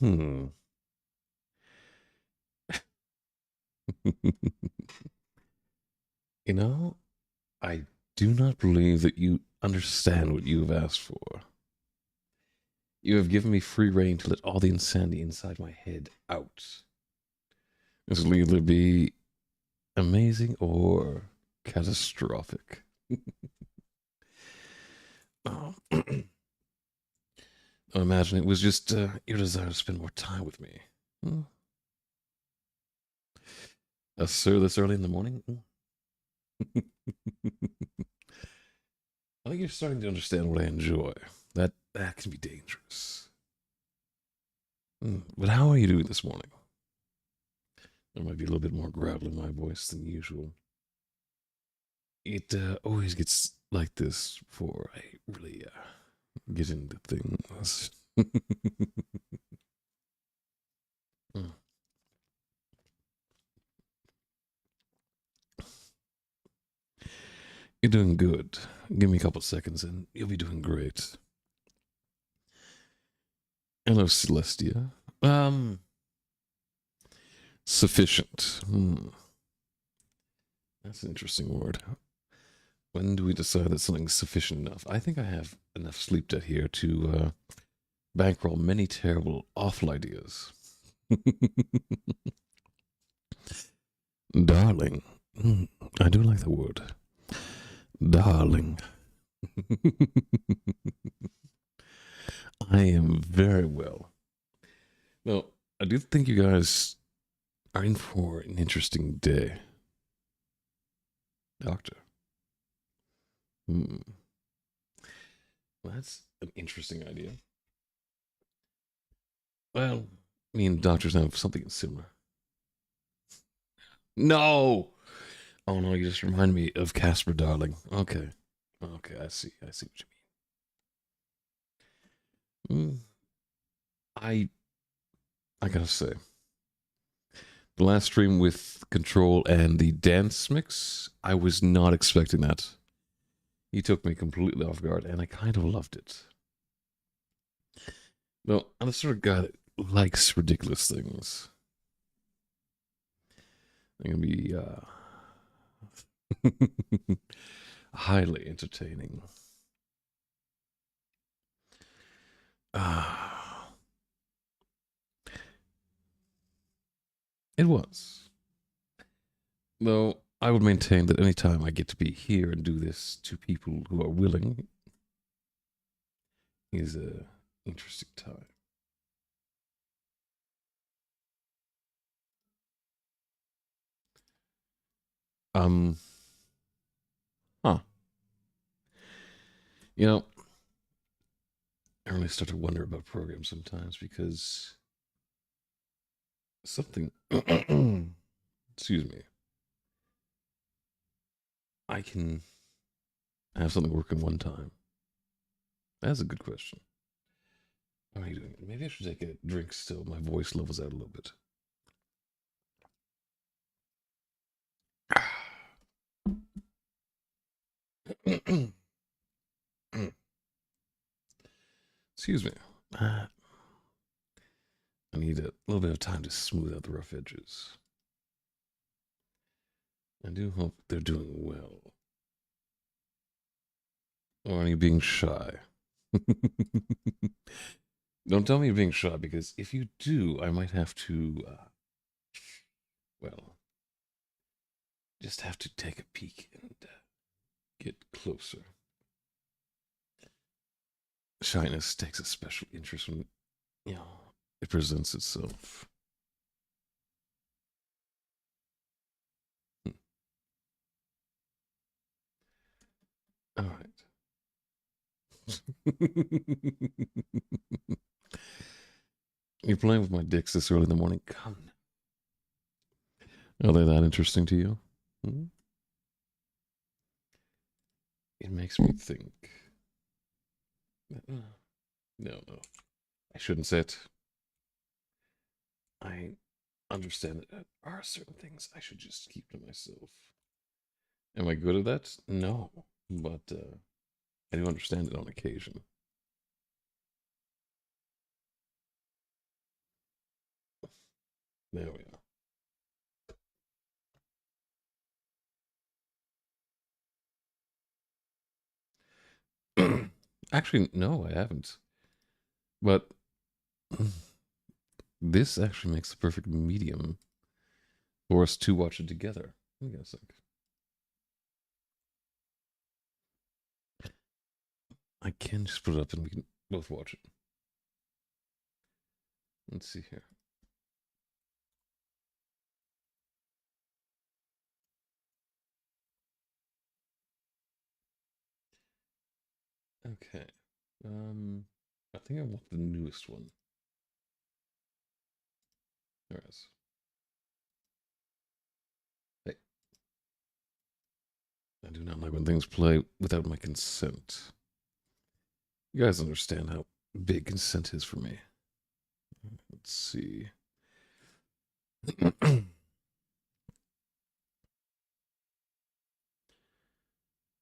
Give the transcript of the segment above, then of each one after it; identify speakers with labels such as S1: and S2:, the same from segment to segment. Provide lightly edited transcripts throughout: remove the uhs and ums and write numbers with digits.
S1: Hmm. You know, I do not believe that you understand what you have asked for. You have given me free rein to let all the insanity inside my head out. This will either be amazing or catastrophic. Oh. I imagine it was just your desire to spend more time with me. Hmm. Sir, this early in the morning? I think you're starting to understand what I enjoy. That can be dangerous. But how are you doing this morning? There might be a little bit more gravel in my voice than usual. It always gets like this before I really get into things. Mm. You're doing good. Give me a couple seconds and you'll be doing great. Hello, Celestia. Um, Sufficient. That's an interesting word. When do we decide that something's sufficient enough? I think I have enough sleep debt here to bankroll many terrible, awful ideas. Darling. I do like the word. Darling. I am very well. Now, I do think you guys are in for an interesting day. Doctor. Hmm. Well, that's an interesting idea. Well, me and doctors have something similar. No! Oh no, you just remind me of Casper Darling. Okay. Okay, I see. I see what you mean. I I gotta say, the last stream with Control and the dance mix, I was not expecting that. He took me completely off guard, and I kind of loved it. Well, I'm the sort of guy that likes ridiculous things. They're gonna be highly entertaining. Ah, it was. Though I would maintain that any time I get to be here and do this to people who are willing is a interesting time. Um, huh. You know, I really start to wonder about programs sometimes because something, excuse me, I can have something working one time. That's a good question. How are you doing? Maybe I should take a drink still. My voice levels out a little bit. Excuse me. I need a little bit of time to smooth out the rough edges. I do hope they're doing well. Or are you being shy? Don't tell me you're being shy because if you do, I might have to, well, just have to take a peek and get closer. Shyness takes a special interest when, you know, it presents itself. Hmm. All right. You're playing with my dicks this early in the morning. Come. Are they that interesting to you? Hmm? It makes me think. No, no. I shouldn't say it. I understand that there are certain things I should just keep to myself. Am I good at that? No. But I do understand it on occasion. There we are. Actually, no, I haven't. But this actually makes the perfect medium for us to watch it together. Let me guess. I can just put it up and we can both watch it. Let's see here. Okay. I think I want the newest one. There it is. Hey. I do not like when things play without my consent. You guys understand how big consent is for me. Let's see.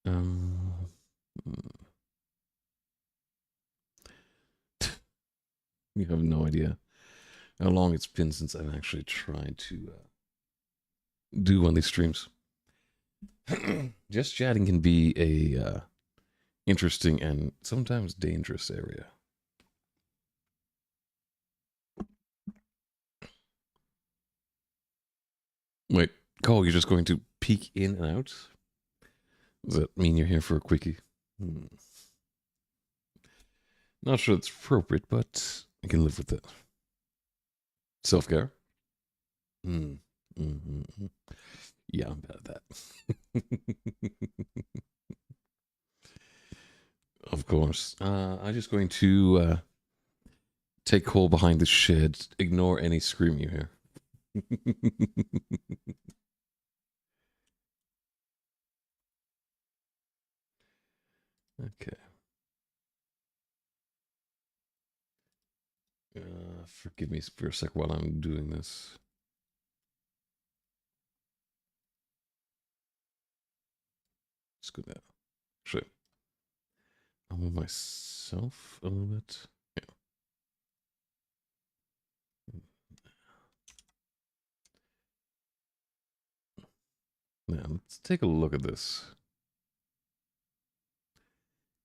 S1: um, you have no idea how long it's been since I've actually tried to do one of these streams. Just chatting can be a interesting and sometimes dangerous area. Wait, Cole, you're just going to peek in and out? Does that mean you're here for a quickie? Not sure it's appropriate, but I can live with it. Self care? Yeah, I'm bad at that. Of course. I'm just going to take Cole behind the shed, ignore any scream you hear. Okay. Forgive me for a sec while I'm doing this. Just go down. Actually, I'll move myself a little bit. Yeah. Now, let's take a look at this.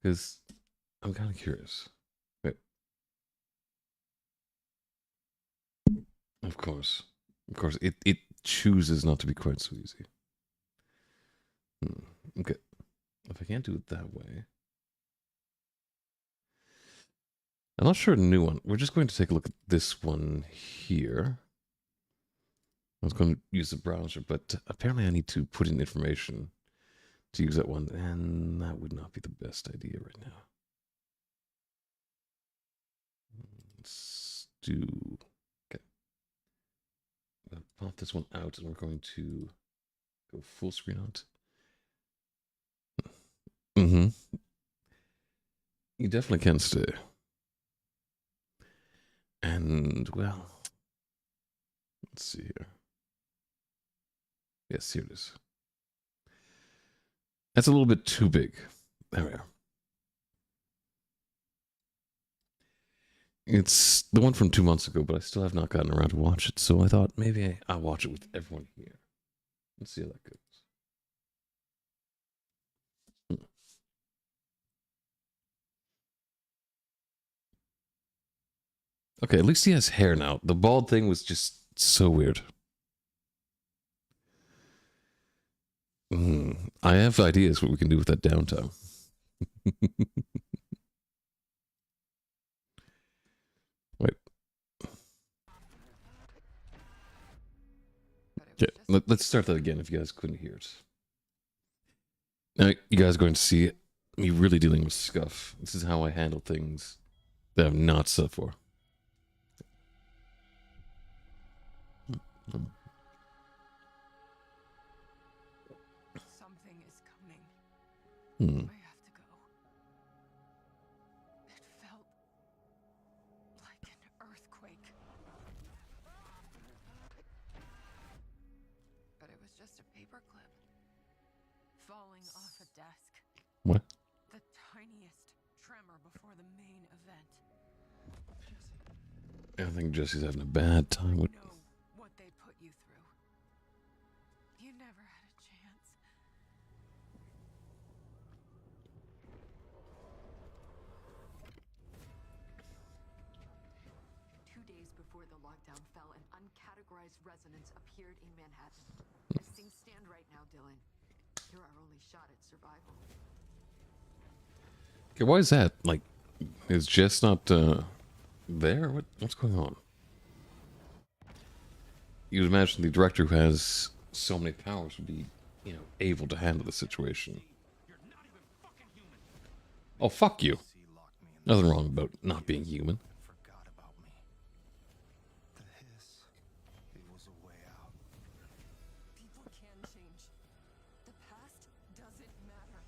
S1: Because I'm kind of curious. Wait. Of course. Of course, it chooses not to be quite so easy. Okay. If I can't do it that way. I'm not sure a new one. We're just going to take a look at this one here. I was going to use the browser, but apparently I need to put in information to use that one, and that would not be the best idea right now. Let's do... Okay. I'm going to pop this one out, and we're going to go full screen on it. You definitely can stay. And, well, let's see here. Yes, here it is. That's a little bit too big. There we are. It's the one from 2 months ago, but I still have not gotten around to watch it, so I thought maybe I'll watch it with everyone here. Let's see how that goes. Okay, at least he has hair now. The bald thing was just so weird. I have ideas what we can do with that downtime. Wait. Okay, let's start that again if you guys couldn't hear it. Now, you guys are going to see me really dealing with scuff. This is how I handle things that I'm not set for.
S2: Something is coming. I have to go. It felt like an earthquake. But it was just a paperclip falling off a desk.
S1: What?
S2: The tiniest tremor before the main event.
S1: I think Jesse's having a bad time with...
S2: I know what they days before the lockdown fell, an uncategorized resonance appeared in Manhattan. As things stand right now, Dylan, you're our only shot at survival.
S1: Okay, why is that? Like, is Jess not there? What's going on? You'd imagine the director who has so many powers would be, able to handle the situation. Oh, fuck you. Nothing wrong about not being human.
S3: Forgot about me. The hiss, it was a way out.
S2: People can change. The past doesn't matter.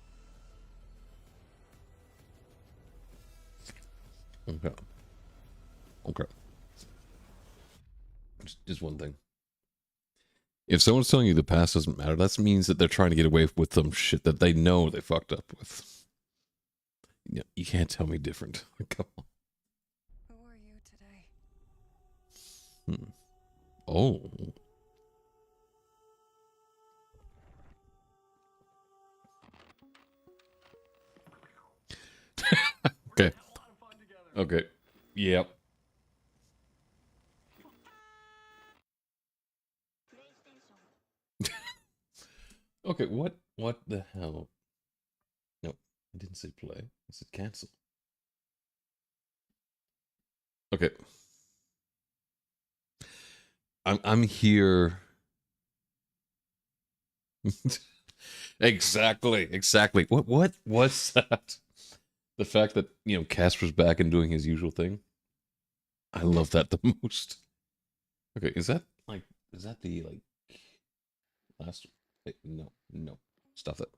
S1: Okay. Okay. Just one thing. If someone's telling you the past doesn't matter, that means that they're trying to get away with some shit that they know they fucked up with. You can't tell me different. Come on.
S2: Who are you today?
S1: Oh. Okay. Okay. Yep. Okay, what the hell? Nope, I didn't say play. I said cancel. Okay. I'm here. Exactly. What was that? The fact that, Casper's back and doing his usual thing. I love that the most. Okay, is that the last? Wait, no. Stop that.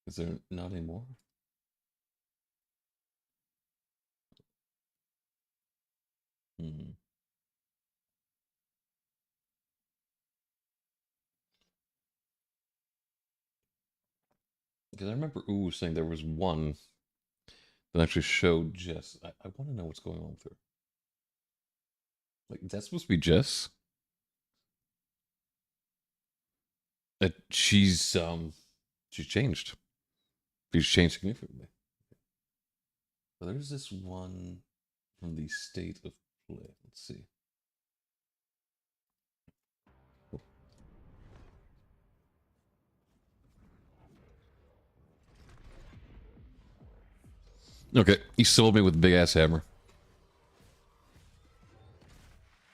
S1: Is there not anymore? Because I remember Ooh saying there was one that actually showed Jess. I want to know what's going on with her. Like, that's supposed to be Jess? She's changed. She's changed significantly. But there's this one from the state of play. Let's see. Okay, he sold me with a big ass hammer.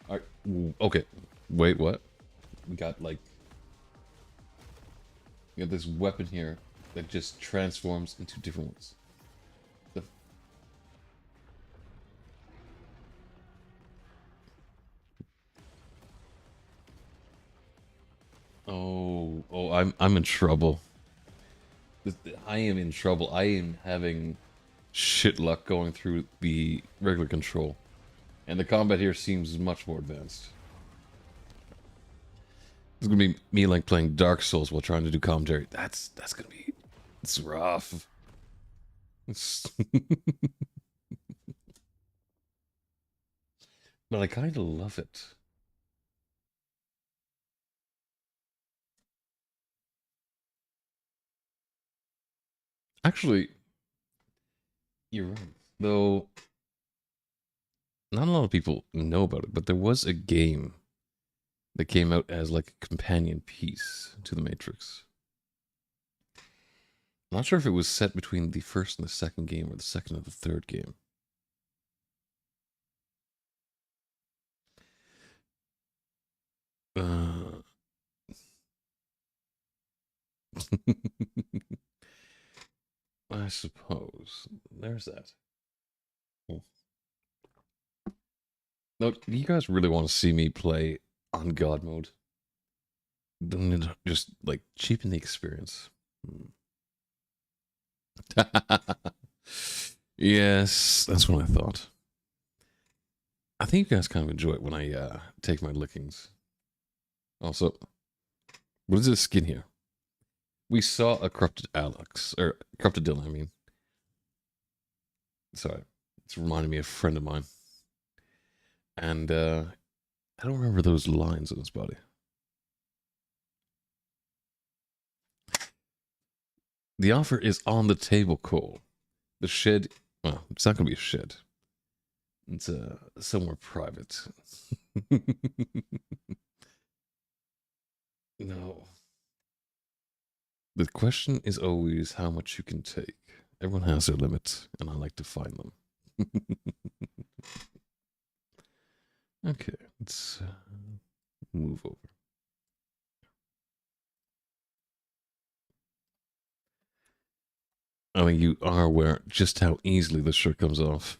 S1: Alright, okay. Wait, what? We got this weapon here that just transforms into different ones. Oh, I'm in trouble. I am in trouble. I am having shit luck going through the regular control. And the combat here seems much more advanced. It's gonna be me like playing Dark Souls while trying to do commentary. That's gonna be... It's rough. But I kind of love it. Actually, you're right. Though, not a lot of people know about it, but there was a game that came out as like a companion piece to the Matrix. I'm not sure if it was set between the first and the second game or the second and the third game. I suppose. There's that. No, you guys really want to see me play on God mode? Then just like cheapen the experience. Yes, that's what I thought. I think you guys kind of enjoy it when I take my lickings. Also, what is this skin here? We saw a corrupted Alex, or corrupted Dylan, I mean. Sorry, it's reminding me of a friend of mine. And I don't remember those lines on his body. The offer is on the table, Cole. The shed, well, it's not going to be a shed. It's somewhere private. No. The question is always how much you can take. Everyone has their limits, and I like to find them. Okay, let's move over. I mean, you are aware just how easily this shirt comes off.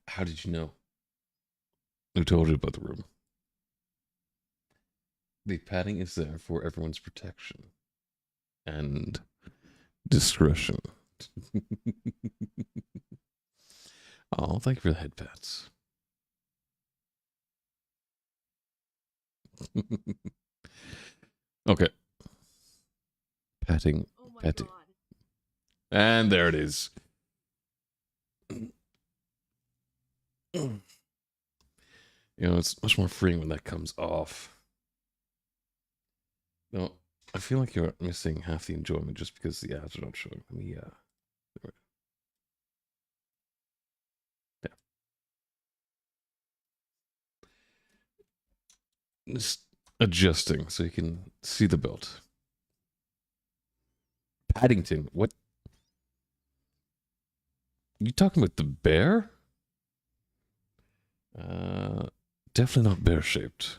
S1: How did you know? Who told you about the room? The padding is there for everyone's protection and discretion. Oh, thank you for the head pats. Okay. Patting,
S4: Oh my
S1: patting.
S4: god.
S1: And there it is. It's much more freeing when that comes off. No, I feel like you're missing half the enjoyment just because the ads are not showing. Let me, yeah. Just adjusting so you can see the belt. Paddington, what? You talking about the bear? Definitely not bear shaped.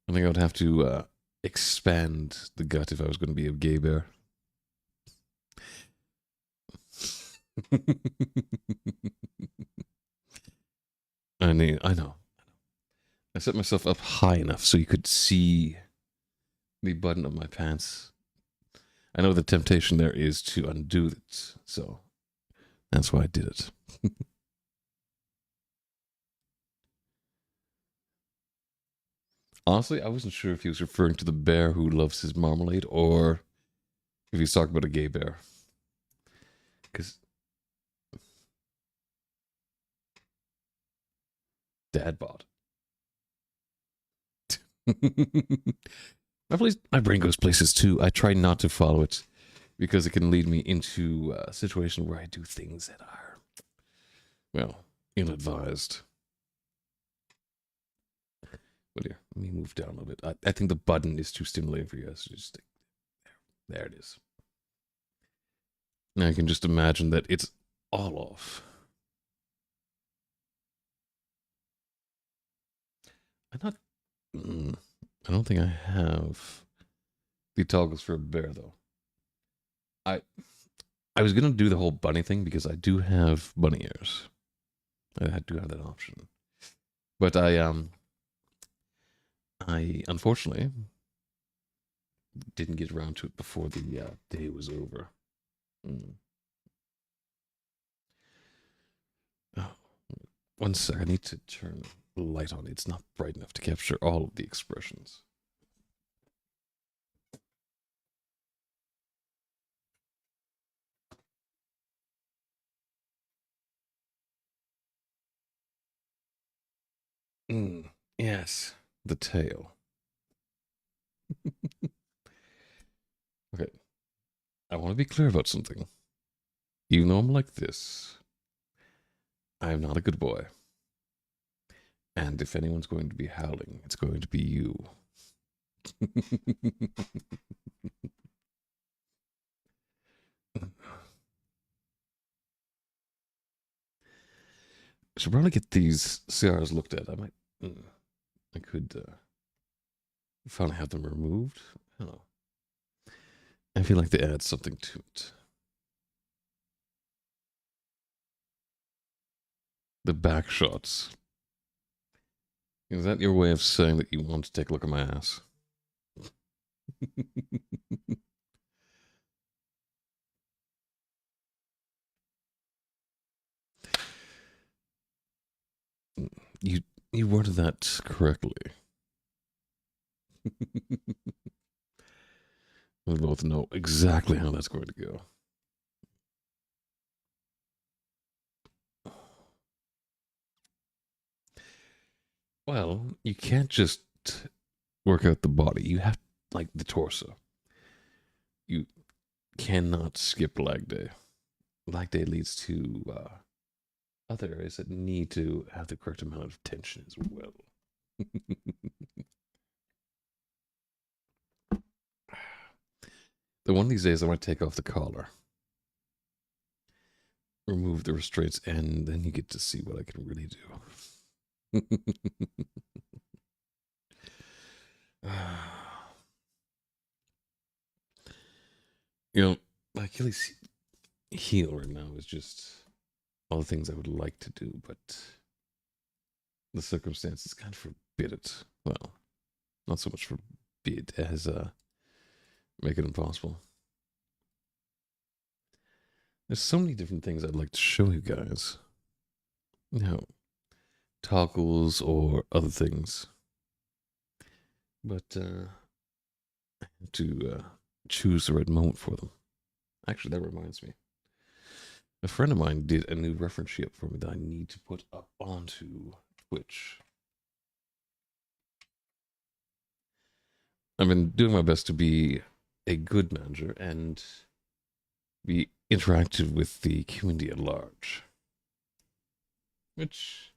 S1: I think I would have to expand the gut if I was going to be a gay bear. I know. I set myself up high enough so you could see the button of my pants. I know the temptation there is to undo it, so that's why I did it. Honestly, I wasn't sure if he was referring to the bear who loves his marmalade or if he's talking about a gay bear. Because dad bod. My brain goes places too. I try not to follow it because it can lead me into a situation where I do things that are, well, ill-advised. But here, let me move down a little bit. I think the button is too stimulating for you guys. So just there it is. Now I can just imagine that it's all off. I'm not. I don't think I have the toggles for a bear though. I was gonna do the whole bunny thing because I do have bunny ears. I do have that option, but I unfortunately didn't get around to it before the day was over. Oh, one sec. I need to turn the light on. It's not bright enough to capture all of the expressions. Yes, the tail. Okay, I want to be clear about something. Even though I'm like this, I am not a good boy. And if anyone's going to be howling, it's going to be you. I should probably get these cigars looked at. I could finally have them removed. I don't know. I feel like they add something to it. The back shots. Is that your way of saying that you want to take a look at my ass? You worded that correctly. We both know exactly how that's going to go. Well, you can't just work out the body. You have like the torso. You cannot skip lag day. Lag day leads to other areas that need to have the correct amount of tension as well. Then one of these days I might take off the collar, remove the restraints, and then you get to see what I can really do. You know, my Achilles heel right now is just all the things I would like to do, but the circumstances kind of forbid it. Well, not so much forbid as make it impossible. There's so many different things I'd like to show you guys. You know, toggles or other things. But I have to choose the right moment for them. Actually, that reminds me. A friend of mine did a new reference sheet for me that I need to put up onto Twitch. I've been doing my best to be a good manager and be interactive with the community at large. Which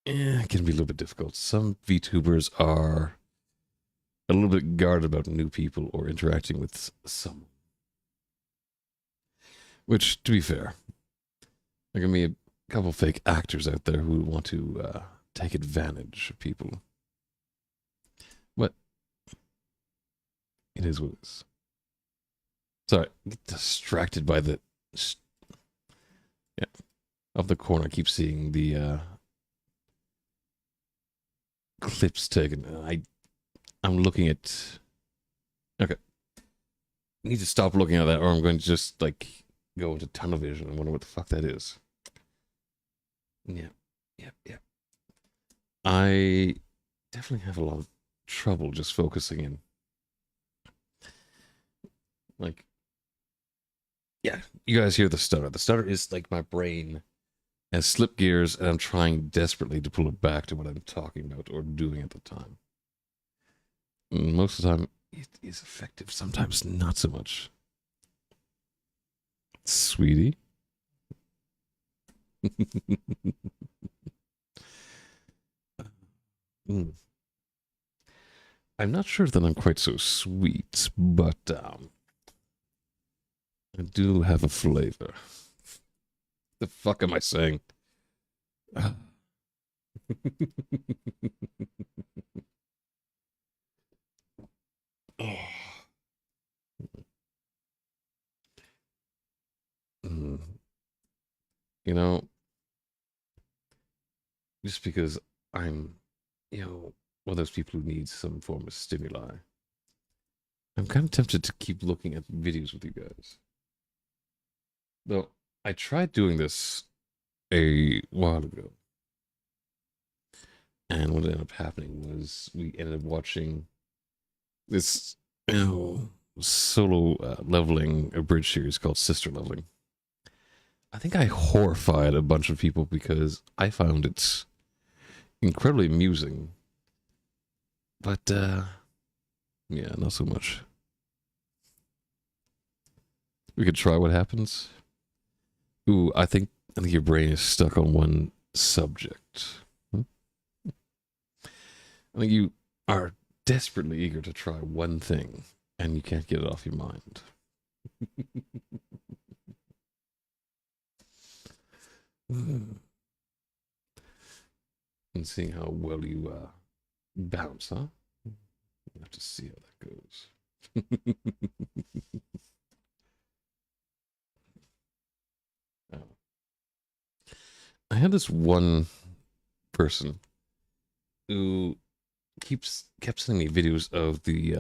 S1: can be a little bit difficult. Some VTubers are a little bit guarded about new people or interacting with someone. Which, to be fair, there can be a couple fake actors out there who want to take advantage of people. But it is what it is. Sorry, I get distracted by the... Yeah. Off the corner, I keep seeing the clips taken. I'm looking at... Okay. I need to stop looking at that or I'm going to just, like, go into tunnel vision and wonder what the fuck that is. Yeah. I definitely have a lot of trouble just focusing in. Like, yeah, you guys hear the stutter. The stutter is like my brain has slipped gears and I'm trying desperately to pull it back to what I'm talking about or doing at the time. And most of the time, it is effective. Sometimes not so much. Sweetie. I'm not sure that I'm quite so sweet, but I do have a flavor. The fuck am I saying? You know, just because I'm, one of those people who needs some form of stimuli, I'm kind of tempted to keep looking at videos with you guys. Though, I tried doing this a while ago. And what ended up happening was we ended up watching this solo leveling abridged series called Sister Leveling. I think I horrified a bunch of people because I found it incredibly amusing. But, yeah, not so much. We could try what happens. Ooh, I think your brain is stuck on one subject. I think you are desperately eager to try one thing, and you can't get it off your mind. And seeing how well you bounce, huh? We'll have to see how that goes. Oh. I had this one person who kept sending me videos of the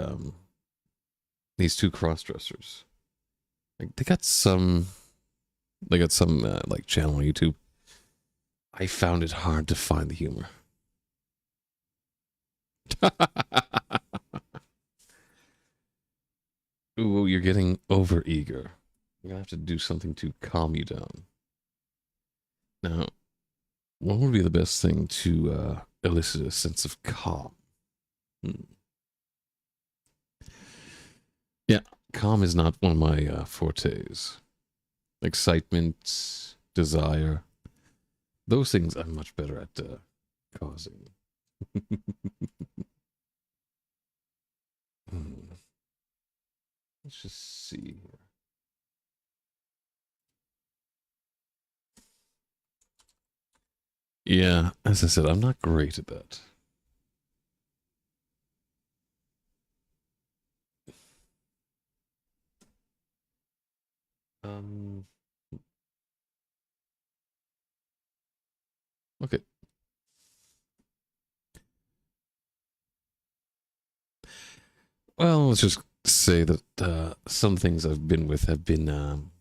S1: these two cross-dressers. Like they got some like channel on YouTube. I found it hard to find the humor. Ooh, you're getting over eager. You're gonna have to do something to calm you down. Now, what would be the best thing to elicit a sense of calm? Yeah, calm is not one of my fortes. Excitement, desire, those things I'm much better at causing. Hmm. Let's just see here. Yeah, as I said, I'm not great at that. Um, okay. Well, let's just say that some things I've been with have been,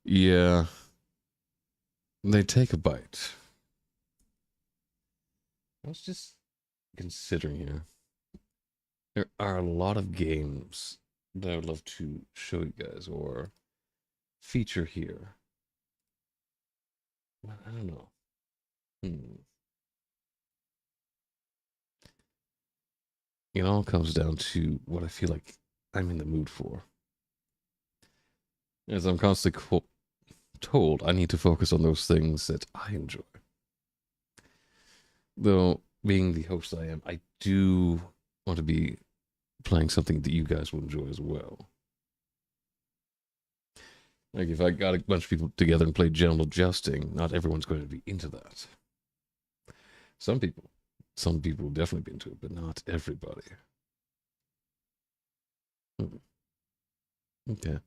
S1: yeah, they take a bite. I was just considering here. There are a lot of games that I would love to show you guys or feature here. But I don't know. Hmm. It all comes down to what I feel like I'm in the mood for. As I'm constantly told, I need to focus on those things that I enjoy. Though, being the host I am, I do want to be playing something that you guys will enjoy as well. Like, if I got a bunch of people together and played general jousting, not everyone's going to be into that. Some people will definitely be into it, but not everybody. Hmm. Okay.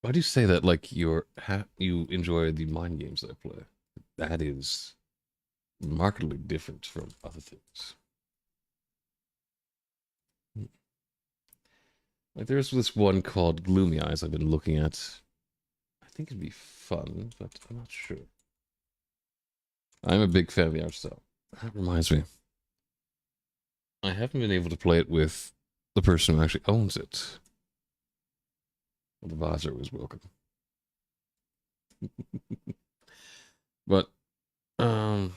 S1: Why do you say that? Like you enjoy the mind games that I play? That is markedly different from other things. Hmm. Like there's this one called Gloomy Eyes I've been looking at. I think it'd be fun, but I'm not sure. I'm a big fan of the art style. That reminds me, I haven't been able to play it with the person who actually owns it. The advisor was welcome. But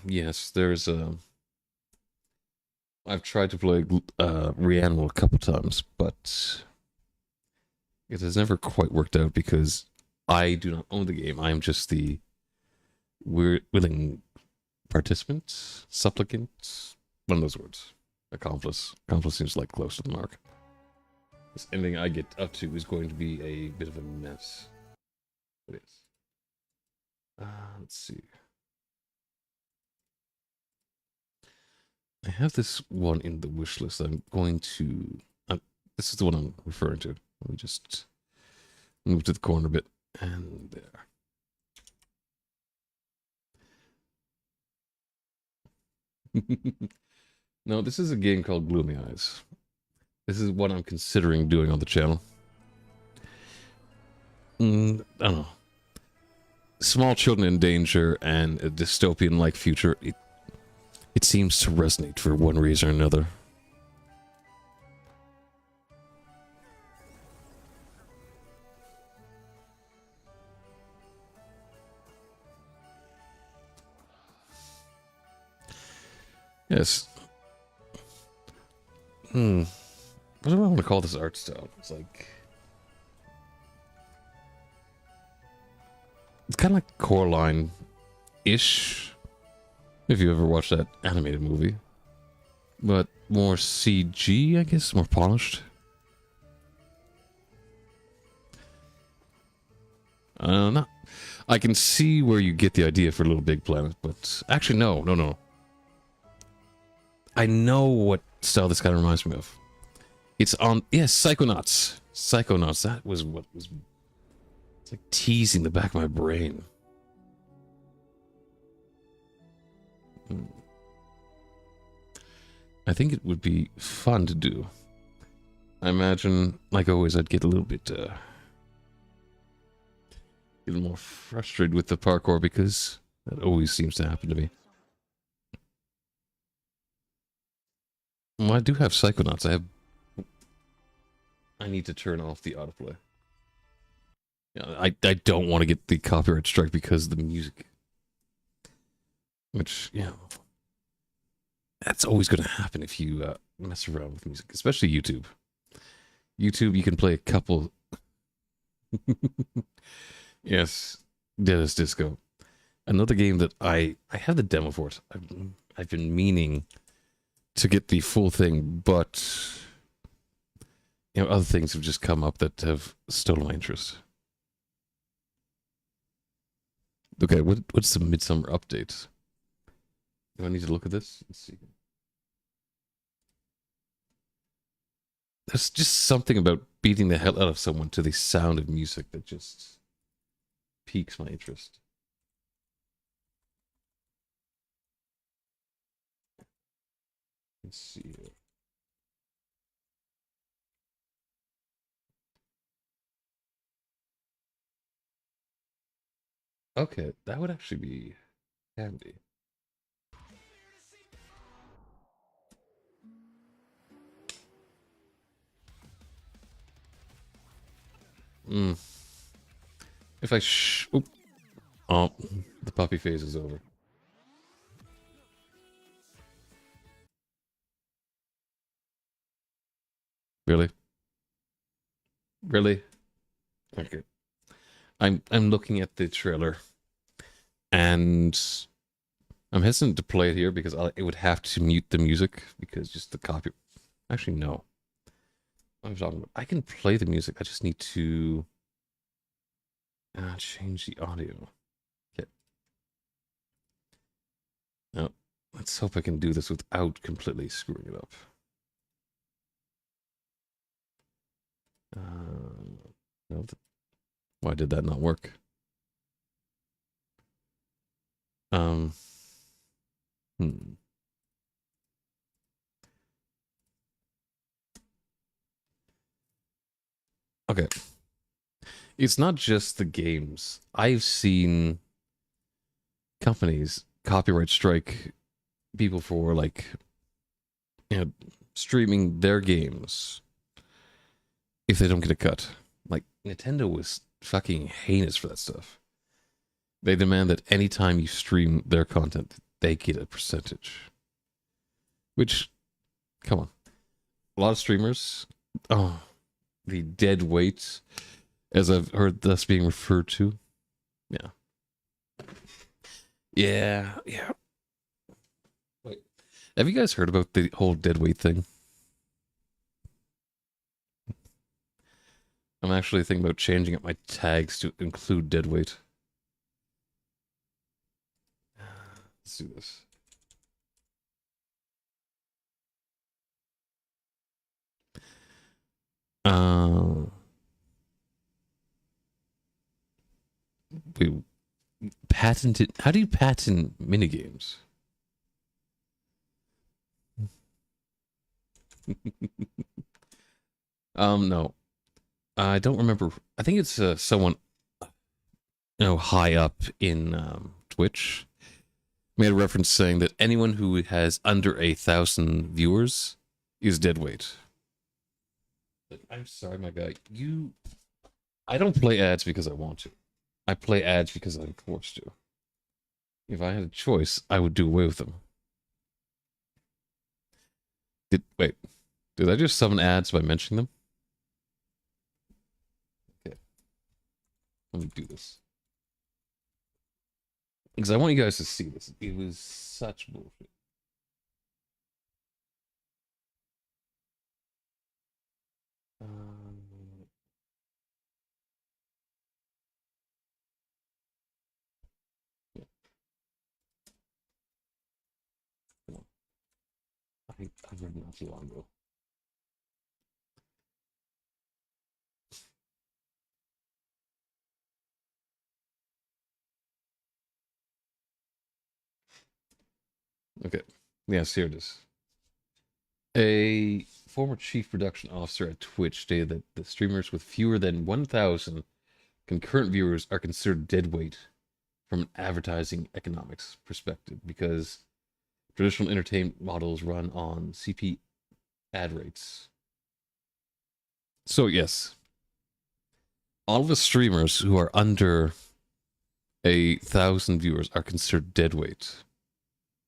S1: yes, there's I've tried to play Reanimal a couple times, but it has never quite worked out because I do not own the game. I am just the willing participant, supplicant, one of those words. Accomplice. Accomplice seems like close to the mark. This anything I get up to is going to be a bit of a mess. It is. Let's see. I have this one in the wish list. I'm going to. This is the one I'm referring to. Let me just move to the corner a bit. And there. No, this is a game called Gloomy Eyes. This is what I'm considering doing on the channel. I don't know. Small children in danger and a dystopian-like future. It seems to resonate for one reason or another. Yes. What do I want to call this art style? It's like... It's kind of like Coraline-ish. If you ever watched that animated movie. But more CG, I guess? More polished? I don't know. I can see where you get the idea for Little Big Planet, but... Actually, no. I know what style this kind of reminds me of. It's on... Yes, Psychonauts. Psychonauts. That was what was... It's like teasing the back of my brain. I think it would be fun to do. I imagine, like always, I'd get a little bit... get a little more frustrated with the parkour because that always seems to happen to me. Well, I do have Psychonauts. I need to turn off the autoplay. Yeah, I don't want to get the copyright strike because of the music. Which, yeah. That's always going to happen if you mess around with music, especially YouTube. YouTube, you can play a couple. Yes, Dennis Disco. Another game that I have the demo for it. I've been meaning to get the full thing, but other things have just come up that have stolen my interest. Okay, what's the Midsummer update? Do I need to look at this? Let's see. There's just something about beating the hell out of someone to the sound of music that just piques my interest. Let's see. Okay, that would actually be handy. Mm. If I oop. Oh, the puppy phase is over. Really? Really? Okay. I'm looking at the trailer, and I'm hesitant to play it here because it would have to mute the music because just the copy. Actually, no. I'm talking about. I can play the music. I just need to change the audio. Okay. Now, let's hope I can do this without completely screwing it up. No, why did that not work? Hmm. Okay. It's not just the games. I've seen companies copyright strike people for like streaming their games if they don't get a cut. Like Nintendo was fucking heinous for that stuff. They demand that anytime you stream their content, they get a percentage. Which, come on. A lot of streamers, the dead weight, as I've heard this being referred to. Yeah. Yeah. Wait. Have you guys heard about the whole dead weight thing? I'm actually thinking about changing up my tags to include dead weight. Let's do this. We patented. How do you patent minigames? No, I don't remember. I think it's someone, high up in Twitch made a reference saying that anyone who has under 1,000 viewers is dead weight. I'm sorry, my guy. I don't play ads because I want to. I play ads because I'm forced to. If I had a choice, I would do away with them. Wait, did I just summon ads by mentioning them? Okay. Let me do this. Because I want you guys to see this. It was such bullshit. Yeah. Come on. I've read not too long ago. Okay. Yes, here it is. A former chief production officer at Twitch stated that the streamers with fewer than 1,000 concurrent viewers are considered dead weight from an advertising economics perspective because traditional entertainment models run on CP ad rates. So, yes, all of the streamers who are under 1,000 viewers are considered dead weight.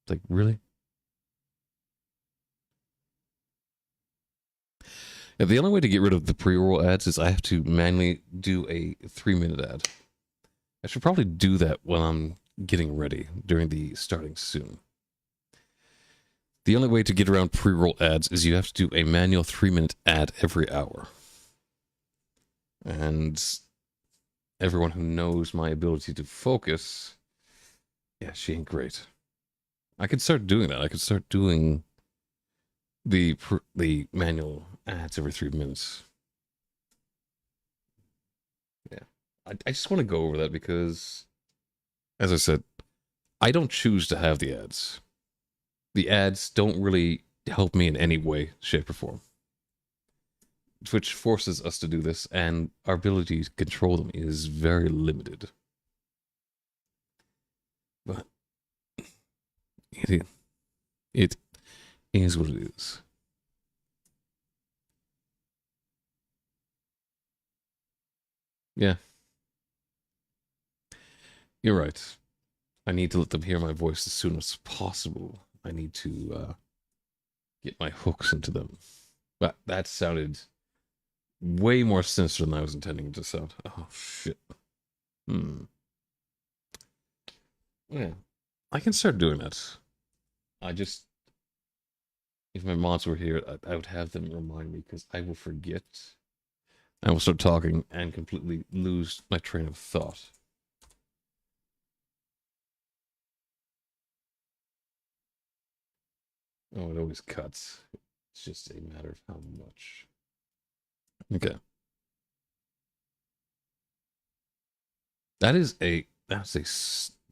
S1: Like, really? Yeah, the only way to get rid of the pre-roll ads is I have to manually do a 3-minute ad. I should probably do that when I'm getting ready during the starting soon. The only way to get around pre-roll ads is you have to do a manual 3-minute ad every hour. And everyone who knows my ability to focus, yeah, she ain't great. I could start doing that. I could start doing the manual ads every 3 minutes. Yeah. I just want to go over that because, as I said, I don't choose to have the ads. The ads don't really help me in any way, shape, or form. Twitch forces us to do this, and our ability to control them is very limited. But it is what it is. Yeah. You're right. I need to let them hear my voice as soon as possible. I need to get my hooks into them. But that sounded way more sinister than I was intending it to sound. Oh, shit. Yeah. I can start doing that. I just... If my mods were here, I would have them remind me because I will forget. I will start talking and completely lose my train of thought. Oh, it always cuts. It's just a matter of how much. Okay. That's a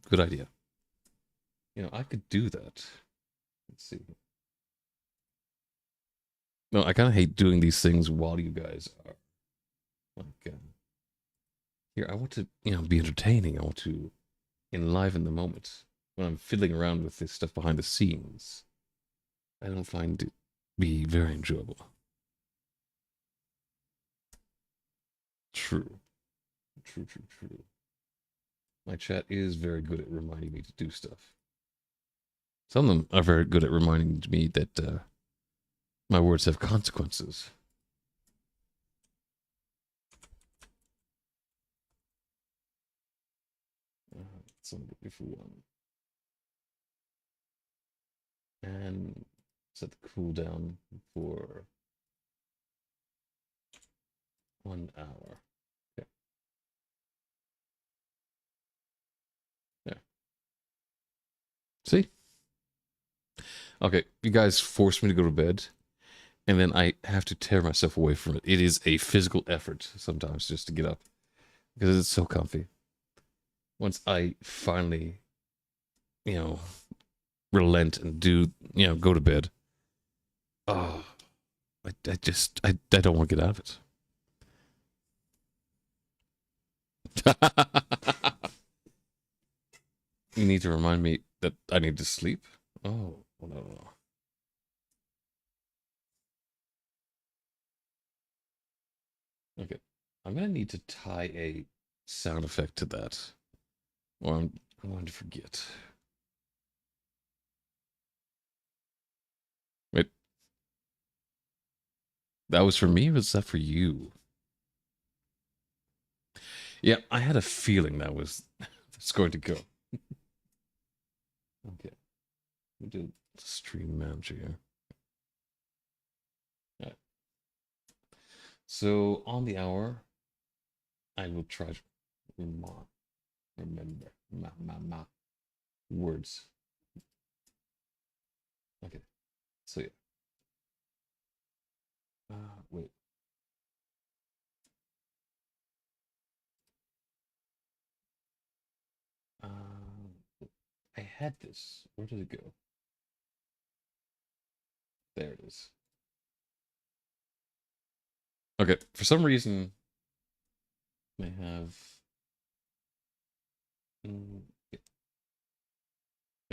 S1: good idea. You know, I could do that. Let's see. No, I kind of hate doing these things while you guys are like here. I want to, be entertaining. I want to enliven the moment when I'm fiddling around with this stuff behind the scenes. I don't find it be very enjoyable. True. True. My chat is very good at reminding me to do stuff. Some of them are very good at reminding me that my words have consequences. Some for one. And set the cooldown for 1 hour. Okay. There. See? Okay, you guys force me to go to bed, and then I have to tear myself away from it. It is a physical effort sometimes just to get up because it's so comfy. Once I finally, relent and go to bed, oh, I don't want to get out of it. You need to remind me that I need to sleep? Oh, no. Okay. I'm going to need to tie a sound effect to that, or I'm going to forget. Wait. That was for me, or was that for you? Yeah, I had a feeling that's going to go. Okay. We do stream manager here. All right. So on the hour, I will try to remember my words. Okay. So yeah. Wait. I had this. Where did it go? There it is. Okay. For some reason, I have. Yeah.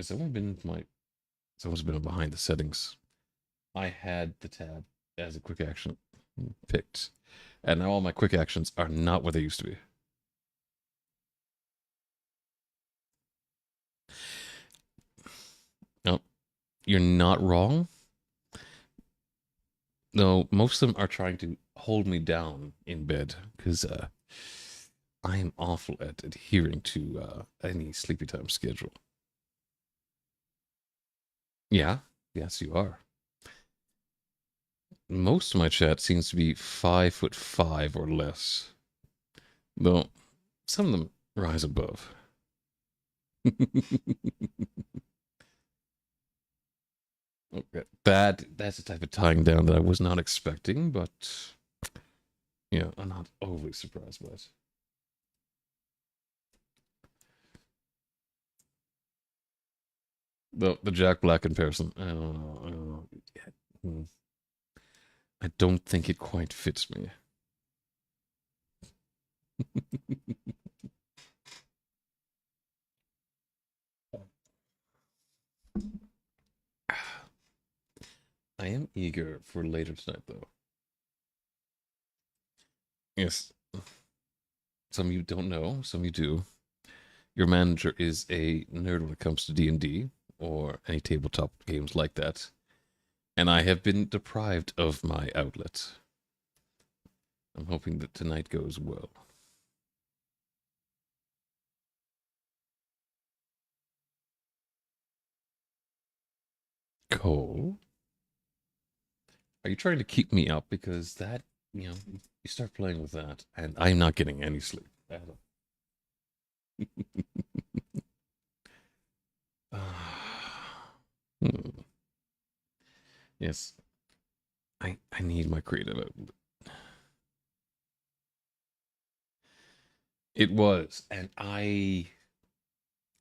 S1: Someone's been behind the settings. I had the tab as a quick action picked, and now all my quick actions are not what they used to be. No, you're not wrong. No, most of them are trying to hold me down in bed because I am awful at adhering to any sleepy time schedule. Yeah, yes, you are. Most of my chat seems to be 5'5" or less, though some of them rise above. Okay. That's the type of tying down that I was not expecting, but yeah, I'm not overly surprised by it. The Jack Black comparison, I don't know. I don't know. Hmm. I don't think it quite fits me. I am eager for later tonight, though. Yes, some of you don't know, some of you do. Your manager is a nerd when it comes to D&D or any tabletop games like that, and I have been deprived of my outlet. I'm hoping that tonight goes well. Cole, are you trying to keep me up? Because that, you start playing with that, and I'm not getting any sleep at all. Hmm. Yes, I need my creative outlet. It was, and I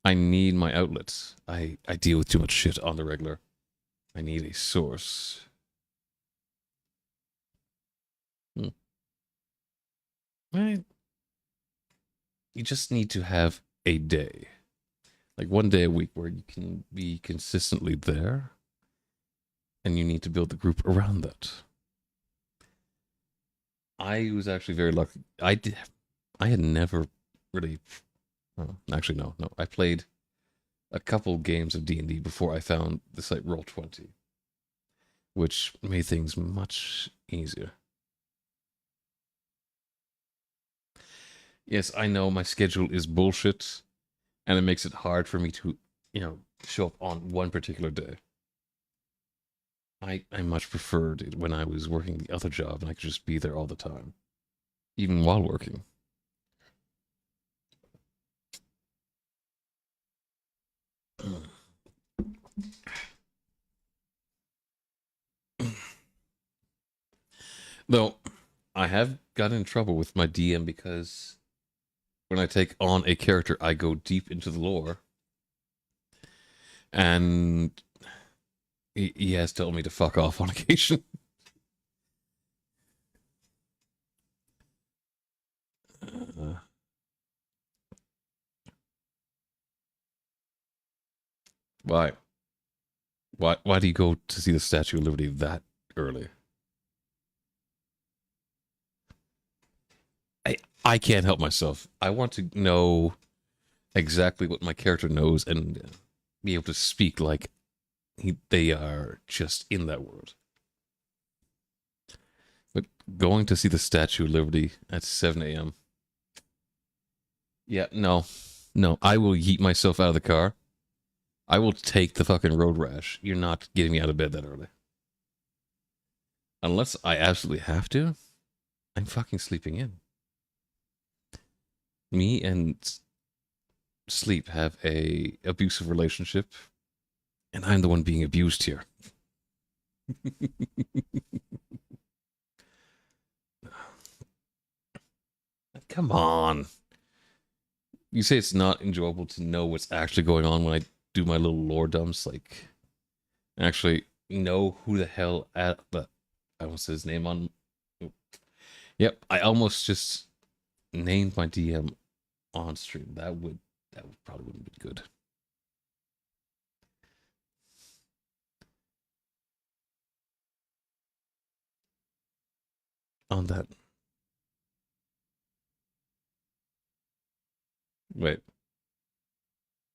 S1: need my outlets. I deal with too much shit on the regular. I need a source. Hmm. Right. You just need to have a day, like one day a week, where you can be consistently there, and you need to build the group around that. I was actually very lucky. I had never really. Oh, actually, no, no. I played a couple games of D&D before I found the site Roll20, which made things much easier. Yes, I know my schedule is bullshit, and it makes it hard for me to, show up on one particular day. I much preferred it when I was working the other job and I could just be there all the time, even while working. Though I have gotten in trouble with my DM because when I take on a character, I go deep into the lore, and he has told me to fuck off on occasion. Uh, why? Why do you go to see the Statue of Liberty that early? I I can't help myself. I want to know exactly what my character knows and be able to speak like they are just in that world. But going to see the Statue of Liberty at 7 a.m. Yeah, no, no. I will yeet myself out of the car. I will take the fucking road rash. You're not getting me out of bed that early. Unless I absolutely have to, I'm fucking sleeping in. Me and sleep have a abusive relationship, and I'm the one being abused here. Come on. You say it's not enjoyable to know what's actually going on when I do my little lore dumps, like actually know who the hell at the I almost said his name on. Yep, I almost just named my DM on stream. That would probably wouldn't be good. On that, wait,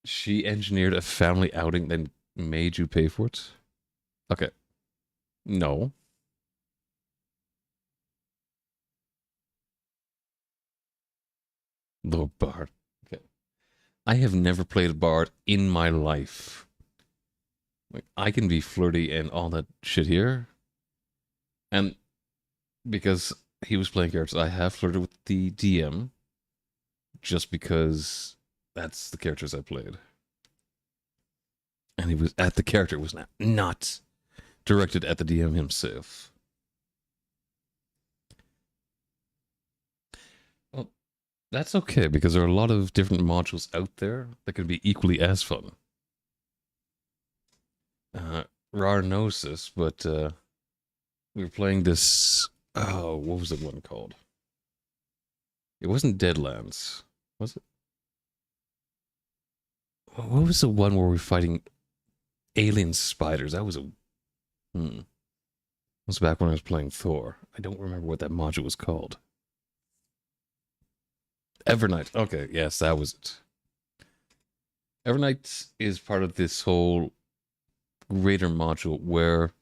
S1: she engineered a family outing, then made you pay for it. Okay, no, The bard. Okay. I have never played a bard in my life. Like, I can be flirty and all that shit here. And because he was playing characters, I have flirted with the DM just because that's the characters I played. And he was at the character was not directed at the DM himself. Well, that's okay because there are a lot of different modules out there that can be equally as fun. Rar knows this, but we were playing this. Oh, what was the one called? It wasn't Deadlands, was it? What was the one where we were fighting alien spiders? That was a. That was back when I was playing Thor. I don't remember what that module was called. Evernight. Okay, yes, that was it. Evernight is part of this whole greater module where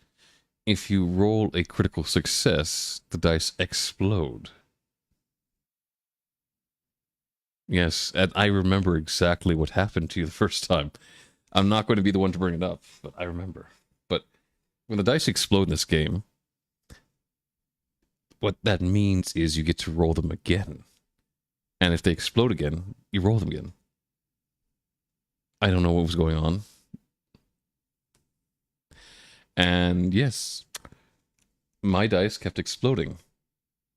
S1: if you roll a critical success, the dice explode. Yes, and I remember exactly what happened to you the first time. I'm not going to be the one to bring it up, but I remember. But when the dice explode in this game, what that means is you get to roll them again. And if they explode again, you roll them again. I don't know what was going on. And yes, my dice kept exploding.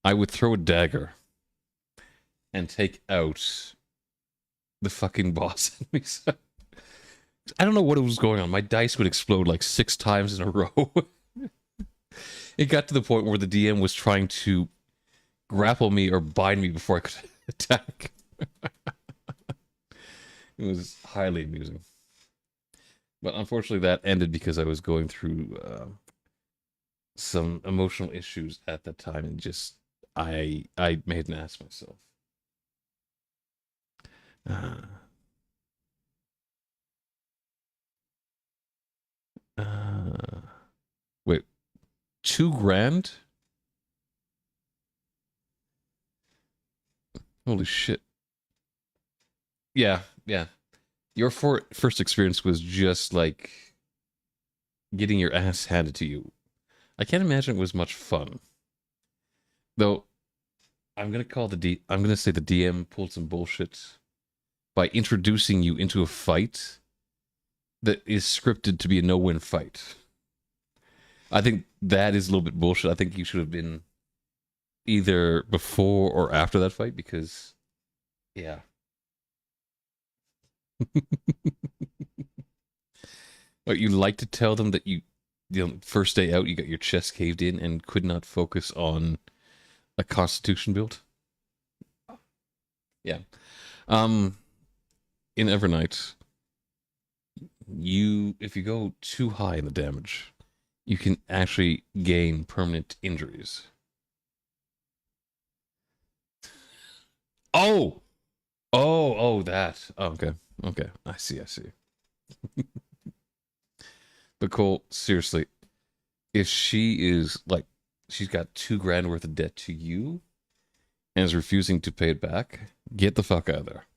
S1: I would throw a dagger and take out the fucking boss enemies. I don't know what was going on. My dice would explode like 6 times in a row. It got to the point where the DM was trying to grapple me or bind me before I could attack. It was highly amusing. But unfortunately, that ended because I was going through some emotional issues at that time, and just I made an ass of myself. Uh, uh, wait, 2 grand? Holy shit! Yeah, yeah. Your first experience was just like getting your ass handed to you. I can't imagine it was much fun. Though I'm gonna say the DM pulled some bullshit by introducing you into a fight that is scripted to be a no-win fight. I think that is a little bit bullshit. I think you should have been either before or after that fight because, yeah. But you like to tell them that first day out, you got your chest caved in and could not focus on a constitution build. Yeah. In Evernight, if you go too high in the damage, you can actually gain permanent injuries. Oh, that. Oh, okay, okay. I see. But Cole, seriously, if she is like, she's got 2 grand worth of debt to you and is refusing to pay it back, get the fuck out of there.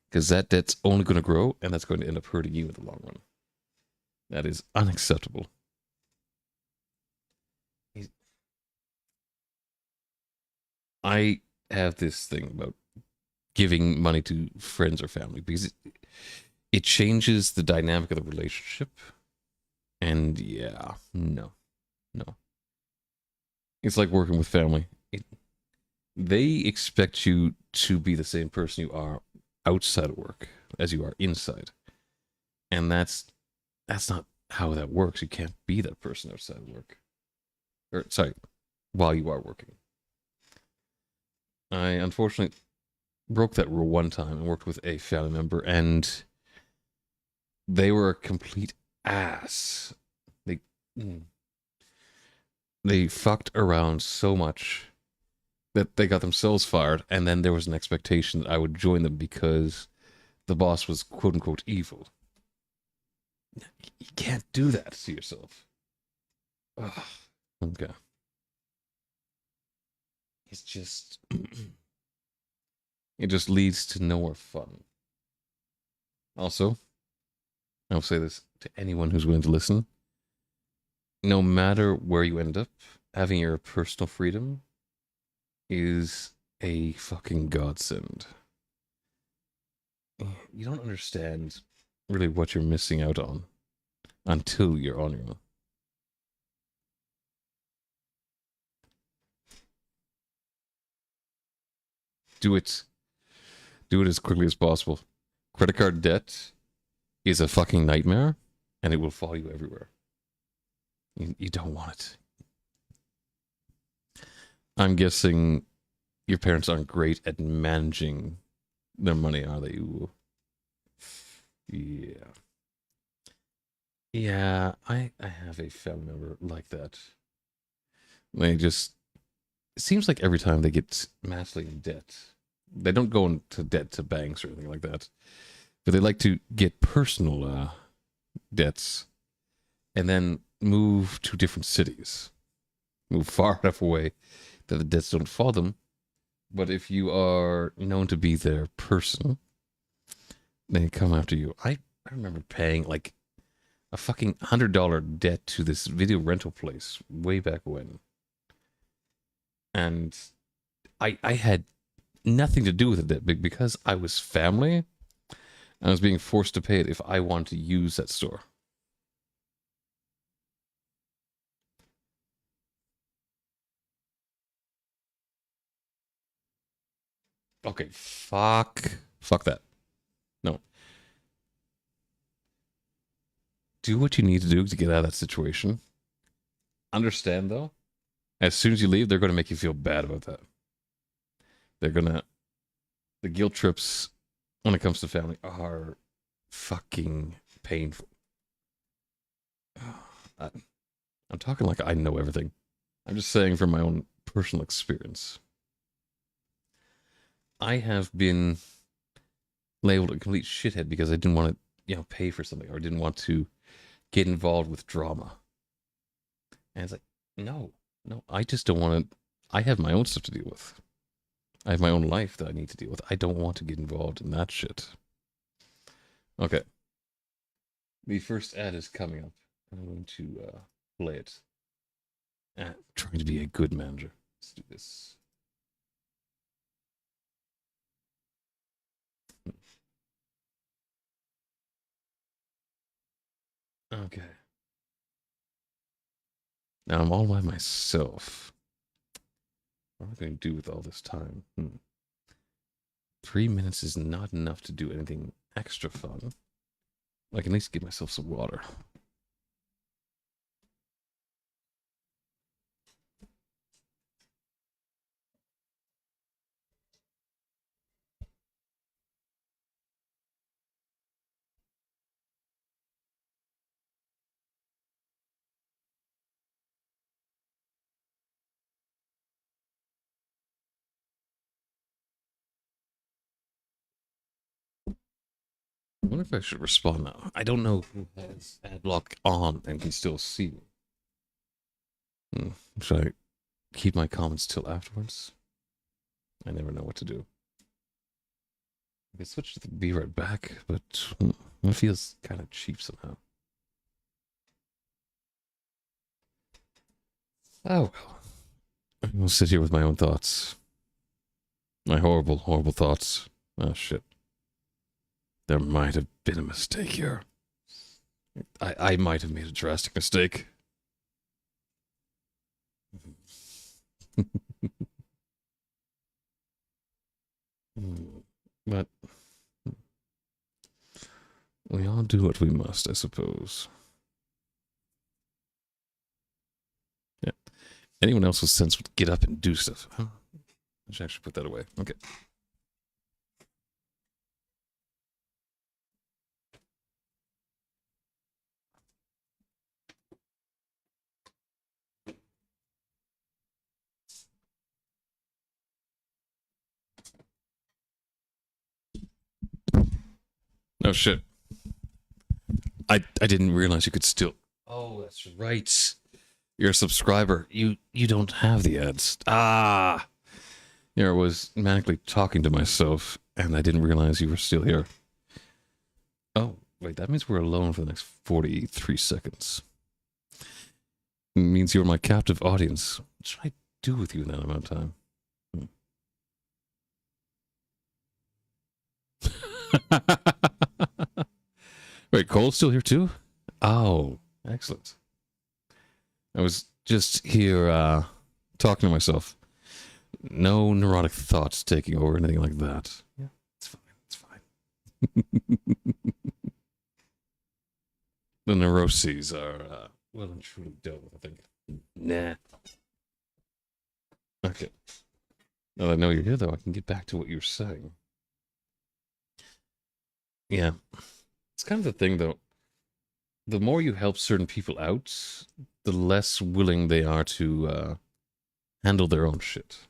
S1: Because that debt's only going to grow, and that's going to end up hurting you in the long run. That is unacceptable. I have this thing about giving money to friends or family because it changes the dynamic of the relationship. And yeah, no. It's like working with family. They expect you to be the same person you are outside of work as you are inside. And that's not how that works. You can't be that person outside of work. Or sorry, while you are working. I unfortunately broke that rule one time and worked with a family member, and they were a complete ass. They fucked around so much that they got themselves fired, and then there was an expectation that I would join them because the boss was quote unquote evil. You can't do that to yourself. Ugh. Okay. It's just It just leads to nowhere fun. Also, I'll say this to anyone who's willing to listen. No matter where you end up, having your personal freedom is a fucking godsend. You don't understand really what you're missing out on until you're on your own. Do it. Do it as quickly as possible. Credit card debt is a fucking nightmare, and it will follow you everywhere. You don't want it. I'm guessing your parents aren't great at managing their money, are they? Ooh. Yeah. Yeah, I have a family member like that. They just, it seems like every time they get massively in debt, they don't go into debt to banks or anything like that, but they like to get personal debts and then move to different cities, move far enough away that the debts don't follow them. But if you are known to be their person, they come after you. I remember paying like a fucking $100 debt to this video rental place way back when. And I had nothing to do with it that big because I was family. I was being forced to pay it if I wanted to use that store. Okay, fuck that. No. Do what you need to do to get out of that situation. Understand though, as soon as you leave, they're going to make you feel bad about that. They're going to, the guilt trips when it comes to family are fucking painful. I'm talking like I know everything. I'm just saying from my own personal experience. I have been labeled a complete shithead because I didn't want to, pay for something or didn't want to get involved with drama. And it's like, no, I just don't want to. I have my own stuff to deal with. I have my own life that I need to deal with. I don't want to get involved in that shit. Okay. The first ad is coming up. I'm going to play it. I'm trying to be a good manager. Let's do this. Okay. Now I'm all by myself. What am I going to do with all this time? 3 minutes is not enough to do anything extra fun. I can at least give myself some water. I wonder if I should respond now. I don't know who has ad block on and can still see me. Should I keep my comments till afterwards? I never know what to do. I could switch to the be right back, but it feels kind of cheap somehow. Oh well. I'll sit here with my own thoughts. My horrible, horrible thoughts. Oh shit. There might have been a mistake here. I might have made a drastic mistake. But we all do what we must, I suppose. Yeah. Anyone else with sense would get up and do stuff. Huh? I should actually put that away. Okay. Oh shit. I didn't realize you could still. Oh, that's right. You're a subscriber. You don't have the ads. Ah. Yeah, I was manically talking to myself, and I didn't realize you were still here. Oh, wait, that means we're alone for the next 43 seconds. It means you're my captive audience. What should I do with you in that amount of time? Wait, Cole's still here too? Oh, excellent. I was just here talking to myself. No neurotic thoughts taking over, anything like that. Yeah, it's fine. It's fine. The neuroses are well and truly dealt with, I think. Nah. Okay. Now that I know you're here, though, I can get back to what you were saying. Yeah. It's kind of the thing, though. The more you help certain people out, the less willing they are to handle their own shit.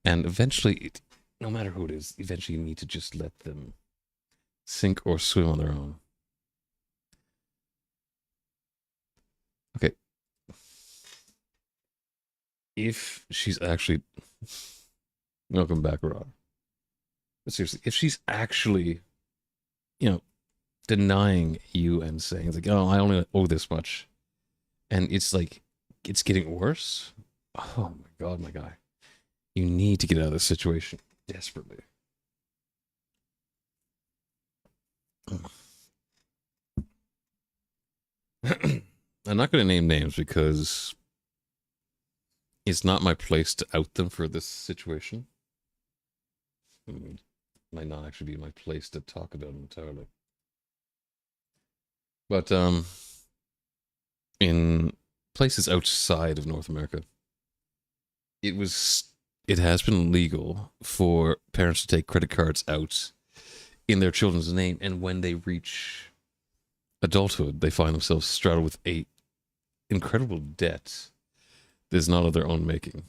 S1: And eventually, no matter who it is, eventually you need to just let them sink or swim on their own. Okay. If she's actually... Welcome back, Rod. But seriously, if she's actually, denying you and saying, like, oh, I only owe this much, and it's like, it's getting worse, oh my god, my guy. You need to get out of this situation desperately. I'm not going to name names because it's not my place to out them for this situation. It might not actually be my place to talk about them entirely. But in places outside of North America, it has been legal for parents to take credit cards out in their children's name, and when they reach adulthood, they find themselves straddled with a incredible debt that is not of their own making.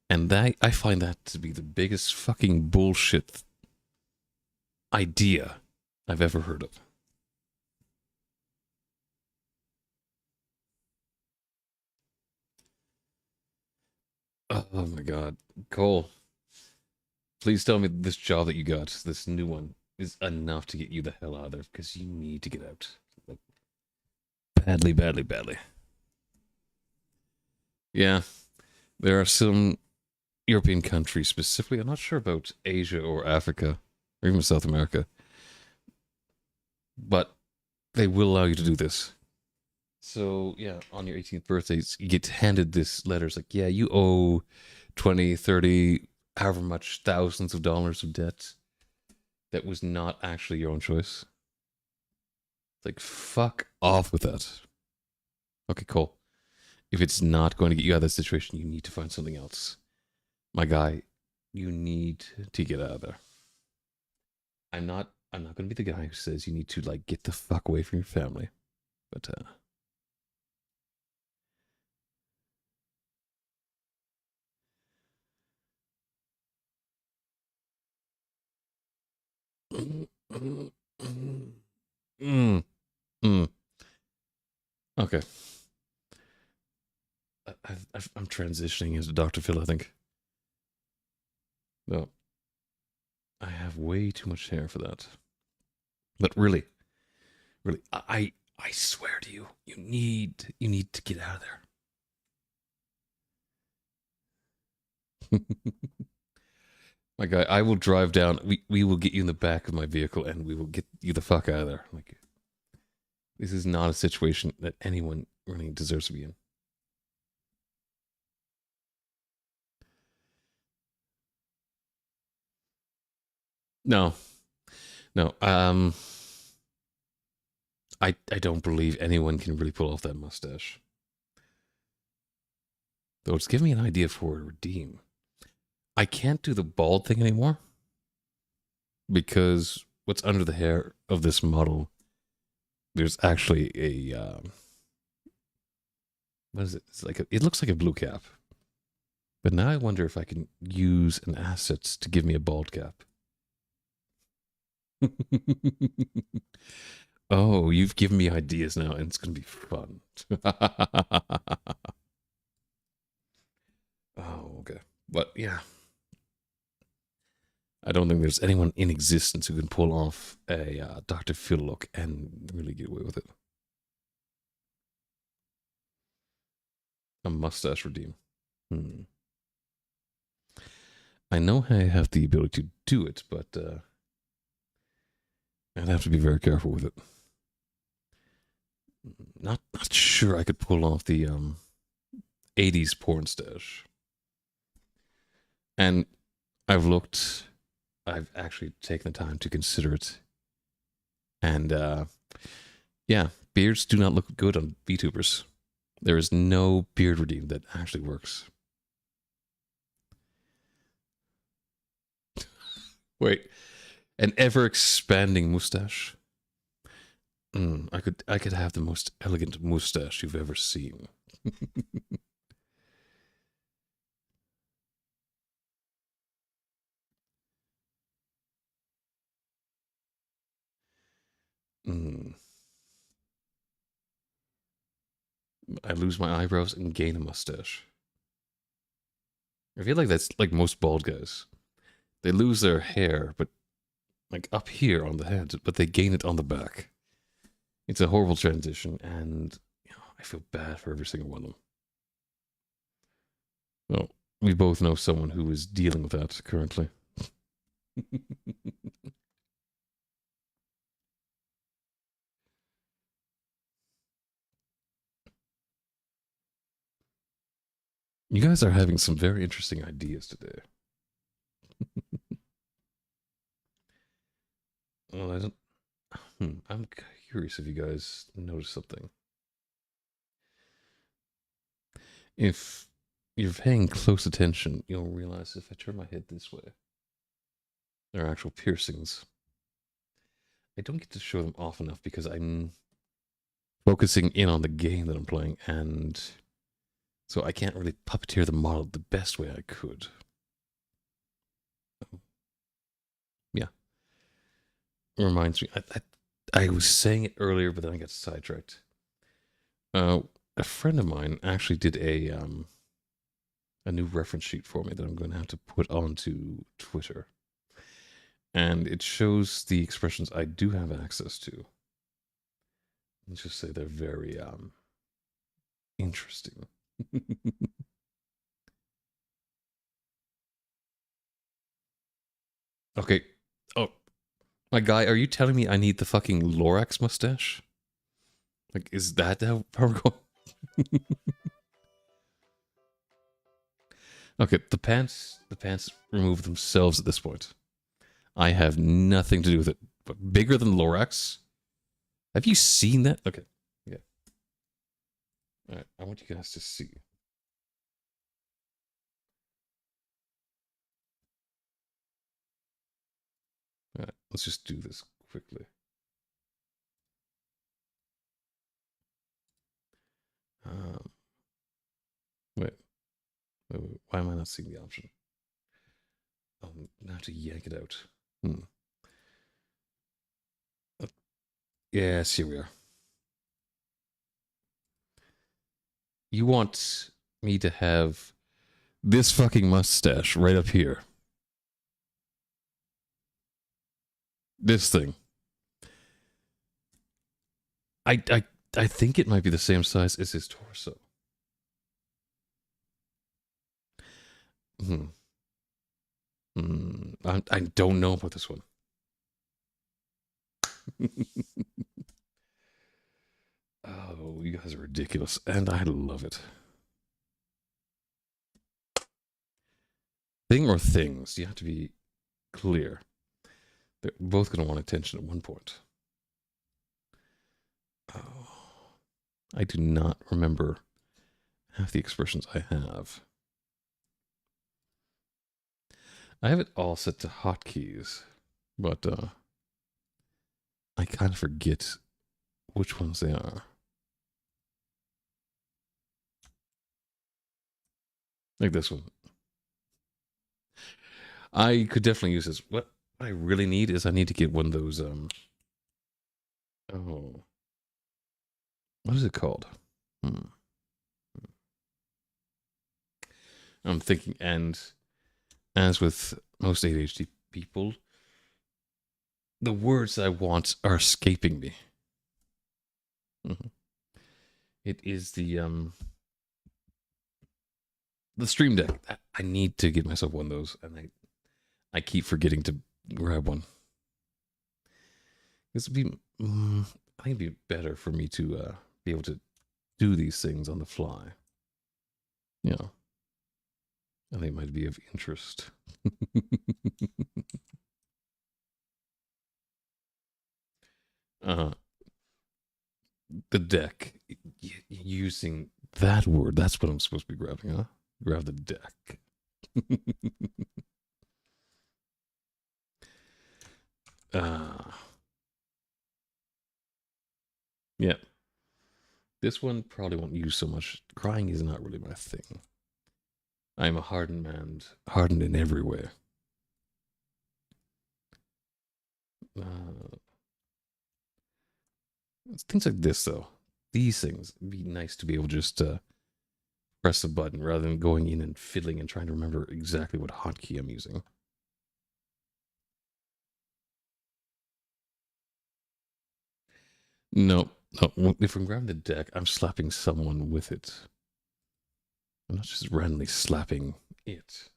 S1: And I find that to be the biggest fucking bullshit idea I've ever heard of. Oh my god. Cole, please tell me this job that you got, this new one, is enough to get you the hell out of there, because you need to get out. Like, badly, badly, badly. Yeah, there are some European countries specifically, I'm not sure about Asia or Africa, or even South America, but they will allow you to do this. So, yeah, on your 18th birthday, you get handed this letter. It's like, yeah, you owe 20, 30, however much, thousands of dollars of debt that was not actually your own choice. It's like, fuck off with that. Okay, Cole. If it's not going to get you out of that situation, you need to find something else. My guy, you need to get out of there. I'm not going to be the guy who says you need to, like, get the fuck away from your family. But, Okay. I'm transitioning into Dr. Phil, I think. No. I have way too much hair for that. But really, I swear to you, you need to get out of there. My guy, I will drive down. We will get you in the back of my vehicle, and we will get you the fuck out of there. Like, this is not a situation that anyone really deserves to be in. No, no. I don't believe anyone can really pull off that mustache. Though it's giving me an idea for a redeem. I can't do the bald thing anymore because what's under the hair of this model, there's actually a what is it? It's like it looks like a blue cap. But now I wonder if I can use an asset to give me a bald cap. Oh, you've given me ideas now, and it's gonna be fun. Oh, okay. But yeah, I don't think there's anyone in existence who can pull off a Dr. Phil look and really get away with it. A mustache redeem. I know I have the ability to do it, but I'd have to be very careful with it. Not sure I could pull off the 80s porn stash. And I've actually taken the time to consider it. And yeah, beards do not look good on VTubers. There is no beard redeem that actually works. Wait, an ever expanding mustache? I could have the most elegant mustache you've ever seen. I lose my eyebrows and gain a mustache. I feel like that's like most bald guys. They lose their hair, but like up here on the head, but they gain it on the back. It's a horrible transition, and I feel bad for every single one of them. Well, we both know someone who is dealing with that currently. You guys are having some very interesting ideas today. Well, I don't. I'm curious if you guys notice something. If you're paying close attention, you'll realize if I turn my head this way, there are actual piercings. I don't get to show them off enough because I'm focusing in on the game that I'm playing, and so I can't really puppeteer the model the best way I could. Yeah. It reminds me, I was saying it earlier, but then I got sidetracked. A friend of mine actually did a new reference sheet for me that I'm going to have to put onto Twitter. And it shows the expressions I do have access to. Let's just say they're very interesting. Okay. Oh, my guy, are you telling me I need the fucking Lorax mustache? Like, is that how we're going? Okay, the pants remove themselves at this point. I have nothing to do with it. But bigger than Lorax? Have you seen that? Okay. Yeah. Alright, I want you guys to see. Alright, let's just do this quickly. Um, wait. Why am I not seeing the option? I have to yank it out. Yes, here we are. You want me to have this fucking mustache right up here. This thing. I think it might be the same size as his torso. I don't know about this one. Oh, you guys are ridiculous, and I love it. Thing or things? You have to be clear. They're both going to want attention at one point. Oh, I do not remember half the expressions I have. I have it all set to hotkeys, but I kind of forget which ones they are. Like this one. I could definitely use this. What I really need is I need to get one of those oh, what is it called? I'm thinking, and as with most ADHD people, the words I want are escaping me. Mhm. It is the Stream Deck. I need to get myself one of those, and I keep forgetting to grab one. This would be, I think it'd be better for me to be able to do these things on the fly. You know, I think it might be of interest. uh, the deck. Using that word, that's what I'm supposed to be grabbing, huh? Grab the deck. Yeah. This one probably won't use so much. Crying is not really my thing. I'm a hardened man, hardened in every way. Things like this, though. These things, it'd be nice to be able to just press a button rather than going in and fiddling and trying to remember exactly what hotkey I'm using. No, no. If I'm grabbing the deck, I'm slapping someone with it. I'm not just randomly slapping it.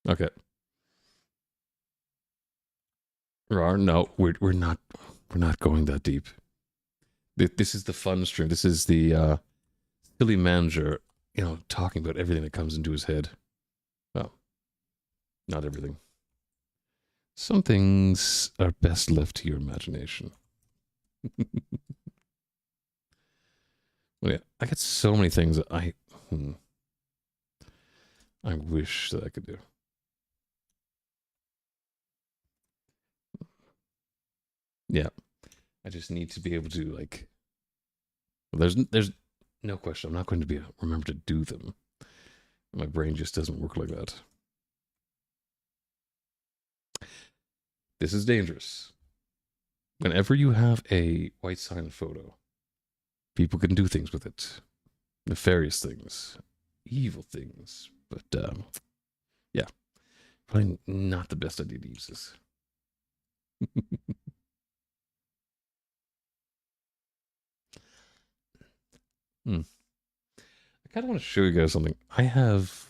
S1: Okay. Rar, no, we're not going that deep. This is the fun stream. This is the silly manager, talking about everything that comes into his head. Well, not everything. Some things are best left to your imagination. Well, yeah, I got so many things that I wish that I could do. Yeah, I just need to be able to like. Well, there's no question. I'm not going to be able to remember to do them. My brain just doesn't work like that. This is dangerous. Whenever you have a white silent photo, people can do things with it, nefarious things, evil things. But yeah, probably not the best idea to use this. I kind of want to show you guys something. I have.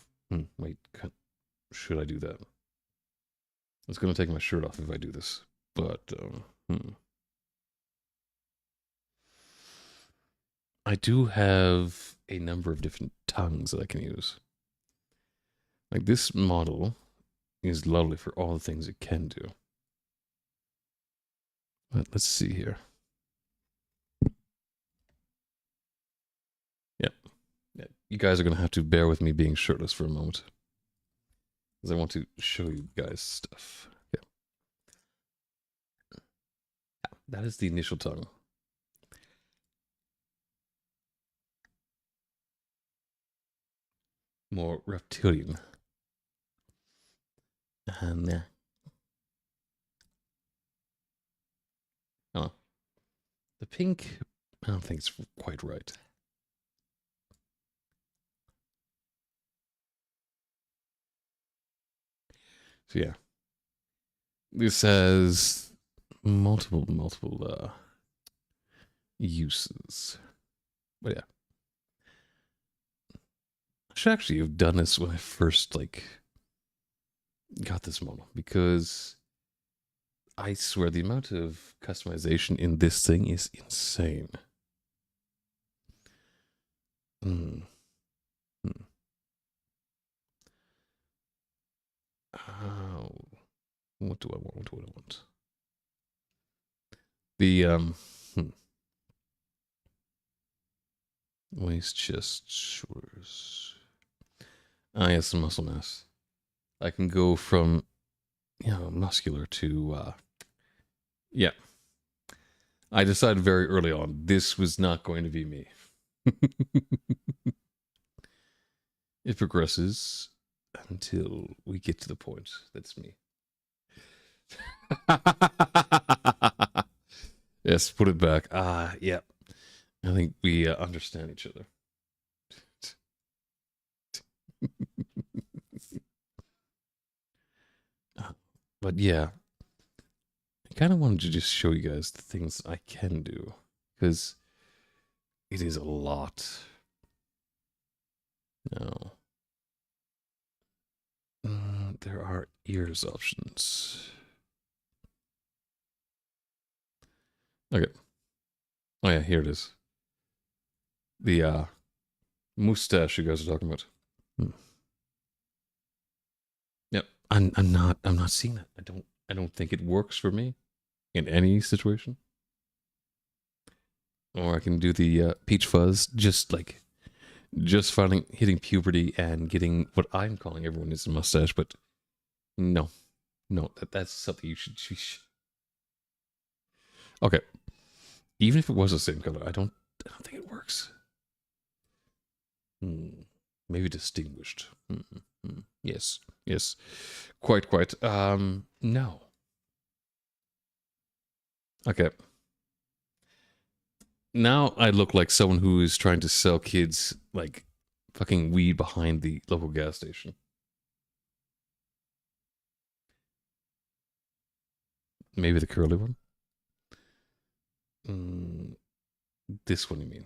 S1: Wait, should I do that? It's going to take my shirt off if I do this. But I do have a number of different tongues that I can use. Like this model is lovely for all the things it can do. But let's see here. Yeah, you guys are going to have to bear with me being shirtless for a moment. Because I want to show you guys stuff. Yeah. That is the initial tongue. More reptilian. And yeah. Oh. The pink, I don't think it's quite right. So yeah. This has multiple uses. But yeah. I should actually have done this when I first got this model, because I swear the amount of customization in this thing is insane. Oh, what do I want? What do I want? The waist, chest, shoulders. Ah, yes, the muscle mass. I can go from muscular to yeah. I decided very early on this was not going to be me. It progresses until we get to the point that's me. Yes, put it back. Yeah. I think we understand each other. But yeah, I kind of wanted to just show you guys the things I can do, because it is a lot. No. There are ears options. Okay. Oh yeah, here it is. The mustache you guys are talking about. Yep. I'm not seeing that. I don't think it works for me in any situation. Or I can do the peach fuzz, just finally hitting puberty and getting what I'm calling everyone is a mustache, but no. No, that's something you should Okay. Even if it was the same color, I don't think it works. Maybe distinguished. Yes. Yes. Quite. No. Okay. Now I look like someone who is trying to sell kids like fucking weed behind the local gas station. Maybe the curly one? This one, you mean?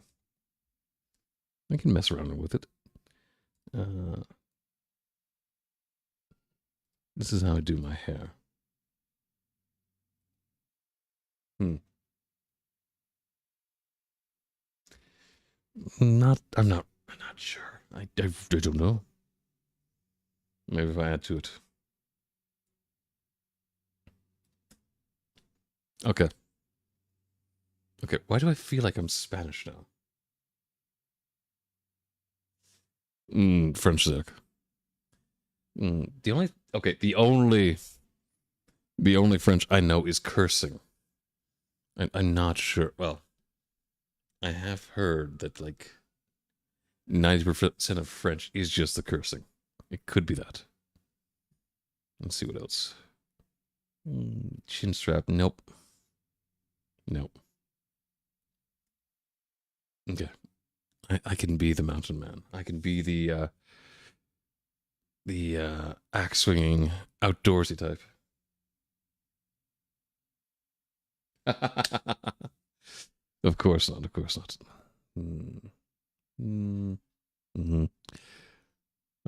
S1: I can mess around with it. This is how I do my hair. I'm not sure. I don't know. Maybe if I add to it. Okay. Okay, why do I feel like I'm Spanish now? French Zach. The only French I know is cursing. I'm not sure. Well, I have heard that like 90% of French is just the cursing. It could be that. Let's see what else. Chin strap. Nope. Okay. I can be the mountain man. I can be the axe swinging outdoorsy type. Of course not.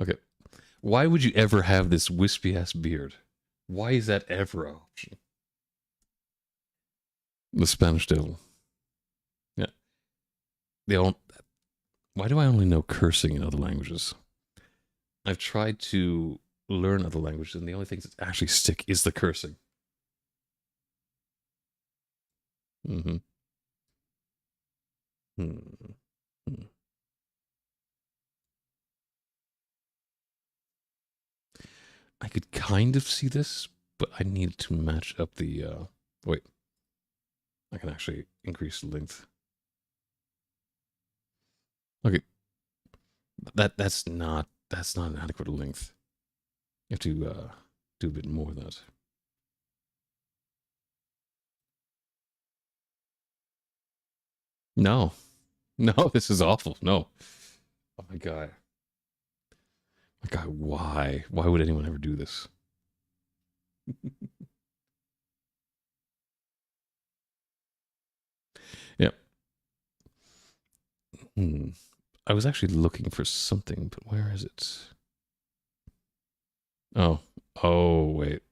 S1: Okay. Why would you ever have this wispy ass beard? Why is that ever an option? The Spanish devil. Yeah. Why do I only know cursing in other languages? I've tried to learn other languages, and the only things that actually stick is the cursing. Hmm. I could kind of see this, but I need to match up the. Wait, I can actually increase the length. Okay, that's not an adequate length. You have to do a bit more of that. No, no, this is awful. No, oh my god, why? Why would anyone ever do this? Yeah. I was actually looking for something, but where is it? Oh, wait.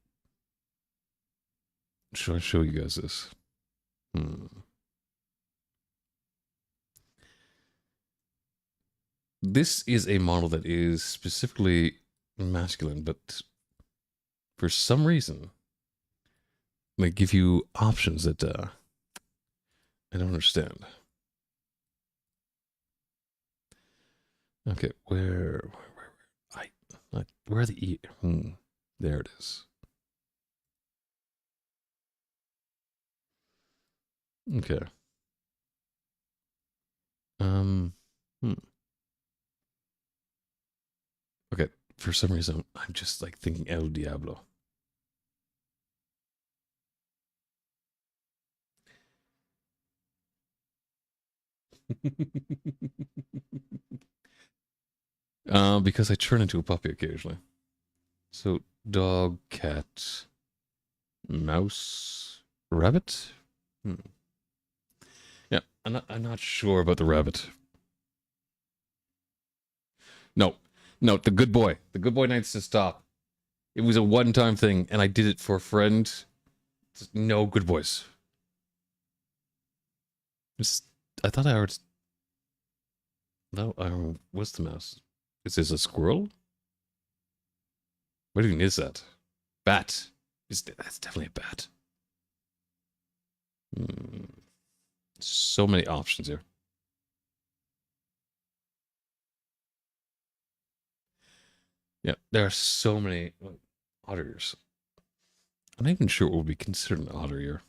S1: Should I show you guys this? This is a model that is specifically masculine, but for some reason, they give you options that I don't understand. Okay, where are the E? There it is. Okay. Okay, for some reason, I'm just like thinking El Diablo. Because I turn into a puppy occasionally. So dog, cat. Mouse. Rabbit? Hmm. Yeah, I'm not sure about the rabbit. No. No, the good boy. The good boy needs to stop. It was a one-time thing, and I did it for a friend. No good boys. Just, I thought I already... No, what's the mouse? Is this a squirrel? What even is that? Bat. That's definitely a bat. So many options here. Yeah, there are so many otter ears. I'm not even sure what would be considered an otter ear.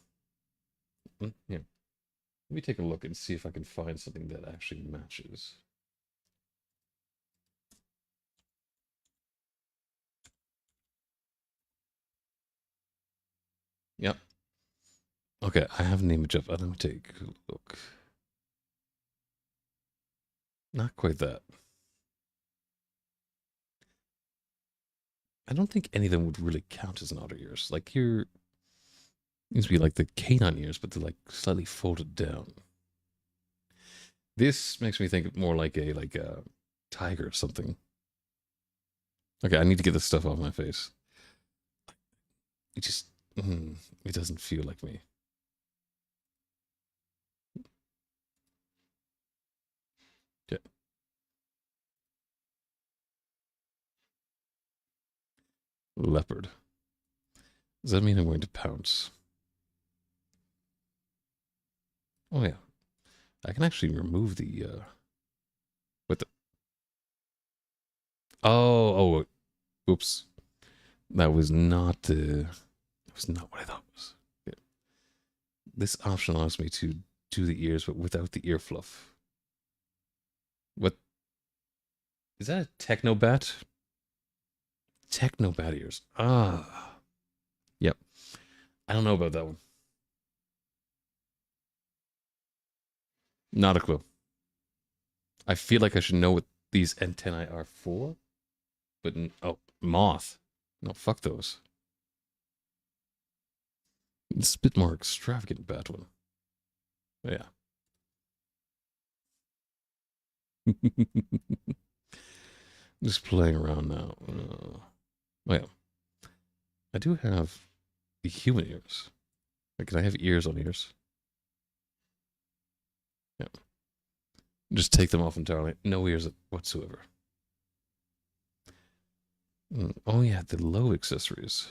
S1: Yeah. Let me take a look and see if I can find something that actually matches. Yep. Okay, I have an image of it. Let me take a look. Not quite that. I don't think any of them would really count as an otter ears. Like here, needs to be like the canine ears, but they're like slightly folded down. This makes me think more like a tiger or something. Okay, I need to get this stuff off my face. It just it doesn't feel like me. Yeah. Leopard. Does that mean I'm going to pounce? Oh yeah. I can actually remove the what the oh oops. That was not what I thought it was. Yeah. This option allows me to do the ears but without the ear fluff. What is that, a techno bat? Techno bat ears. Ah. Yep. I don't know about that one. Not a clue. I feel like I should know what these antennae are for, but oh, moth. No, fuck those. It's a bit more extravagant bat one. Yeah. Just playing around now. Well, I do have the human ears. Like, can I have ears on ears? Yeah. Just take them off entirely. No ears whatsoever. Oh yeah, the low accessories.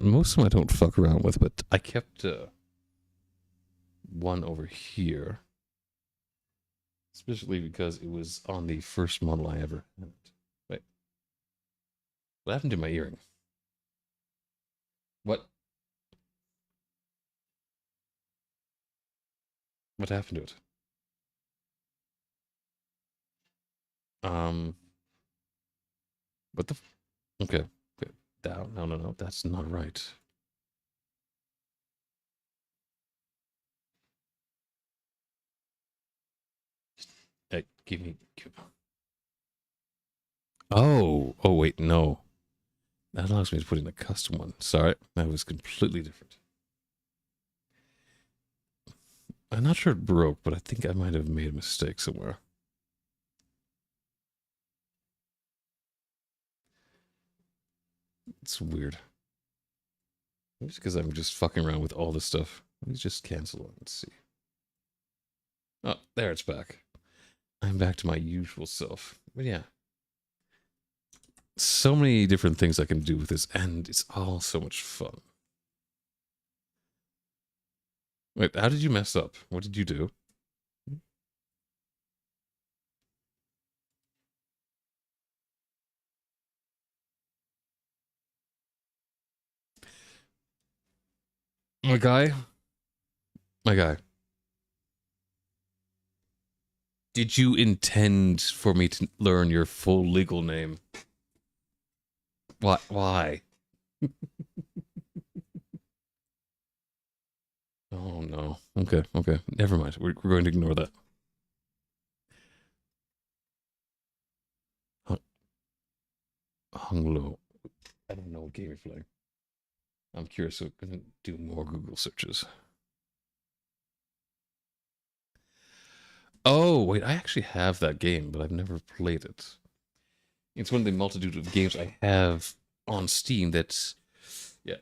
S1: Most of them I don't fuck around with, but I kept one over here. Especially because it was on the first model I ever had. Wait. What happened to my earring? What? What happened to it? What the? Okay. Okay. Down. No. That's not right. Hey, give me. Oh. Oh, wait. No. That allows me to put in a custom one. Sorry. That was completely different. I'm not sure it broke, but I think I might have made a mistake somewhere. It's weird. Maybe it's because I'm just fucking around with all this stuff. Let me just cancel it and see. Oh, there it's back. I'm back to my usual self. But yeah. So many different things I can do with this, and it's all so much fun. Wait, how did you mess up? What did you do? My guy? My guy. Did you intend for me to learn your full legal name? Why? Oh no. Okay. Never mind. We're going to ignore that. hung low. I don't know what game you're playing. I'm curious, so I'm gonna do more Google searches. Oh, wait, I actually have that game, but I've never played it. It's one of the multitude of games I have on Steam that's... Yeah.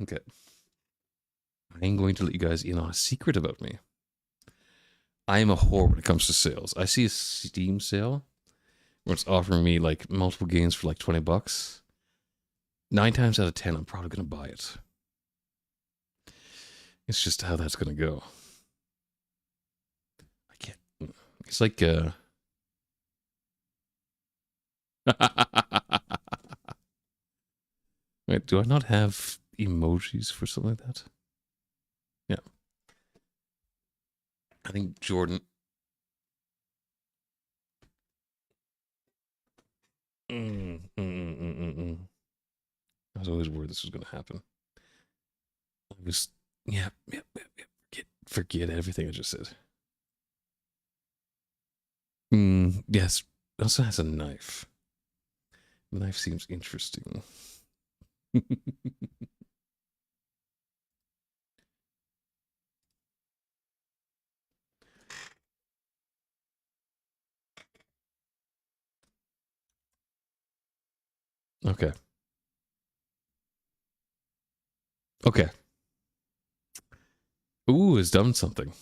S1: Okay. I'm going to let you guys in on a secret about me. I am a whore when it comes to sales. I see a Steam sale where it's offering me like multiple games for like $20. 9 times out of 10, I'm probably going to buy it. It's just how that's going to go. I can't. It's like... Wait, do I not have emojis for something like that? Yeah. I think Jordan... I was always worried this was going to happen. I was... Yeah. Forget everything I just said. Yes. It also has a knife. The knife seems interesting. Okay. Okay. Ooh, has done something.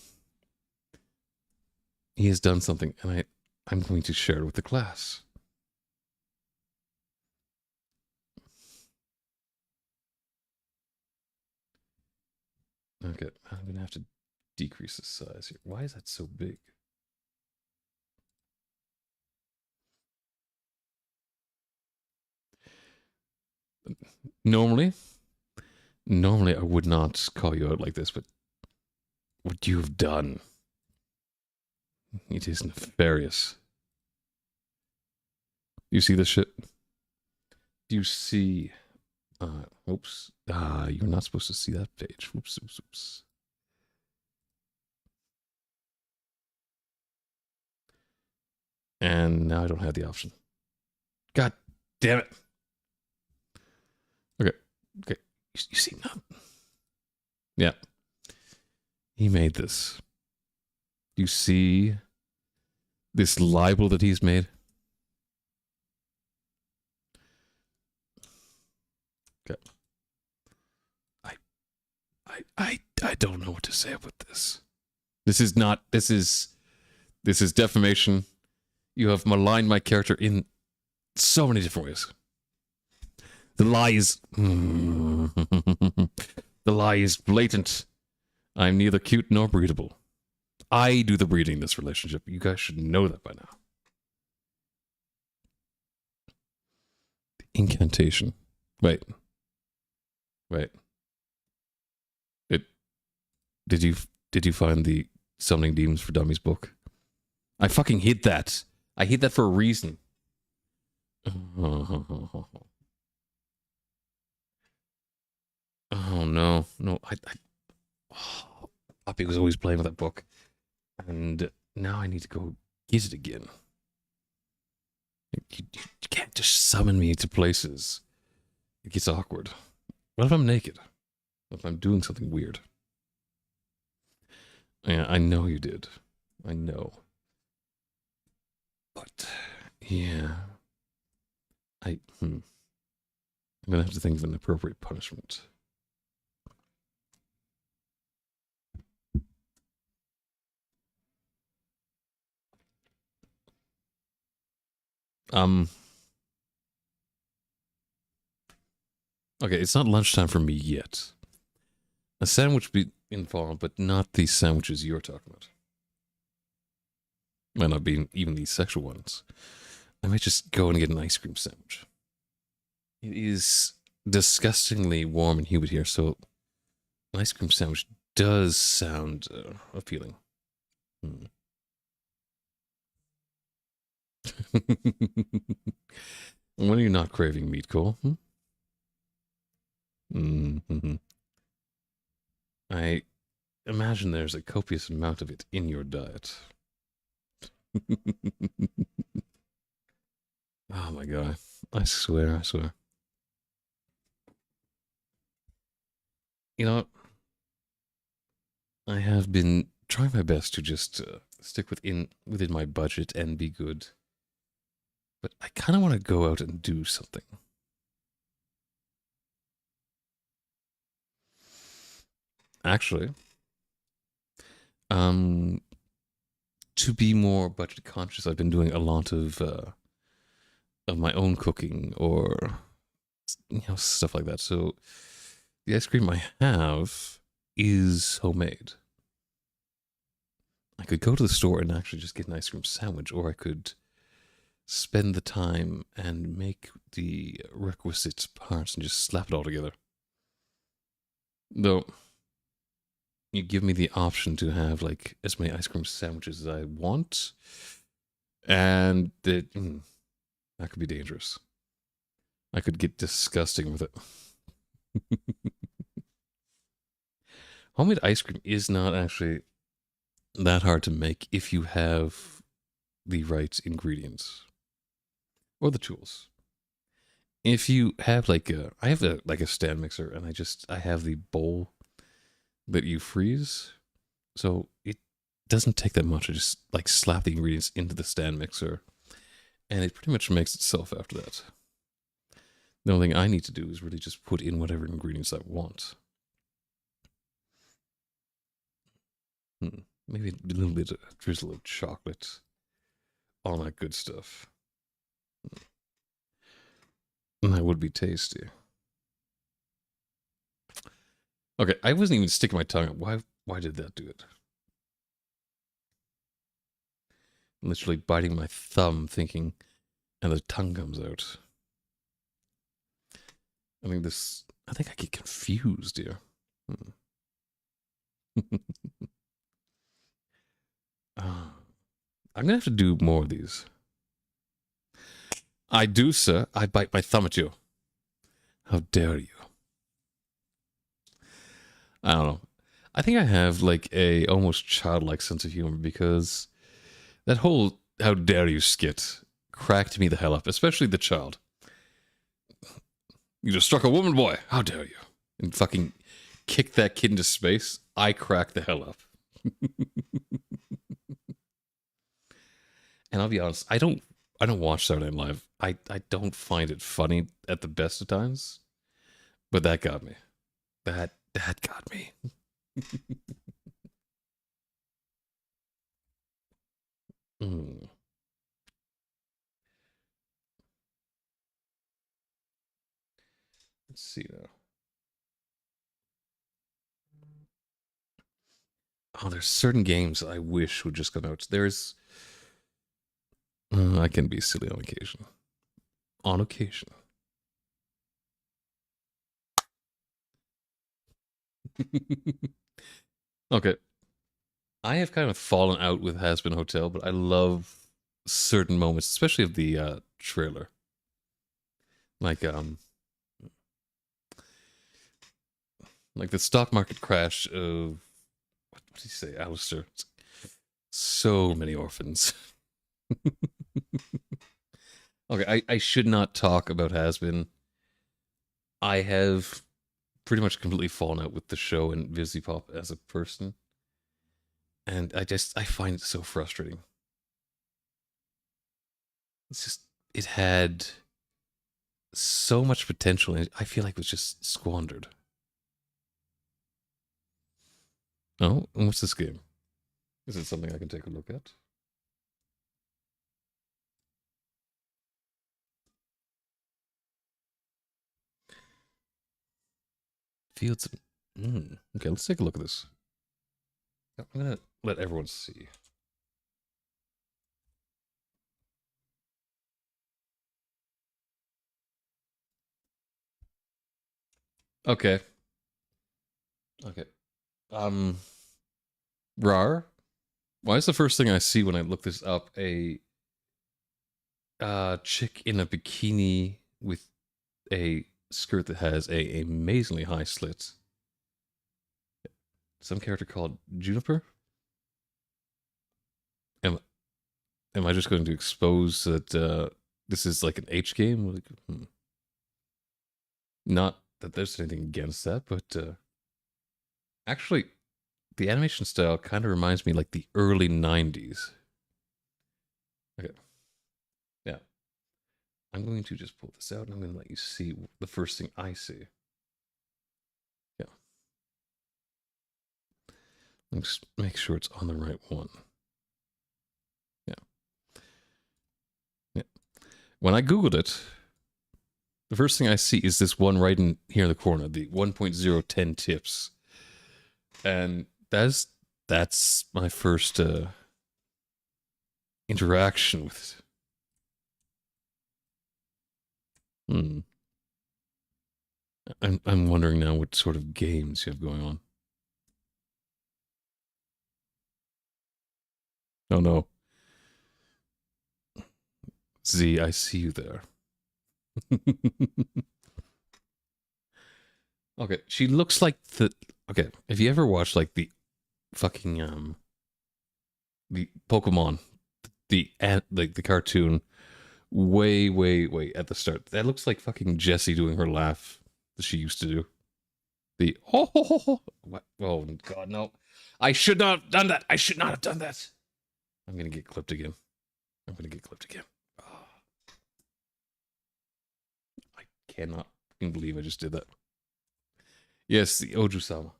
S1: He has done something, and I'm going to share it with the class. Okay, I'm going to have to decrease the size here. Why is that so big? Normally I would not call you out like this, but what you have done, it is nefarious. You see this shit? Do you see... oops. You're not supposed to see that page. Oops. And now I don't have the option. God damn it. Okay. You see now? Yeah. He made this. You see this libel that he's made? Okay. I don't know what to say about this. This is defamation. You have maligned my character in so many different ways. The lie is blatant. I'm neither cute nor breedable. I do the breeding in this relationship. You guys should know that by now. The incantation. Wait. Did you find the Summoning Demons for Dummies book? I fucking hid that. I hid that for a reason. Oh no. Poppy was always playing with that book. And now I need to go get it again. You can't just summon me to places. It gets awkward. What if I'm naked? What if I'm doing something weird? Yeah, I know you did. I know. But, yeah. I'm gonna have to think of an appropriate punishment. Okay, it's not lunchtime for me yet. A sandwich would be involved, but not these sandwiches you're talking about. Might not be even these sexual ones. I might just go and get an ice cream sandwich. It is disgustingly warm and humid here, so an ice cream sandwich does sound appealing. When are you not craving meat, Cole? I imagine there's a copious amount of it in your diet. Oh my god. I swear, I swear. You know what? I have been trying my best to just stick within my budget and be good. But I kind of want to go out and do something. Actually, um, to be more budget conscious, I've been doing a lot of my own cooking or stuff like that. So the ice cream I have is homemade. I could go to the store and actually just get an ice cream sandwich, or I could spend the time and make the requisite parts and just slap it all together. Though you give me the option to have like as many ice cream sandwiches as I want, and that could be dangerous. I could get disgusting with it. Homemade ice cream is not actually that hard to make if you have the right ingredients or the tools. If you have I have a stand mixer, and I have the bowl that you freeze, so it doesn't take that much. I just like slap the ingredients into the stand mixer, and it pretty much makes itself after that. The only thing I need to do is really just put in whatever ingredients I want. Maybe a little bit of drizzle of chocolate, all that good stuff. And that would be tasty. Okay, I wasn't even sticking my tongue up. Why did that do it? I'm literally biting my thumb, thinking, and the tongue comes out. I think I get confused here. I'm gonna have to do more of these. I do, sir. I bite my thumb at you. How dare you? I don't know. I think I have like a almost childlike sense of humor, because that whole "how dare you" skit cracked me the hell up, especially the child. You just struck a woman, boy. How dare you? And fucking kicked that kid into space. I cracked the hell up. And I'll be honest, I don't watch Saturday Night Live. I don't find it funny at the best of times, but that got me. That got me. Mm. Let's see now. Oh, there's certain games I wish would just come out. I can be silly on occasion. On occasion. Okay. I have kind of fallen out with Has Been Hotel, but I love certain moments, especially of the trailer. Like like the stock market crash of what did he say, Alistair? So many orphans. Okay, I should not talk about Has Been. I have pretty much completely fallen out with the show and Vizzy Pop as a person. And I find it so frustrating. It's just, it had so much potential, and I feel like it was just squandered. Oh, and what's this game? Is it something I can take a look at? Fields. Okay, let's take a look at this. I'm gonna let everyone see. Okay. Okay. Um, Rar. Why is the first thing I see when I look this up a chick in a bikini with a skirt that has a amazingly high slit? Some character called Juniper? Am am I just going to expose that this is like an H game. Like, not that there's anything against that, but actually, the animation style kind of reminds me like the early 90s. Okay. Yeah. I'm going to just pull this out and I'm going to let you see the first thing I see. Yeah. Let's make sure it's on the right one. Yeah. Yeah. When I Googled it, the first thing I see is this one right in here in the corner, the 1.010 tips. And that's my first interaction with it. I'm wondering now what sort of games you have going on. Oh no. Z, I see you there. Okay, she looks like the... Okay, have you ever watched like the fucking the Pokemon, the cartoon way at the start? That looks like fucking Jessie doing her laugh that she used to do. The what? Oh god, no! I should not have done that. I should not have done that. I'm gonna get clipped again. I'm gonna get clipped again. Oh. I cannot believe I just did that. Yes, the Oju-sama.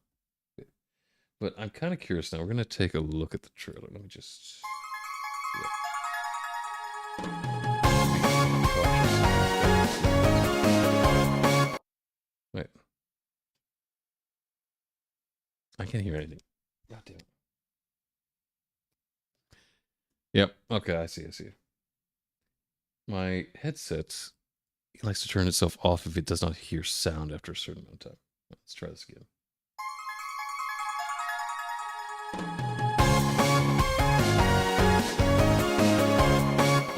S1: But I'm kind of curious now. We're going to take a look at the trailer. Let me just... Wait. I can't hear anything. God damn it. Yep. Okay, I see. My headset likes to turn itself off if it does not hear sound after a certain amount of time. Let's try this again.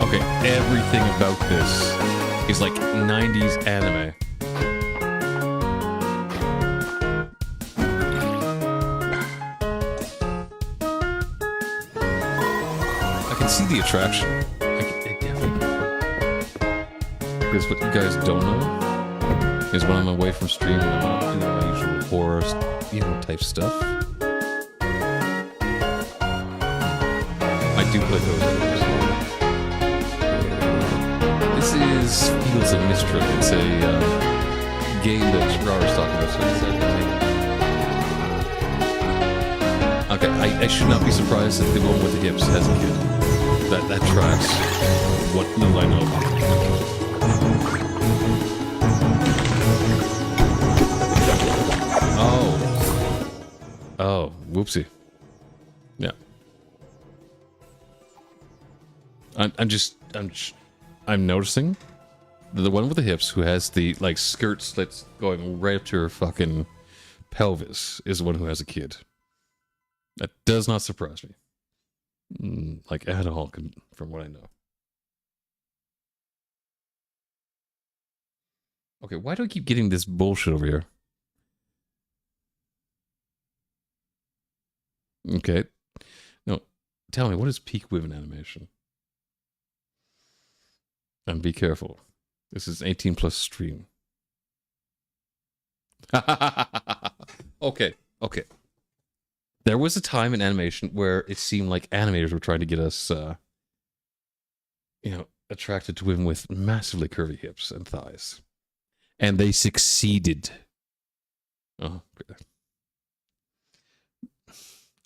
S1: Okay, everything about this is like 90s anime. I can see the attraction. I definitely... Because what you guys don't know is when I'm away from streaming, I'm not doing my usual horror, type stuff. I do play those. This is Fields of Mistral. It's a game that Rara's talking about. Okay, I should not be surprised if the one with the hips has a kid. That tracks what little I know about it. Oh, whoopsie. Yeah. I'm noticing the one with the hips who has the like skirt slits going right up to her fucking pelvis is the one who has a kid. That does not surprise me. Like at all, from what I know. Okay, why do I keep getting this bullshit over here? Okay. No, tell me, what is peak women animation? And be careful. This is an 18 plus stream. Okay. There was a time in animation where it seemed like animators were trying to get us, attracted to women with massively curvy hips and thighs. And they succeeded. Oh, okay.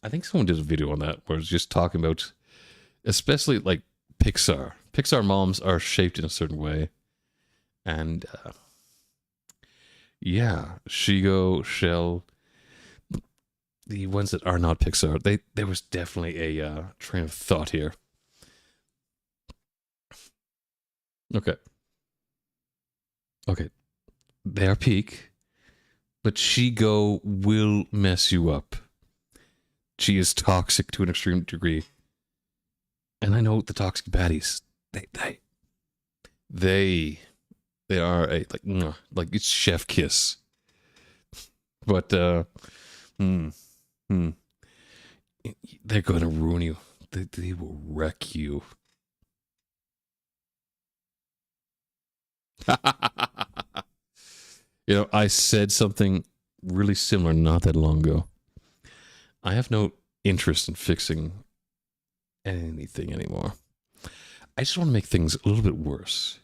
S1: I think someone did a video on that where it's just talking about, especially like Pixar. Pixar moms are shaped in a certain way. And, yeah, Shigo, Shell, the ones that are not Pixar, there was definitely a train of thought here. Okay. They are peak, but Shigo will mess you up. She is toxic to an extreme degree. And I know the toxic baddies. They are a like it's chef kiss. But they're going to ruin you. They will wreck you. You know, I said something really similar not that long ago. I have no interest in fixing anything anymore. I just want to make things a little bit worse.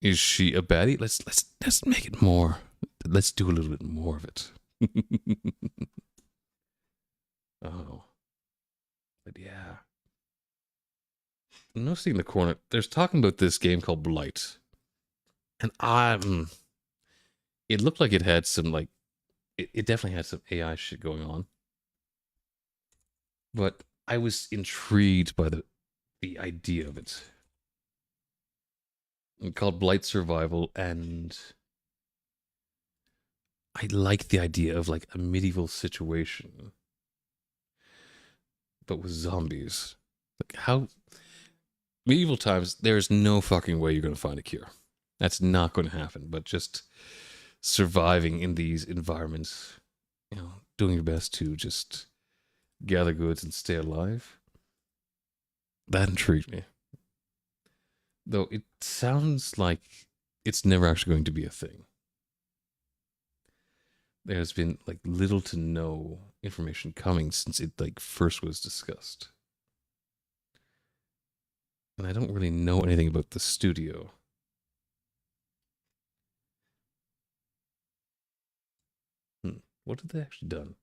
S1: Is she a baddie? Let's make it more. Let's do a little bit more of it. Oh, but yeah. Noticing in the corner, there's talking about this game called Blight, and it looked like it had some like, it definitely had some AI shit going on, but I was intrigued by the idea of it. It's called Blight Survival, and I like the idea of like a medieval situation, but with zombies. Like how medieval times, there's no fucking way you're gonna find a cure. That's not going to happen. But just surviving in these environments, you know, doing your best to just gather goods and stay alive. That intrigued me. Though it sounds like it's never actually going to be a thing. There's been like little to no information coming since it like first was discussed. And I don't really know anything about the studio. What have they actually done?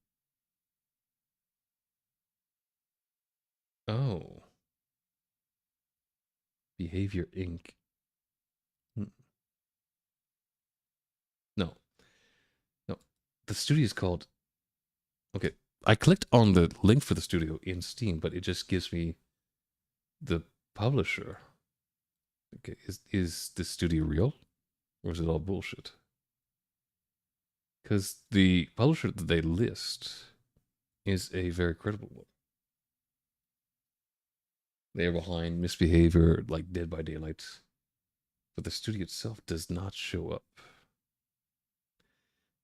S1: Oh. Behavior Inc. Hmm. No. No. The studio is called. Okay. I clicked on the link for the studio in Steam, but it just gives me the publisher. Okay. Is this studio real? Or is it all bullshit? Because the publisher that they list is a very credible one. They are behind Misbehavior, like Dead by Daylight. But the studio itself does not show up.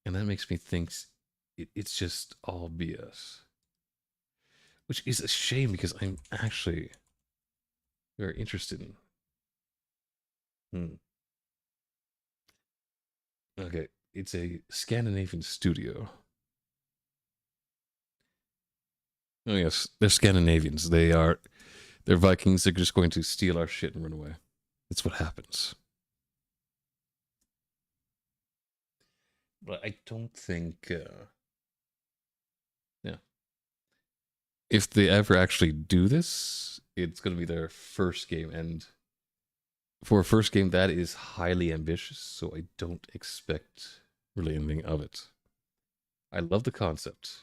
S1: And that makes me think it's just all BS. Which is a shame because I'm actually very interested in. Okay, it's a Scandinavian studio. Oh yes, they're Scandinavians. They're Vikings. They're just going to steal our shit and run away. That's what happens. But I don't think, yeah. If they ever actually do this, it's going to be their first game, and for a first game, that is highly ambitious. So I don't expect really anything of it. I love the concept,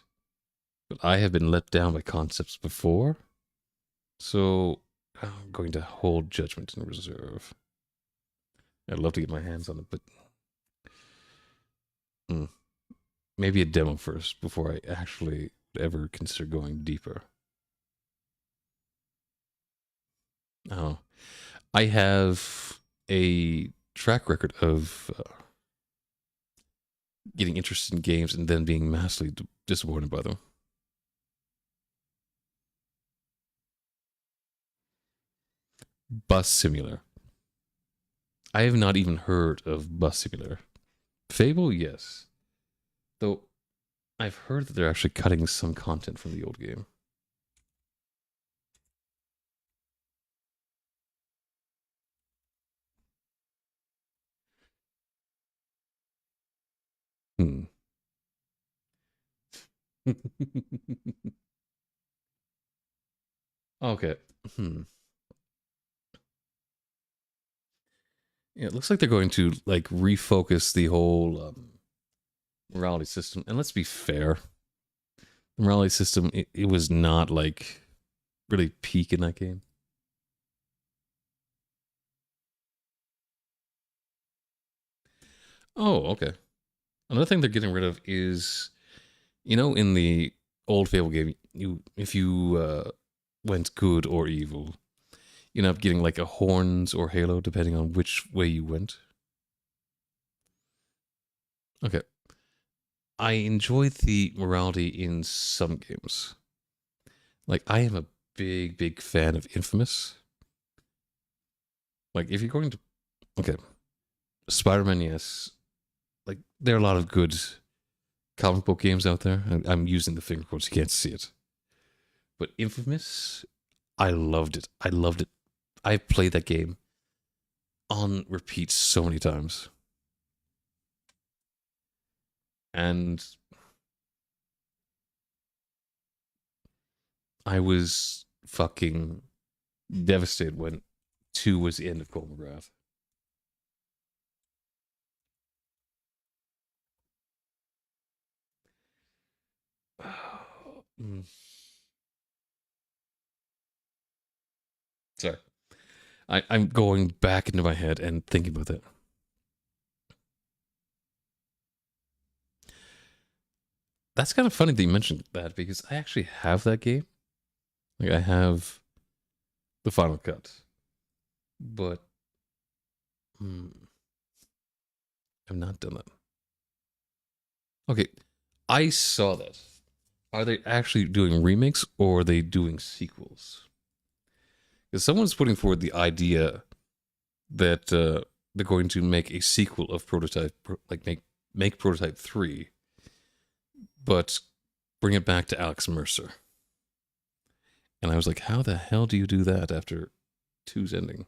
S1: but I have been let down by concepts before, so I'm going to hold judgment in reserve. I'd love to get my hands on it, but maybe a demo first before I actually ever consider going deeper. Oh, I have a track record of getting interested in games and then being massively disappointed by them. Bus Simulator. I have not even heard of Bus Simulator. Fable, yes. Though I've heard that they're actually cutting some content from the old game. Okay. Yeah, it looks like they're going to like refocus the whole morality system. And let's be fair, the morality system it was not like really peak in that game. Oh, okay. Another thing they're getting rid of is, you know, in the old Fable game, if you went good or evil, you end up getting like a horns or halo depending on which way you went. Okay. I enjoy the morality in some games. Like I am a big fan of Infamous. Like if you're going to Okay, Spider-Man, yes. Like there are a lot of good comic book games out there. I'm using the finger quotes; you can't see it. But Infamous, I loved it. I loved it. I played that game on repeat so many times, and I was fucking devastated when 2 was the end of Cole McGrath. Mm. Sorry. I'm going back into my head and thinking about that. That's kind of funny that you mentioned that because I actually have that game. Like I have the Final Cut, but I've not done that. Okay, I saw that. Are they actually doing remakes or are they doing sequels? Because someone's putting forward the idea that they're going to make a sequel of Prototype, like make Prototype 3, but bring it back to Alex Mercer. And I was like, how the hell do you do that after 2's ending?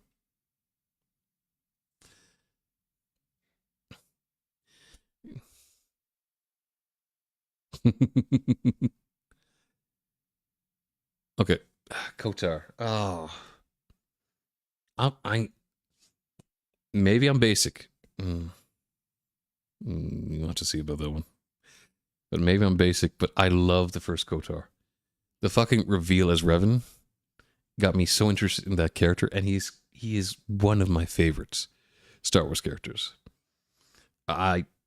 S1: Okay, Kotar. Oh, I maybe I'm basic. You'll have to see about that one. But maybe I'm basic. But I love the first Kotar. The fucking reveal as Revan got me so interested in that character, and he is one of my favorites Star Wars characters.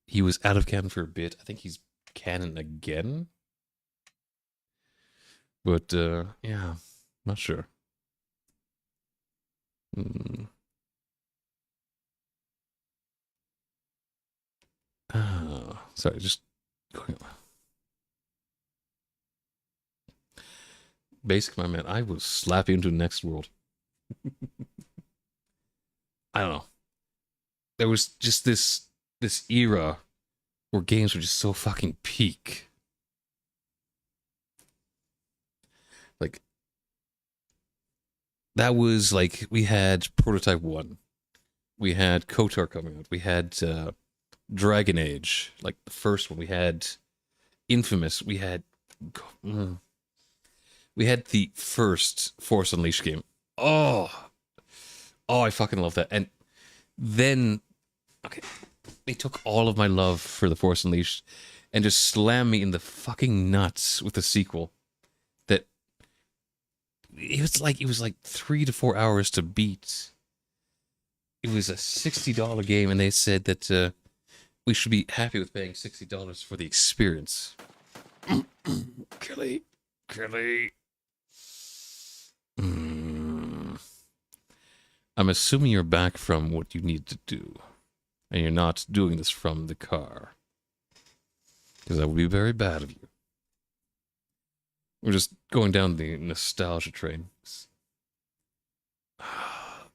S1: He was out of canon for a bit. I think he's canon again. But yeah, not sure. Sorry, just going on. Basic, my man. I will slap you into the next world. I don't know. There was just this era where games were just so fucking peak. Like that was like we had Prototype 1. We had KOTOR coming out. We had Dragon Age, like the first one. We had Infamous. We had the first Force Unleashed game. Oh, I fucking love that. And then, okay, they took all of my love for the Force Unleashed and just slammed me in the fucking nuts with the sequel. That it was like 3 to 4 hours to beat. It was a $60 game, and they said that we should be happy with paying $60 for the experience. Kelly. I'm assuming you're back from what you need to do, and you're not doing this from the car, because that would be very bad of you. We're just going down the nostalgia train.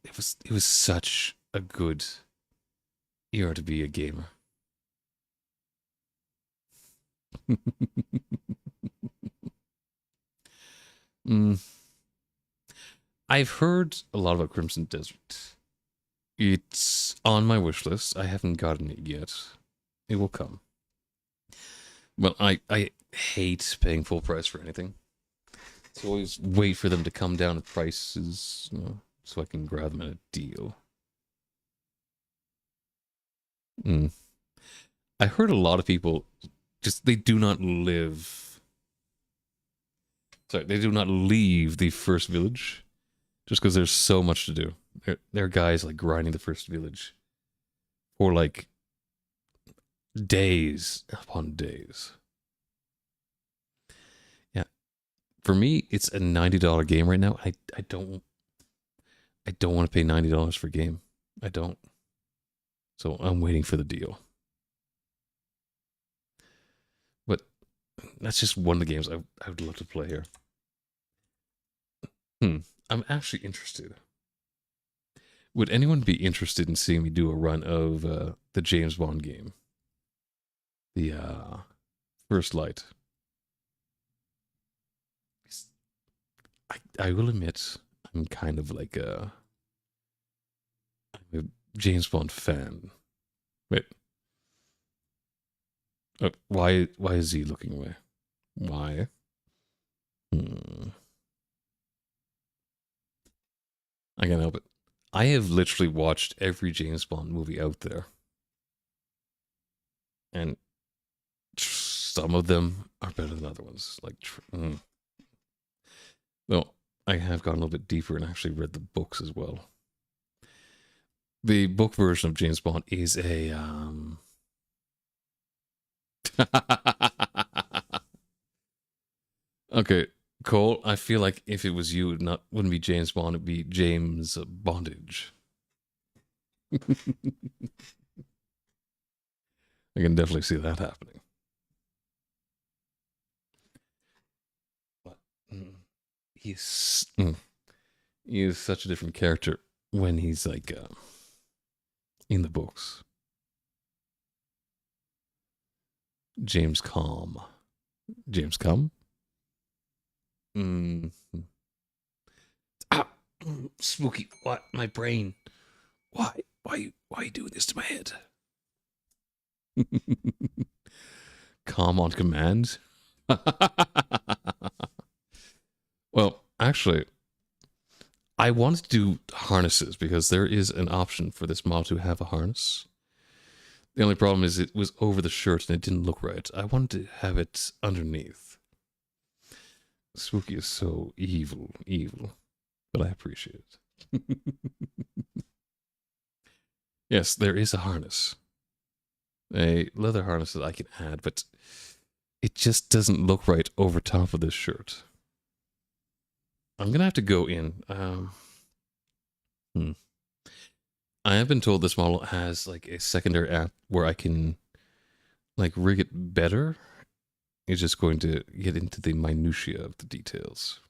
S1: It was such a good era to be a gamer. I've heard a lot about Crimson Desert. It's on my wish list. I haven't gotten it yet. It will come. But I hate paying full price for anything. So always wait for them to come down in prices, so I can grab them at a deal. I heard a lot of people they do not live. Sorry, they do not leave the first village just because there's so much to do. There are guys like grinding the first village for like days upon days. Yeah, for me, it's a $90 game right now. I don't want to pay $90 for a game. I don't. So I'm waiting for the deal. But that's just one of the games I would love to play here. I'm actually interested. Would anyone be interested in seeing me do a run of the James Bond game? The First Light. I will admit, I'm kind of like I'm a James Bond fan. Wait. Why is he looking away? Why? I can't help it. I have literally watched every James Bond movie out there. And some of them are better than other ones. Well, I have gone a little bit deeper and actually read the books as well. The book version of James Bond is a Okay, Cole, I feel like if it was you, wouldn't be James Bond, it'd be James Bondage. I can definitely see that happening. But he's he is such a different character when he's like in the books. James Calm. James Calm? Ah, spooky. What? My brain. Why are you doing this to my head? Calm on command? Well, actually, I wanted to do harnesses because there is an option for this model to have a harness. The only problem is it was over the shirt and it didn't look right. I wanted to have it underneath. Spooky is so evil, but I appreciate it. Yes, there is a harness. A leather harness that I can add, but it just doesn't look right over top of this shirt. I'm gonna have to go in. I have been told this model has like a secondary app where I can like rig it better. It's just going to get into the minutiae of the details.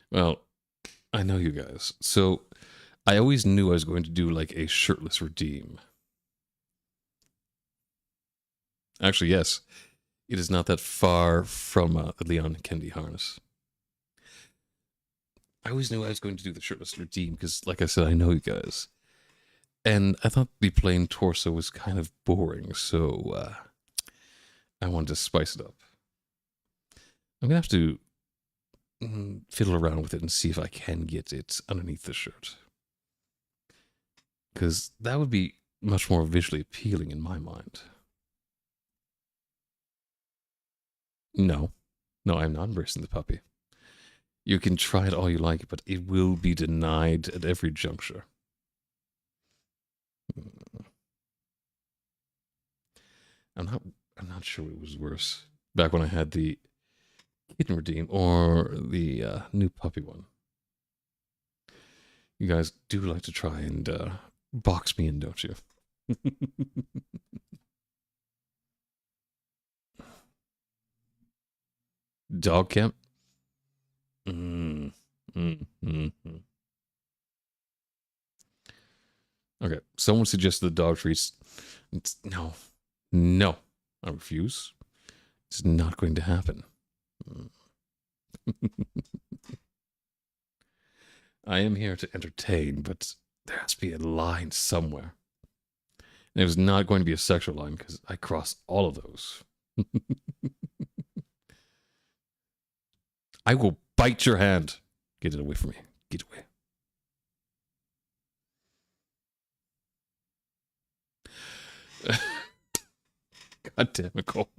S1: Well, I know you guys. So I always knew I was going to do like a shirtless redeem. Actually, yes. It is not that far from the Leon Kennedy harness. I always knew I was going to do the shirtless redeem because, like I said, I know you guys. And I thought the plain torso was kind of boring, so I wanted to spice it up. I'm going to have to fiddle around with it and see if I can get it underneath the shirt. Because that would be much more visually appealing in my mind. No, I'm not embracing the puppy. You can try it all you like, but it will be denied at every juncture. I'm not sure what was worse. Back when I had the kitten redeem or the new puppy one. You guys do like to try and box me in, don't you? Dog camp? Okay, someone suggested the dog treats. No, I refuse. It's not going to happen. I am here to entertain, but there has to be a line somewhere. And it was not going to be a sexual line because I cross all of those. I will bite your hand. Get it away from me. Get away. God damn it, Cole.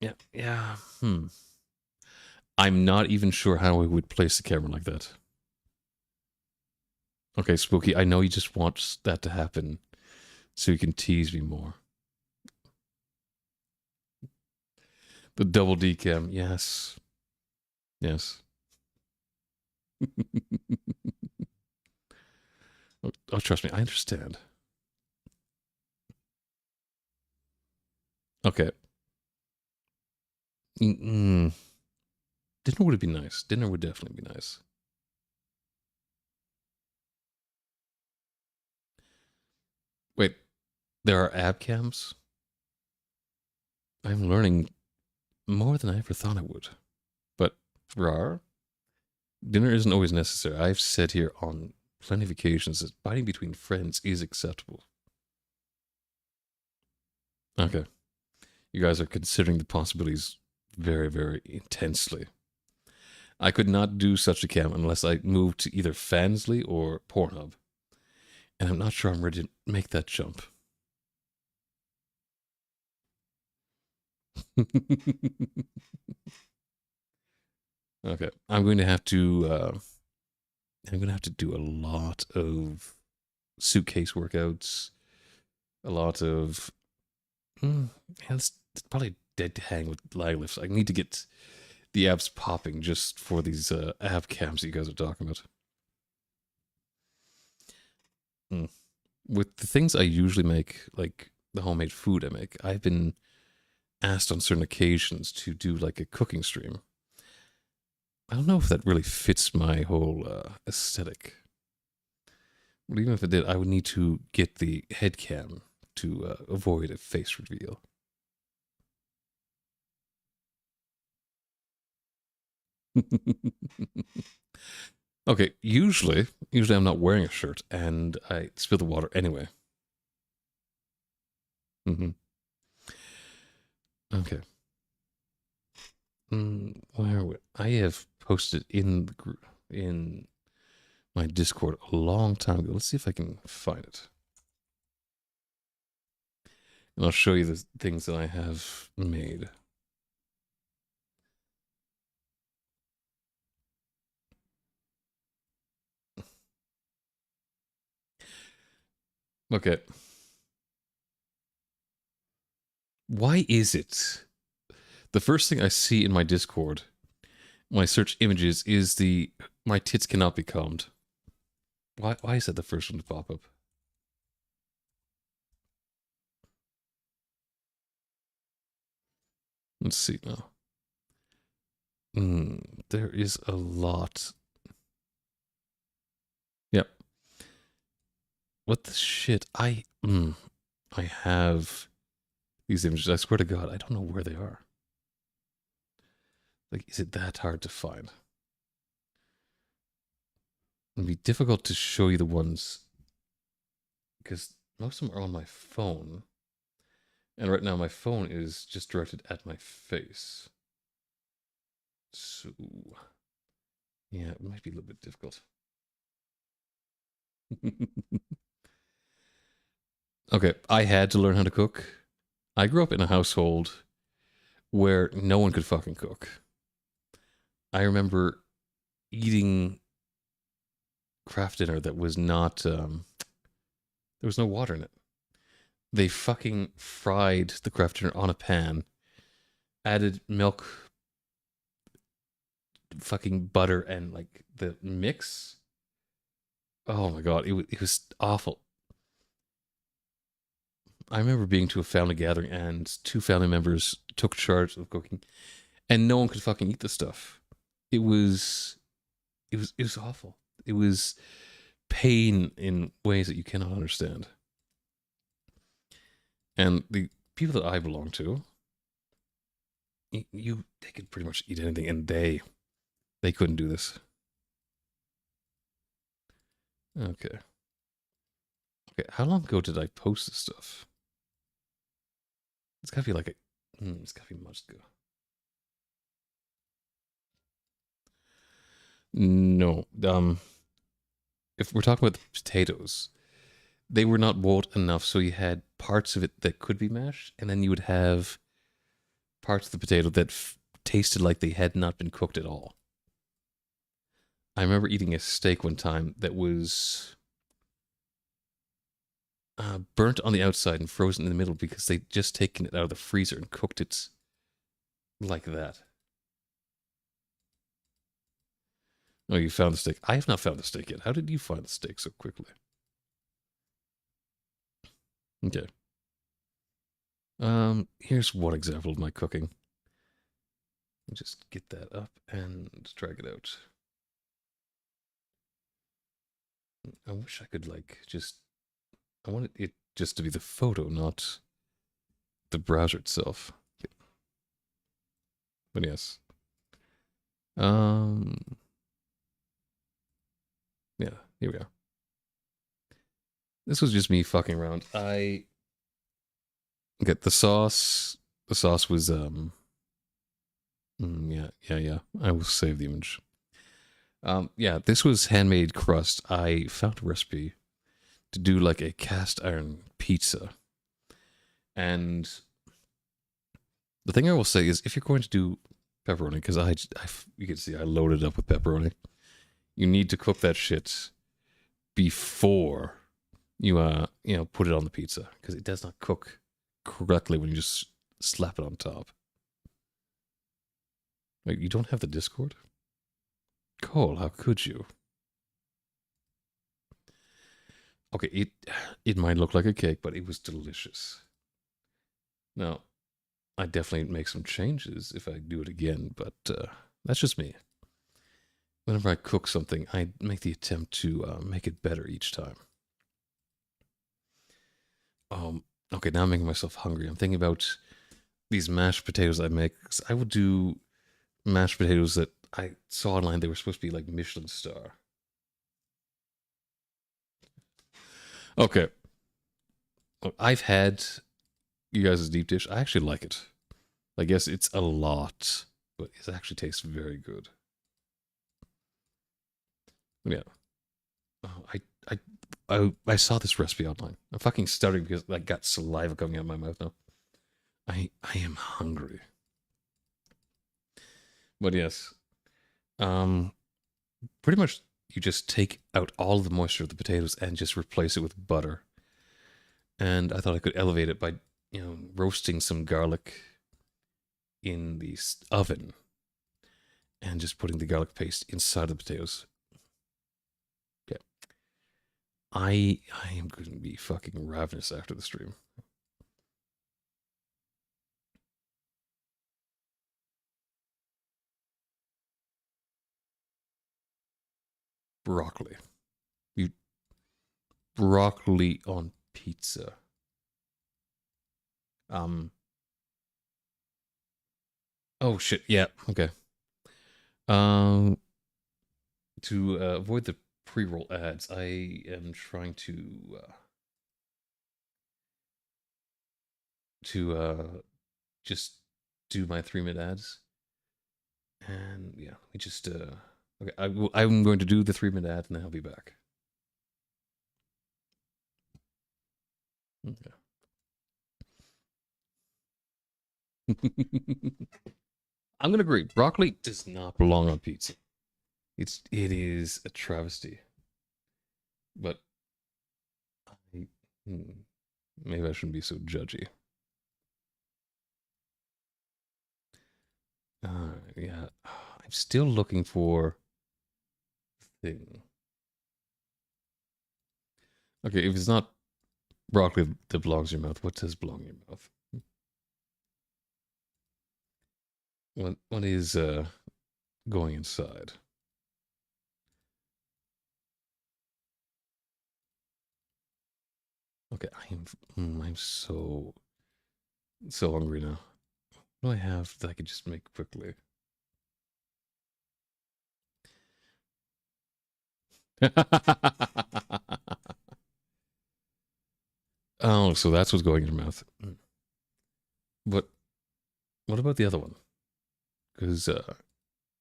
S1: Yep. Yeah. I'm not even sure how I would place the camera like that. Okay, Spooky, I know you just want that to happen so you can tease me more. The double D cam, yes. Oh, trust me, I understand. Okay. Dinner would be nice. Dinner would definitely be nice. Wait, there are ab cams? I'm learning more than I ever thought I would. But, rar, dinner isn't always necessary. I've said here on plenty of occasions that biting between friends is acceptable. Okay. You guys are considering the possibilities very, very intensely. I could not do such a cam unless I moved to either Fansly or Pornhub. And I'm not sure I'm ready to make that jump. Okay. I'm going to have to do a lot of suitcase workouts, a lot of it's probably dead to hang with leg lifts. I need to get the abs popping just for these ab cams that you guys are talking about. With the things I usually make, like the homemade food I make, I've been asked on certain occasions to do like a cooking stream. I don't know if that really fits my whole aesthetic. But even if it did, I would need to get the head cam to avoid a face reveal. Okay, usually I'm not wearing a shirt and I spill the water anyway. Okay. Where I have posted in the group in my Discord a long time ago. Let's see if I can find it. And I'll show you the things that I have made. Okay. Why is it the first thing I see in my Discord when I search images is the my tits cannot be combed? Why is that the first one to pop up? Let's see now. There is a lot. Yep. What the shit? I have these images. I swear to God, I don't know where they are. Like, is it that hard to find? It'd be difficult to show you the ones because most of them are on my phone. And right now my phone is just directed at my face. So, yeah, it might be a little bit difficult. Okay, I had to learn how to cook. I grew up in a household where no one could fucking cook. I remember eating craft dinner that was not, there was no water in it. They fucking fried the craft dinner on a pan, added milk, fucking butter, and like the mix. Oh my God, it was awful. I remember being to a family gathering and two family members took charge of cooking and no one could fucking eat the stuff. It was awful. It was pain in ways that you cannot understand. And the people that I belong to, they could pretty much eat anything, and they couldn't do this. Okay. Okay, how long ago did I post this stuff? It's gotta be like it's gotta be months ago. No, if we're talking about the potatoes, they were not boiled enough, so you had parts of it that could be mashed, and then you would have parts of the potato that tasted like they had not been cooked at all. I remember eating a steak one time that was burnt on the outside and frozen in the middle because they'd just taken it out of the freezer and cooked it like that. Oh, you found the steak. I have not found the steak yet. How did you find the steak so quickly? Okay. Here's one example of my cooking. Just get that up and drag it out. I wish I could like just. I wanted it just to be the photo, not the browser itself. But yes. Um. Yeah. Here we go. This was just me fucking around. I get the sauce. The sauce was yeah. I will save the image. Yeah, this was handmade crust. I found a recipe to do like a cast iron pizza. And the thing I will say is if you're going to do pepperoni, because you can see I loaded up with pepperoni, you need to cook that shit before you put it on the pizza, because it does not cook correctly when you just slap it on top. Wait, you don't have the Discord? Cole, how could you? Okay, it might look like a cake, but it was delicious. Now, I definitely make some changes if I do it again, but that's just me. Whenever I cook something, I make the attempt to make it better each time. Okay, now I'm making myself hungry. I'm thinking about these mashed potatoes I make. I would do mashed potatoes that I saw online. They were supposed to be like Michelin star. Okay. I've had you guys' deep dish. I actually like it. I guess it's a lot, but it actually tastes very good. Yeah. Oh, I saw this recipe online. I'm fucking stuttering because I got saliva coming out of my mouth now. I am hungry. But yes. Pretty much you just take out all the moisture of the potatoes and just replace it with butter. And I thought I could elevate it by, roasting some garlic in the oven and just putting the garlic paste inside the potatoes. Okay. I am going to be fucking ravenous after the stream. Broccoli. Broccoli on pizza. Oh shit. Yeah. Okay. Um. To avoid the pre-roll ads, I am trying to just do my 3-minute ads, and yeah, we just okay. I'm going to do the 3-minute ad, and then I'll be back. Okay. I'm gonna agree. Broccoli does not belong on pizza. It is a travesty. But maybe I shouldn't be so judgy. Yeah, I'm still looking for the thing. Okay, if it's not broccoli that belongs in your mouth, what does belong in your mouth? What is going inside? Okay, I'm so hungry now. What do I have that I could just make quickly? Oh, so that's what's going in your mouth. But what about the other one? Because you're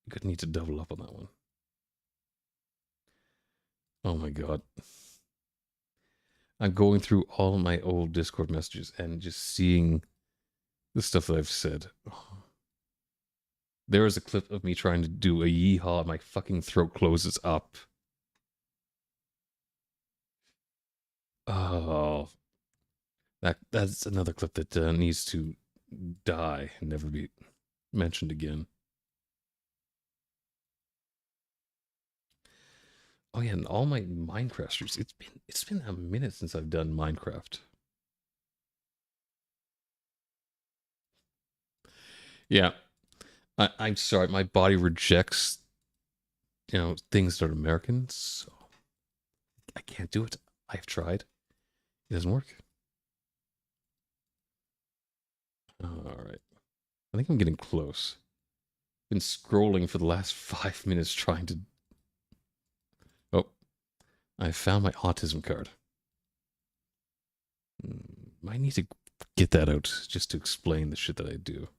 S1: gonna need to double up on that one. Oh my god. I'm going through all my old Discord messages and just seeing the stuff that I've said. Oh. There is a clip of me trying to do a yeehaw and my fucking throat closes up. Oh. That's another clip that needs to die and never be mentioned again. Oh yeah, and all my Minecraft streams. It's been a minute since I've done Minecraft. Yeah. I'm sorry, my body rejects, things that are American, so I can't do it. I've tried. It doesn't work. All right. I think I'm getting close. Been scrolling for the last 5 minutes trying to. Oh, I found my autism card. I need to get that out just to explain the shit that I do.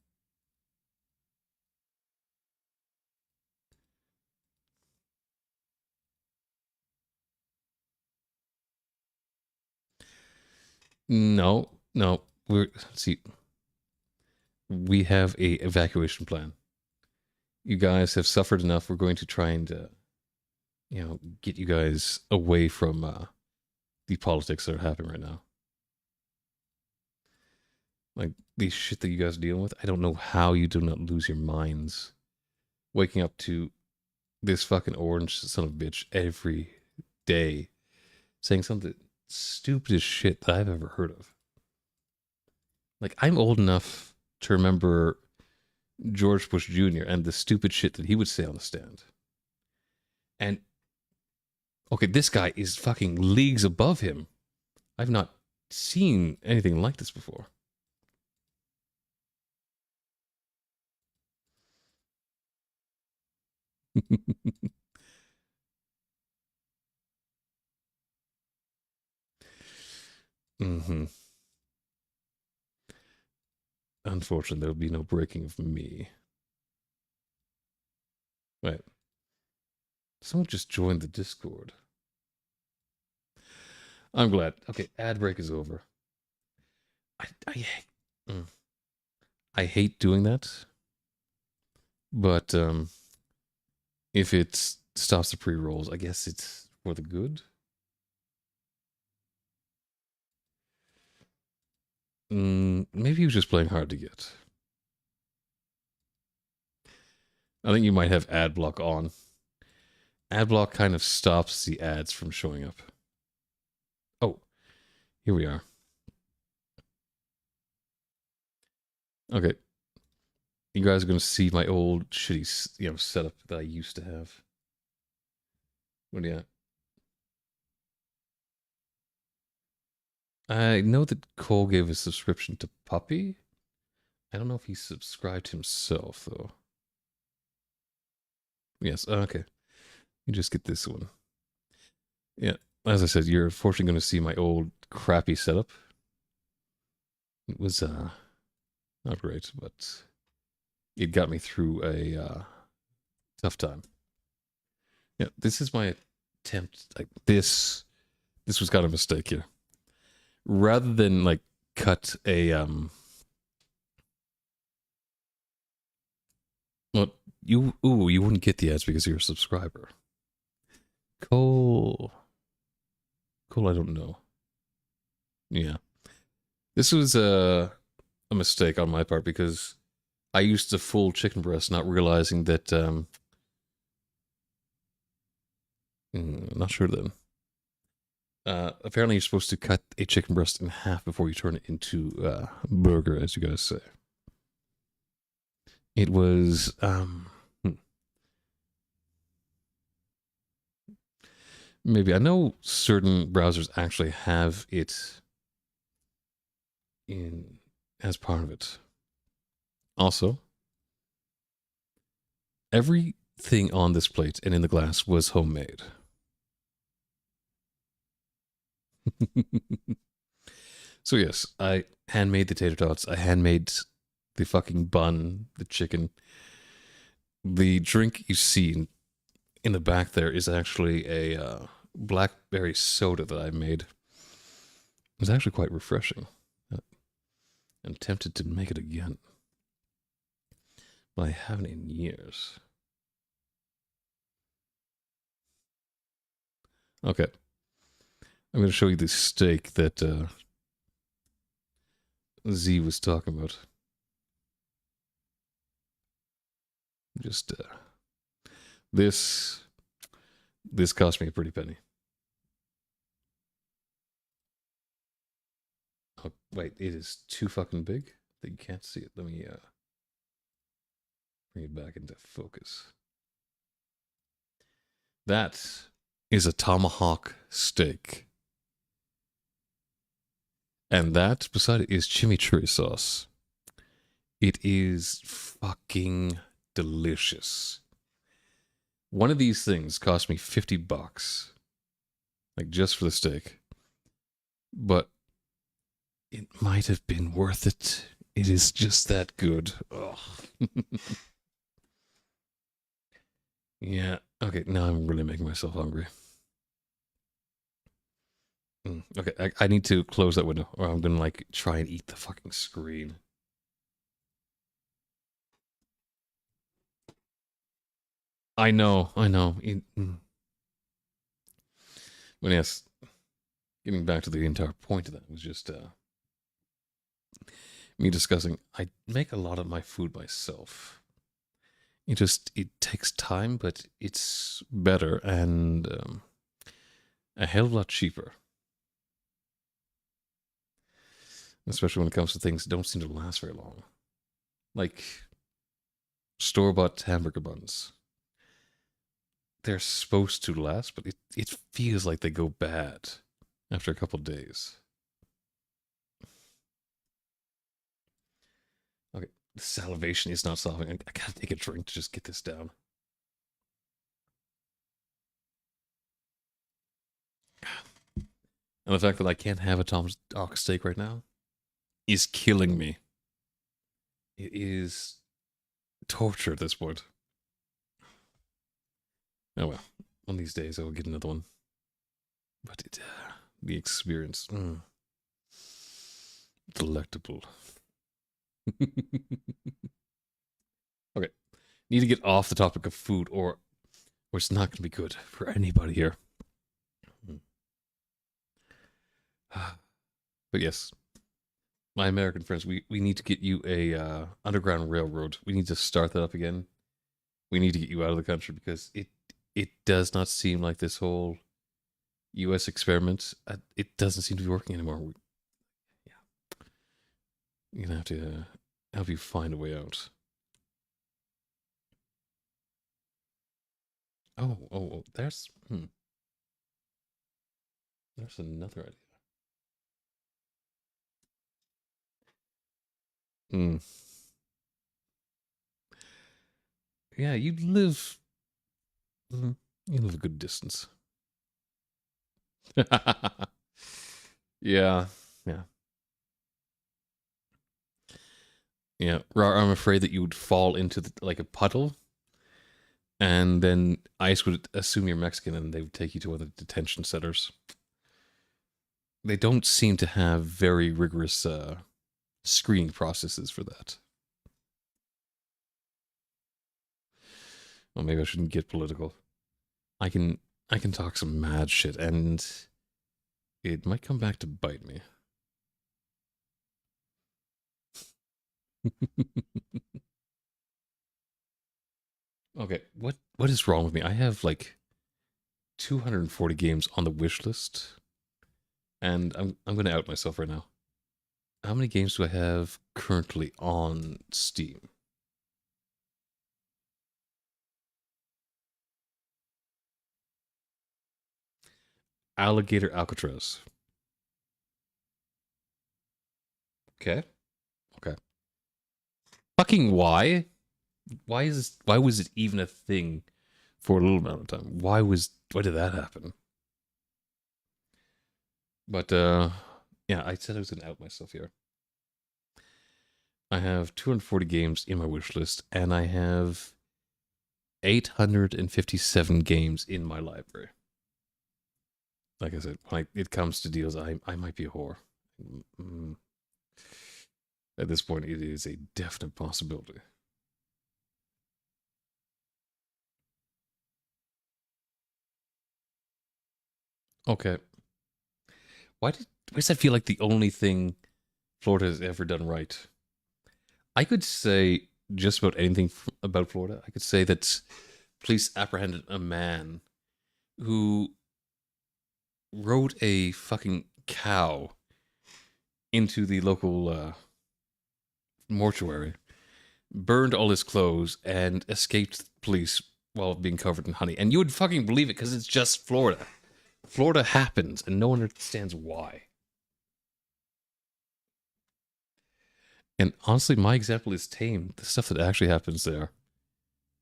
S1: No, no. See. We have a evacuation plan. You guys have suffered enough. We're going to try and, get you guys away from the politics that are happening right now. Like the shit that you guys are dealing with. I don't know how you do not lose your minds waking up to this fucking orange son of a bitch every day saying something stupid as shit that I've ever heard of. Like, I'm old enough to remember George Bush Jr. and the stupid shit that he would say on the stand. And, okay, this guy is fucking leagues above him. I've not seen anything like this before. Mm-hmm. Unfortunately, there will be no breaking of me. Right. Someone just joined the Discord. I'm glad. Okay, ad break is over. I, mm, I hate doing that, but if it stops the pre-rolls, I guess it's for the good. Maybe he was just playing hard to get. I think you might have ad block on. Ad block kind of stops the ads from showing up. Oh, here we are. Okay. You guys are going to see my old shitty, setup that I used to have. What do you got? I know that Cole gave a subscription to Puppy. I don't know if he subscribed himself, though. Yes, okay. You just get this one. Yeah, as I said, you're unfortunately going to see my old crappy setup. It was not great, but it got me through a tough time. Yeah, this is my attempt. Like this was kind of a mistake here. Rather than like cut a well, you wouldn't get the ads because you're a subscriber. Cole, I don't know. Yeah, this was a mistake on my part because I used a full chicken breast, not realizing that. Not sure then. Apparently, you're supposed to cut a chicken breast in half before you turn it into burger, as you guys say. It was maybe I know certain browsers actually have it in as part of it. Also, everything on this plate and in the glass was homemade. So yes, I handmade the tater tots. I handmade the fucking bun, the chicken. The drink you see in the back there is actually a blackberry soda that I made. It was actually quite refreshing. I'm tempted to make it again, but I haven't in years. Okay, I'm going to show you the steak that Z was talking about. Just this cost me a pretty penny. Oh, wait, it is too fucking big that you can't see it. Let me bring it back into focus. That is a tomahawk steak. And that beside it is chimichurri sauce. It is fucking delicious. One of these things cost me $50. Like just for the steak. But it might have been worth it. It is just that good. Oh. Yeah. Okay, now I'm really making myself hungry. Okay, I need to close that window, or I'm gonna like try and eat the fucking screen. I know. But yes, getting back to the entire point of that was just me discussing. I make a lot of my food myself. It takes time, but it's better and a hell of a lot cheaper. Especially when it comes to things that don't seem to last very long. Like store-bought hamburger buns. They're supposed to last, but it feels like they go bad after a couple days. Okay, the salivation is not solving. I gotta take a drink to just get this down. And the fact that I can't have a tomahawk steak right now is killing me. It is torture at this point. Oh well, one of these days I will get another one. But the experience, delectable. Okay, need to get off the topic of food, or it's not going to be good for anybody here. But yes, my American friends, we need to get you a underground railroad. We need to start that up again. We need to get you out of the country because it does not seem like this whole U.S. experiment. It doesn't seem to be working anymore. Yeah, you're gonna have to help you find a way out. Oh, there's there's another idea. Yeah, you live a good distance. Yeah, yeah. Yeah, I'm afraid that you would fall into like a puddle, and then ICE would assume you're Mexican, and they would take you to other detention centers. They don't seem to have very rigorous screening processes for that. Well, maybe I shouldn't get political. I can talk some mad shit, and it might come back to bite me. Okay, what is wrong with me? I have like 240 games on the wish list, and I'm going to out myself right now. How many games do I have currently on Steam? Alligator Alcatraz. Okay. Okay. Fucking why? Why was it even a thing for a little amount of time? Why did that happen? But yeah, I said I was gonna out myself here. I have 240 games in my wish list, and I have 857 games in my library. Like I said, when it comes to deals, I might be a whore. At this point, it is a definite possibility. Okay. Why does that feel like the only thing Florida has ever done right? I could say just about anything about Florida. I could say that police apprehended a man who rode a fucking cow into the local mortuary burned all his clothes, and escaped police while being covered in honey. And you would fucking believe it because it's just Florida. Florida happens, and no one understands why. And honestly, my example is tame. The stuff that actually happens there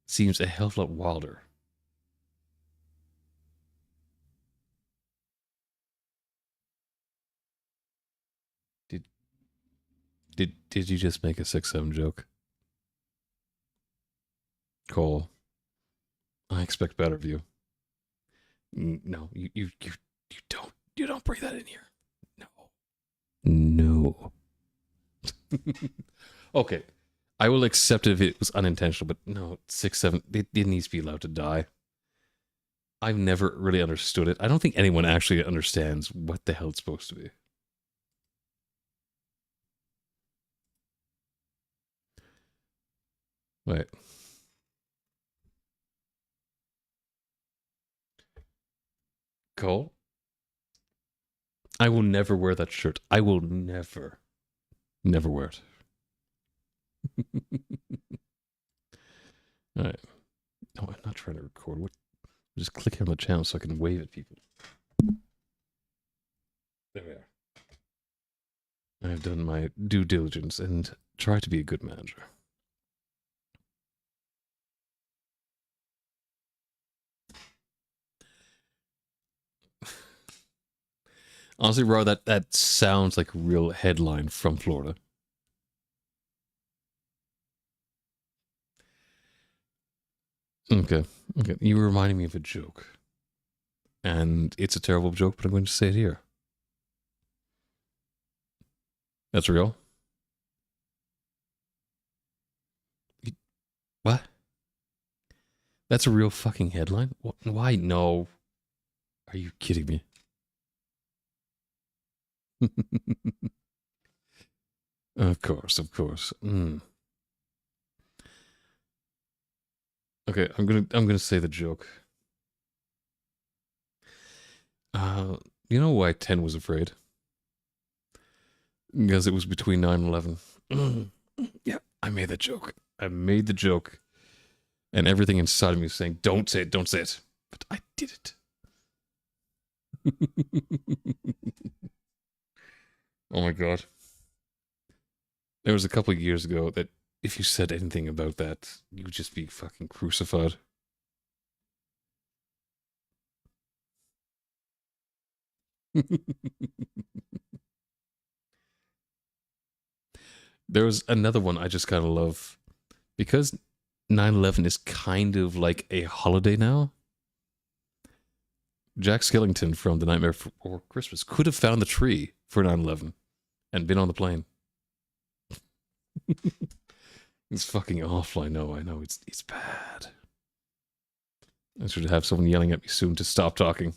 S1: seems a hell of a lot wilder. Did you just make a 6-7 joke? Cole, I expect better of you. No, you don't bring that in here. No. Okay, I will accept it if it was unintentional, but no, 6-7. It needs to be allowed to die. I've never really understood it. I don't think anyone actually understands what the hell it's supposed to be. Wait. Cole? I will never wear that shirt. I will never wear it. Alright. No, I'm not trying to record. What? Just click here on the channel so I can wave at people. There we are. I have done my due diligence and tried to be a good manager. Honestly, Raw, that sounds like a real headline from Florida. Okay. You were reminding me of a joke. And it's a terrible joke, but I'm going to say it here. That's real? What? That's a real fucking headline? What? Why? No. Are you kidding me? Of course. Okay, I'm gonna say the joke. You know why 10 was afraid? Because it was between 9 and 11. Yeah, I made that joke. I made the joke. And everything inside of me was saying, don't say it. But I did it. Oh my god. There was a couple of years ago that if you said anything about that, you would just be fucking crucified. There was another one I just kind of love. Because 9/11 is kind of like a holiday now. Jack Skellington from The Nightmare Before Christmas could have found the tree for 9/11 and been on the plane. It's fucking awful. I know. It's bad. I should have someone yelling at me soon to stop talking.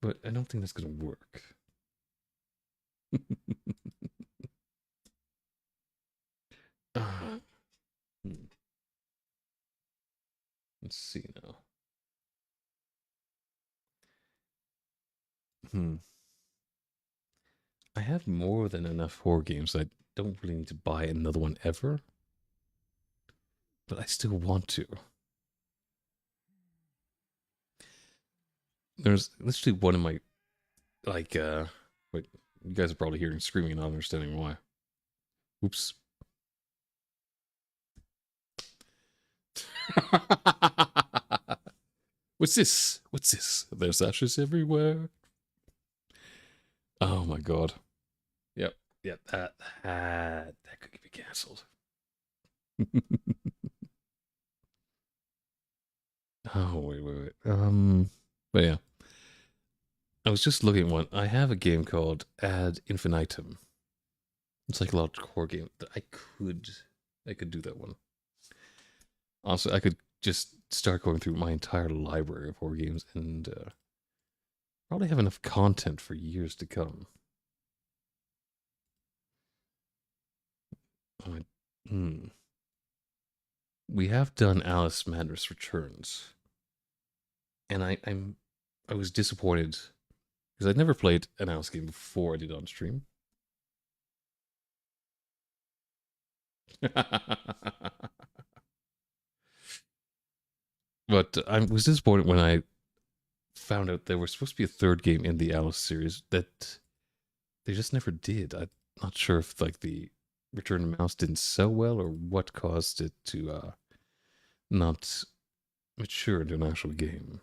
S1: But I don't think that's gonna work. Let's see now. I have more than enough horror games. I don't really need to buy another one ever. But I still want to. There's literally one in my, like, wait, you guys are probably hearing screaming and not understanding why. Oops. What's this? There's ashes everywhere. Oh my god. Yep, that could be cancelled. Oh, wait. But yeah. I was just looking at one. I have a game called Ad Infinitum. It's like a lot of horror game. I could do that one. Also, I could just start going through my entire library of horror games and probably have enough content for years to come. We have done Alice Madness Returns, and I was disappointed because I'd never played an Alice game before I did on stream. But I was disappointed when I found out there was supposed to be a third game in the Alice series that they just never did. I'm not sure if like the Return to Mouse didn't sell well or what caused it to not mature into an actual game.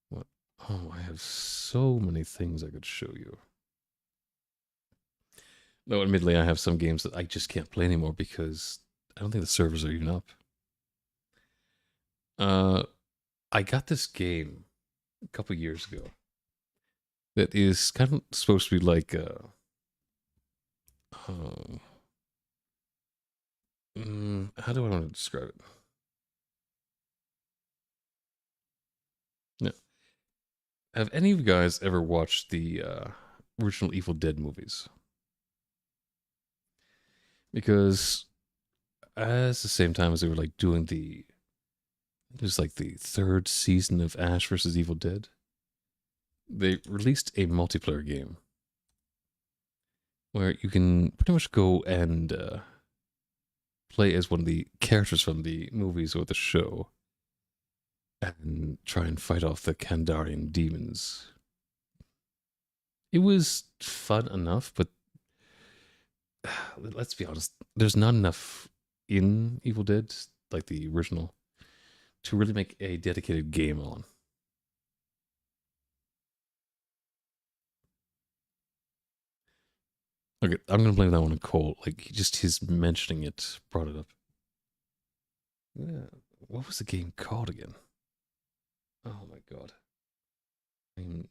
S1: What? Oh, I have so many things I could show you. Though, admittedly, I have some games that I just can't play anymore because I don't think the servers are even up. I got this game a couple years ago that is kind of supposed to be like how do I want to describe it? Yeah. Have any of you guys ever watched the original Evil Dead movies? Because at the same time as they were like doing it was like the third season of Ash vs. Evil Dead, they released a multiplayer game where you can pretty much go and play as one of the characters from the movies or the show and try and fight off the Kandarian demons. It was fun enough, but let's be honest, there's not enough in Evil Dead, like the original, to really make a dedicated game on. Okay, I'm gonna blame that one on Cole. Like, just his mentioning it brought it up. Yeah, what was the game called again? Oh my god. I'm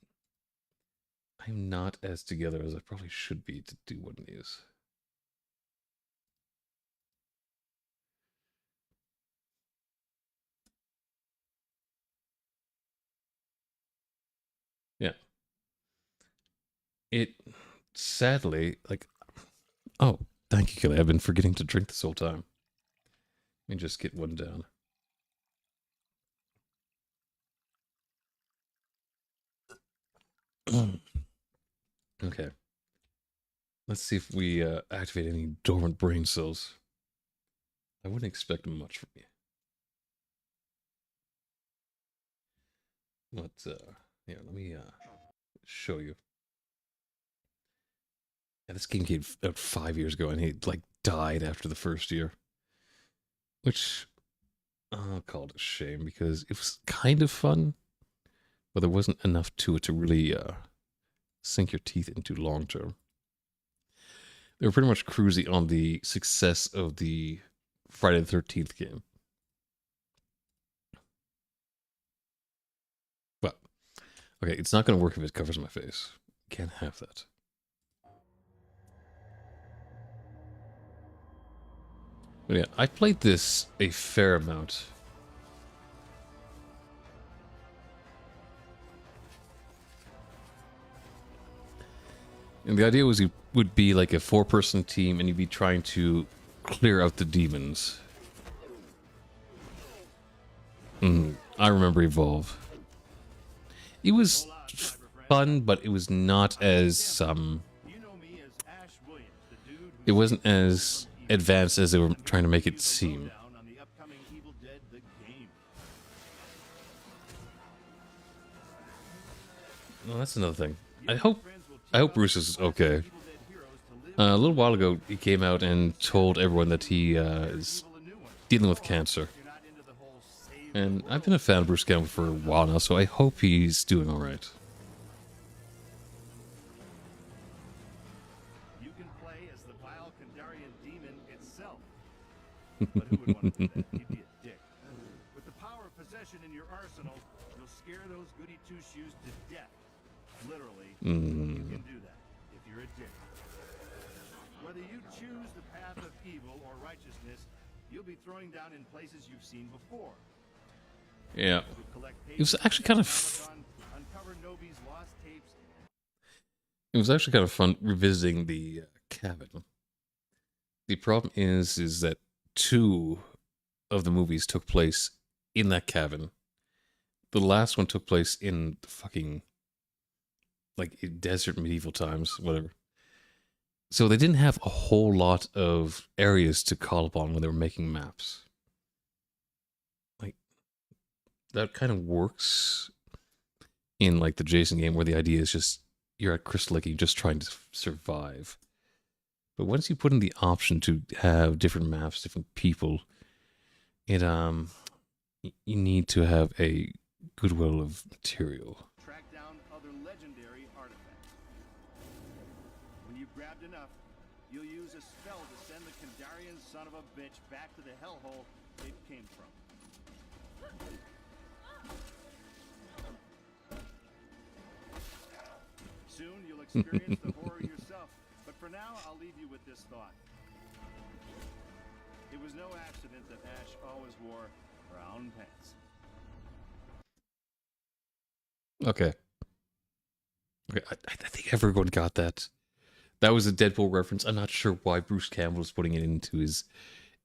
S1: I'm not as together as I probably should be to do one of these. Yeah. It sadly, like, oh, thank you, Kelly. I've been forgetting to drink this whole time. Let me just get one down. Okay. Let's see if we activate any dormant brain cells. I wouldn't expect much from you. But, yeah, let me show you. Yeah, this game came out 5 years ago, and he like died after the first year, which I'll call it a shame because it was kind of fun, but there wasn't enough to it to really sink your teeth into long term. They were pretty much cruising on the success of the Friday the 13th game. But okay, it's not going to work if it covers my face. Can't have that. But yeah, I played this a fair amount. And the idea was you would be like a four-person team and you'd be trying to clear out the demons. I remember Evolve. It was fun, but it was not as it wasn't as advanced as they were trying to make it seem. Well, that's another thing. I hope Bruce is okay. A little while ago, he came out and told everyone that he is dealing with cancer. And I've been a fan of Bruce Campbell for a while now, so I hope he's doing all right.
S4: You can play as the vile Kandarian demon itself. But who would want to do that? He'd be a dick. With the power of possession in your arsenal, you'll scare those goody two-shoes to death. Literally, you can do that if you're a dick. Whether you choose the path of evil or righteousness, you'll be throwing down in places you've seen before.
S1: Yeah. It was actually kind of It was actually kind of fun revisiting the cabin. The problem is that 2 of the movies took place in that cabin. The last one took place in the fucking like desert medieval times, whatever. So they didn't have a whole lot of areas to call upon when they were making maps. Like, that kind of works in like the Jason game where the idea is just you're at Crystal Lake, you're just trying to survive. But once you put in the option to have different maps, different people, it you need to have a goodwill of material.
S4: Track down other legendary artifacts. When you've grabbed enough, you'll use a spell to send the Kandarian son of a bitch back to the hellhole it came from. Soon you'll experience the horror yourself, but for now I'll leave you with this thought. It was no accident that Ash always wore brown pants.
S1: Okay. Okay, I think everyone got that. That was a Deadpool reference. I'm not sure why Bruce Campbell is putting it into his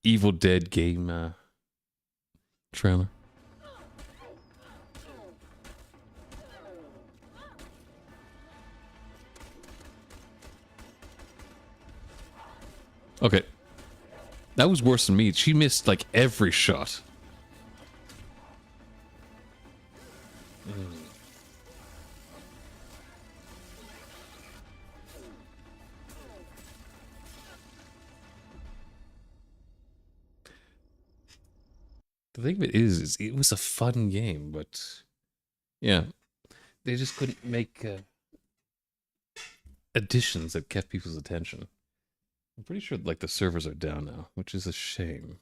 S1: Evil Dead game trailer. Okay. That was worse than me. She missed like every shot. The thing of it is it was a fun game, but yeah, they just couldn't make additions that kept people's attention. I'm pretty sure like the servers are down now, which is a shame.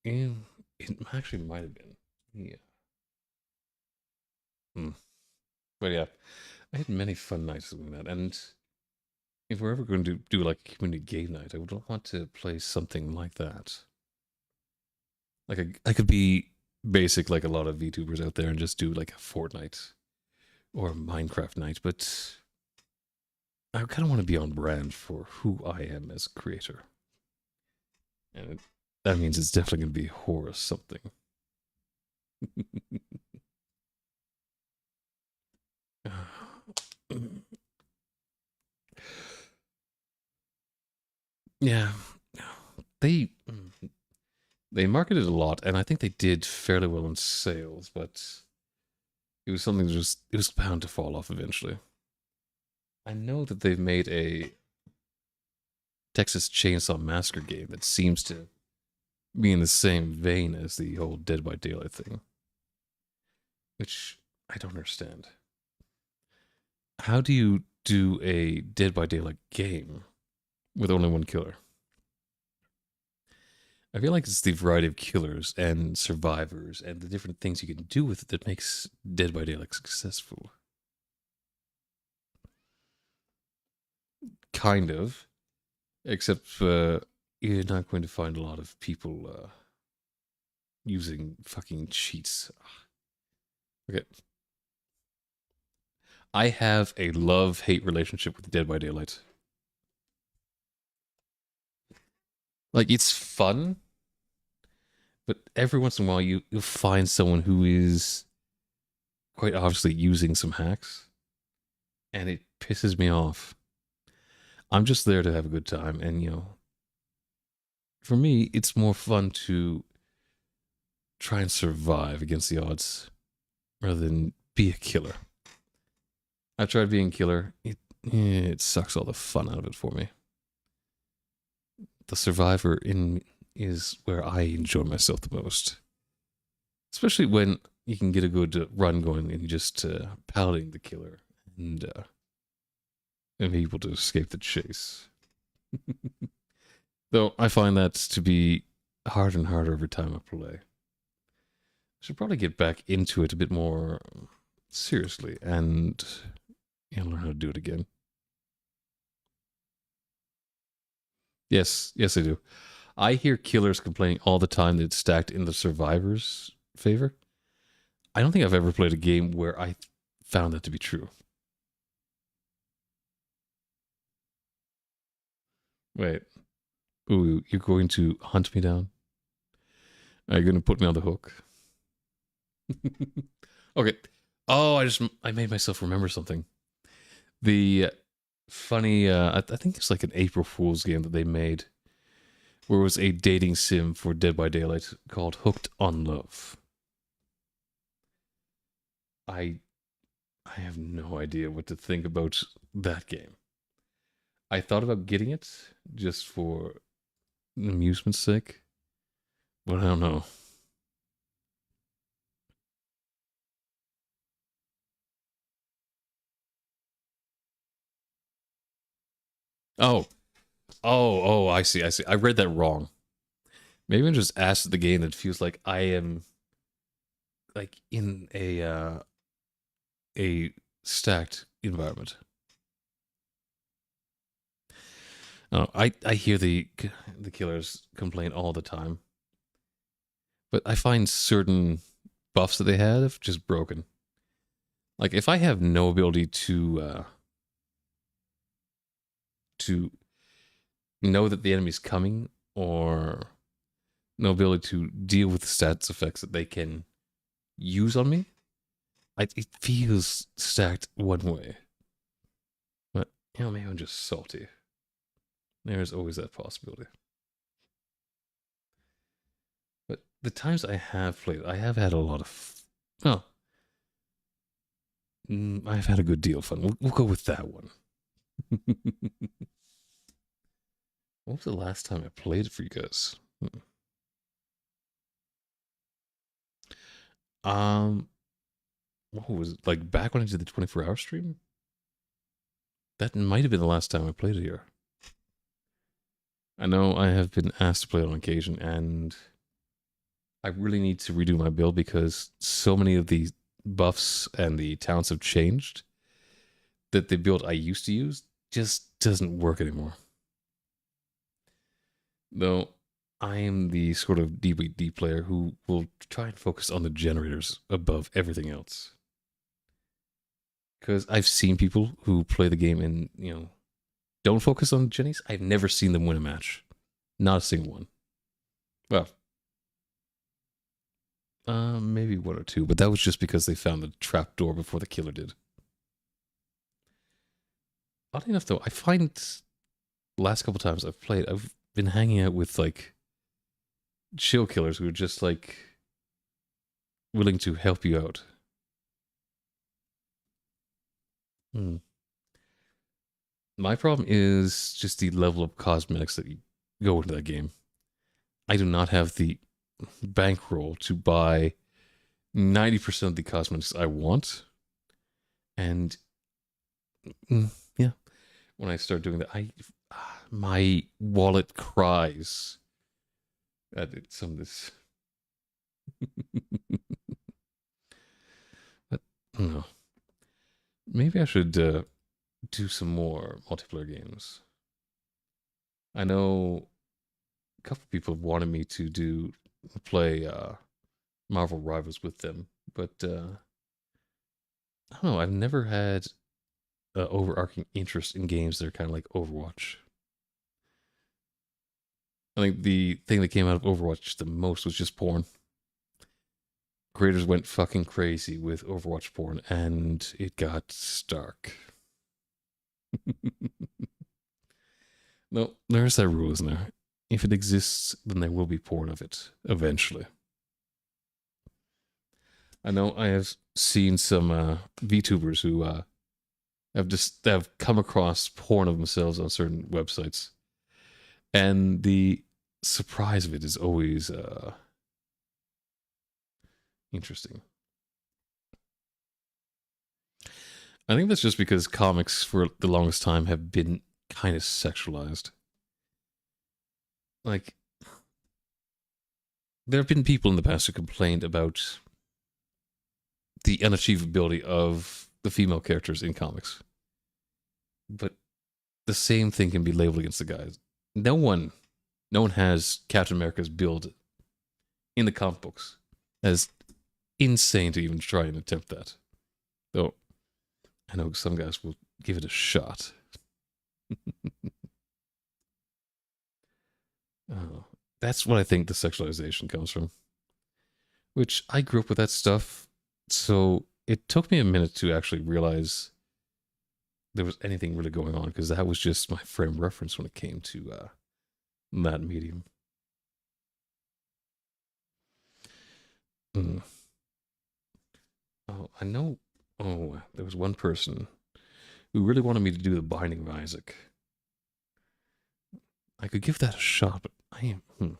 S1: And it actually might have been. Yeah. But yeah, I had many fun nights doing that, and if we're ever going to do like a community game night, I would want to play something like that. Like I could be basic like a lot of VTubers out there and just do like a Fortnite or a Minecraft night, but I kind of want to be on brand for who I am as a creator. And that means it's definitely going to be horror something. Yeah, they marketed a lot, and I think they did fairly well in sales, but it was something that it was bound to fall off eventually. I know that they've made a Texas Chainsaw Massacre game that seems to be in the same vein as the whole Dead by Daylight thing, which I don't understand. How do you do a Dead by Daylight game with only one killer? I feel like it's the variety of killers and survivors and the different things you can do with it that makes Dead by Daylight successful. Kind of. Except you're not going to find a lot of people using fucking cheats. Okay. I have a love-hate relationship with Dead by Daylight. Like, it's fun, but every once in a while you'll find someone who is quite obviously using some hacks, and it pisses me off. I'm just there to have a good time, and, you know, for me, it's more fun to try and survive against the odds rather than be a killer. I tried being a killer. It sucks all the fun out of it for me. The survivor is where I enjoy myself the most. Especially when you can get a good run going and just palading the killer and be able to escape the chase. Though I find that to be harder and harder every time I play. I should probably get back into it a bit more seriously and learn how to do it again. Yes, I do. I hear killers complaining all the time that it's stacked in the survivor's favor. I don't think I've ever played a game where I found that to be true. Wait. Ooh, you're going to hunt me down? Are you going to put me on the hook? Okay. Oh, I made myself remember something. The funny, I think it's like an April Fool's game that they made, where it was a dating sim for Dead by Daylight called Hooked on Love. I have no idea what to think about that game. I thought about getting it just for amusement's sake, but I don't know. Oh, I see, I see. I read that wrong. Maybe I'm just ass at the game that feels like I am like in a stacked environment. Oh, I hear the killers complain all the time, but I find certain buffs that they have just broken. Like if I have no ability to know that the enemy's coming, or no ability to deal with the stats effects that they can use on me, it feels stacked one way. But maybe I'm just salty. There's always that possibility. But the times I have played, I have had a lot of I've had a good deal of fun. We'll go with that one. What was the last time I played it for you guys? What was it? Like back when I did the 24-hour stream? That might have been the last time I played it here. I know I have been asked to play it on occasion, and I really need to redo my build because so many of the buffs and the talents have changed that the build I used to use just doesn't work anymore. Though I am the sort of DBD player who will try and focus on the generators above everything else. Because I've seen people who play the game and, don't focus on Jennies. I've never seen them win a match. Not a single one. Well, maybe one or two, but that was just because they found the trap door before the killer did. Oddly enough, though, I find the last couple times I've played, I've been hanging out with, like, chill killers who are just, like, willing to help you out. My problem is just the level of cosmetics that you go into that game. I do not have the bankroll to buy 90% of the cosmetics I want. And yeah, when I start doing that, my wallet cries at some of this. But I don't know. Maybe I should do some more multiplayer games. I know a couple people have wanted me to play Marvel Rivals with them, but I don't know. I've never had overarching interest in games that are kind of like Overwatch. I think the thing that came out of Overwatch the most was just porn. Creators went fucking crazy with Overwatch porn, and it got stark. No, there's that rule, isn't there? If it exists, then there will be porn of it eventually. I know I have seen some VTubers who have come across porn of themselves on certain websites, and the surprise of it is always interesting. I think that's just because comics for the longest time have been kind of sexualized. Like, there have been people in the past who complained about the unachievability of the female characters in comics. But the same thing can be labeled against the guys. No one has Captain America's build in the comic books. That's insane to even try and attempt that. Though, I know some guys will give it a shot. Oh, that's what I think the sexualization comes from. Which, I grew up with that stuff, so it took me a minute to actually realize there was anything really going on, because that was just my frame of reference when it came to that medium. Mm. Oh, I know. Oh, there was one person who really wanted me to do the Binding of Isaac. I could give that a shot, but I am.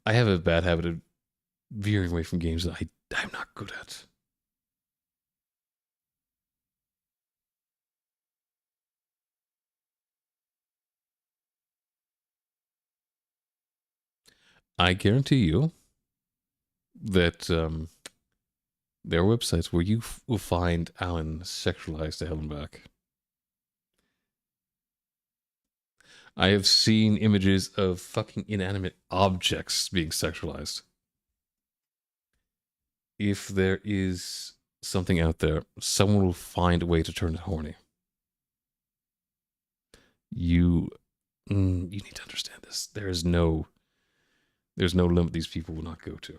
S1: I have a bad habit of veering away from games that I'm not good at. I guarantee you that there are websites where you will find Alan sexualized to hell and back. I have seen images of fucking inanimate objects being sexualized. If there is something out there, someone will find a way to turn it horny. You need to understand this. There's no limit these people will not go to.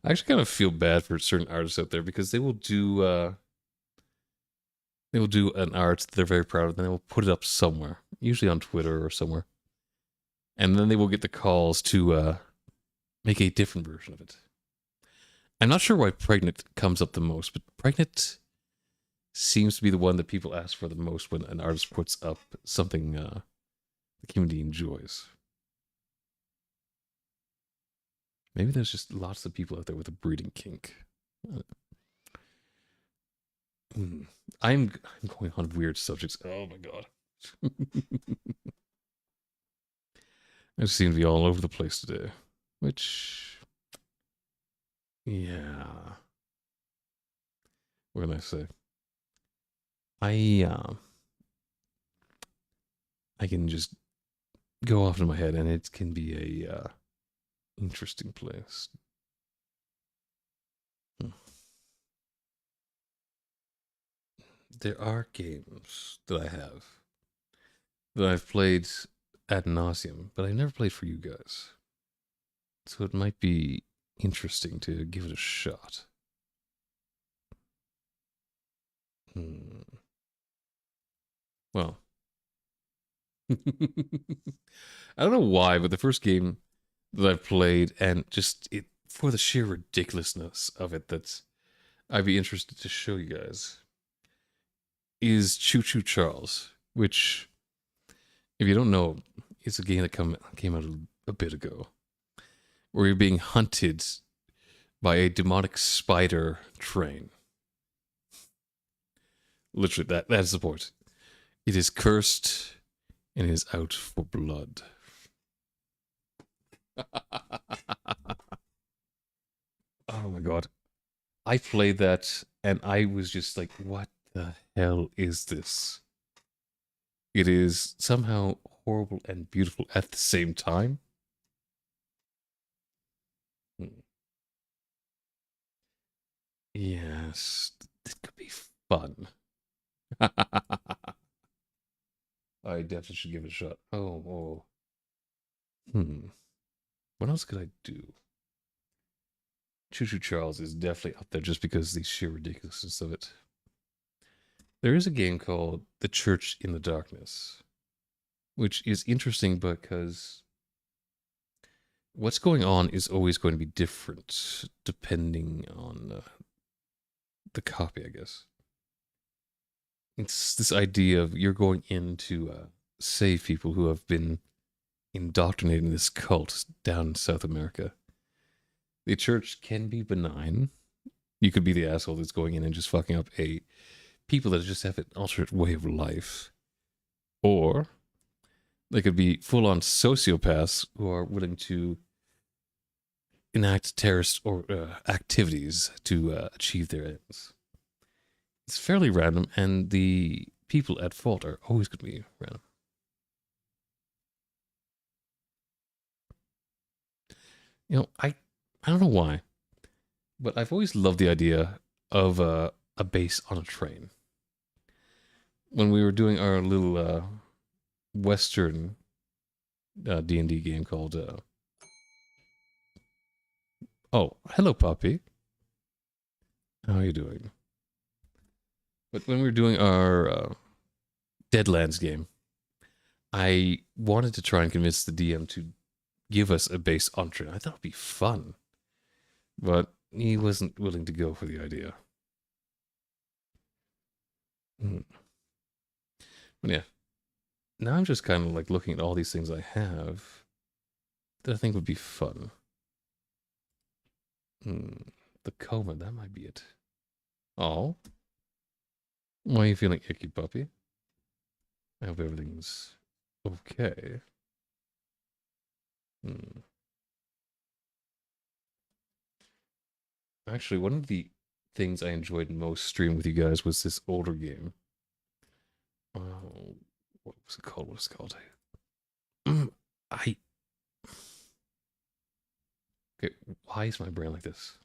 S1: I actually kind of feel bad for certain artists out there, because they will do an art that they're very proud of, and they will put it up somewhere, usually on Twitter or somewhere, and then they will get the calls to make a different version of it. I'm not sure why Pregnant comes up the most, but Pregnant seems to be the one that people ask for the most when an artist puts up something the community enjoys. Maybe there's just lots of people out there with a breeding kink. I'm going on weird subjects. Oh my god. I seem to be all over the place today. Which, yeah. What can I say? I can just go off in my head, and it can be a interesting place. There are games that I have that I've played ad nauseum, but I never played for you guys. So it might be interesting to give it a shot. Well, I don't know why, but the first game that I've played, and just it for the sheer ridiculousness of it, that I'd be interested to show you guys, is Choo Choo Charles, which, if you don't know, it's a game that came out a bit ago, where you're being hunted by a demonic spider train. Literally, that's the point. It is cursed and is out for blood. Oh my god. I played that and I was just like, what the hell is this? It is somehow horrible and beautiful at the same time. Yes, it could be fun. I definitely should give it a shot. Oh. What else could I do? Choo Choo Charles is definitely up there just because of the sheer ridiculousness of it. There is a game called The Church in the Darkness, which is interesting because what's going on is always going to be different depending on the copy, I guess. It's this idea of you're going in to save people who have been indoctrinated in this cult down in South America. The church can be benign. You could be the asshole that's going in and just fucking up people that just have an alternate way of life. Or they could be full-on sociopaths who are willing to enact terrorist or activities to achieve their ends. It's fairly random, and the people at fault are always going to be random. You know, I don't know why, but I've always loved the idea of a base on a train. When we were doing our little Western D&D game called... oh, hello, puppy. How are you doing? But when we were doing our Deadlands game, I wanted to try and convince the DM to give us a base entree. I thought it'd be fun, but he wasn't willing to go for the idea. Mm. But yeah, now I'm just kind of like looking at all these things I have that I think would be fun. The coma, that might be it. Oh, why are you feeling icky, puppy? I hope everything's okay. Hmm. Actually, one of the things I enjoyed most streaming with you guys was this older game. Oh, what was it called? What was it called? I okay. Why is my brain like this?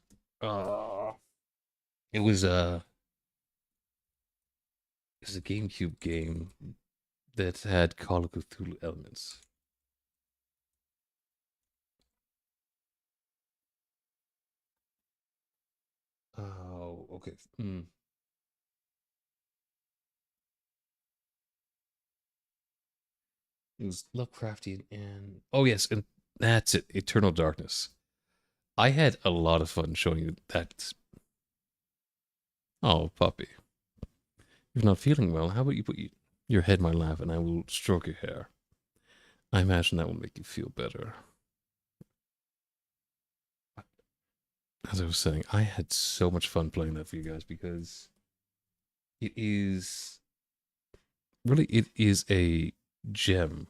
S1: It was it was a GameCube game that had Call of Cthulhu elements. Oh, okay. It was Lovecraftian and oh yes, and that's it. Eternal Darkness. I had a lot of fun showing you that. Oh, puppy. If you're not feeling well, how about you put your head in my lap and I will stroke your hair? I imagine that will make you feel better. As I was saying, I had so much fun playing that for you guys because it is really it is a gem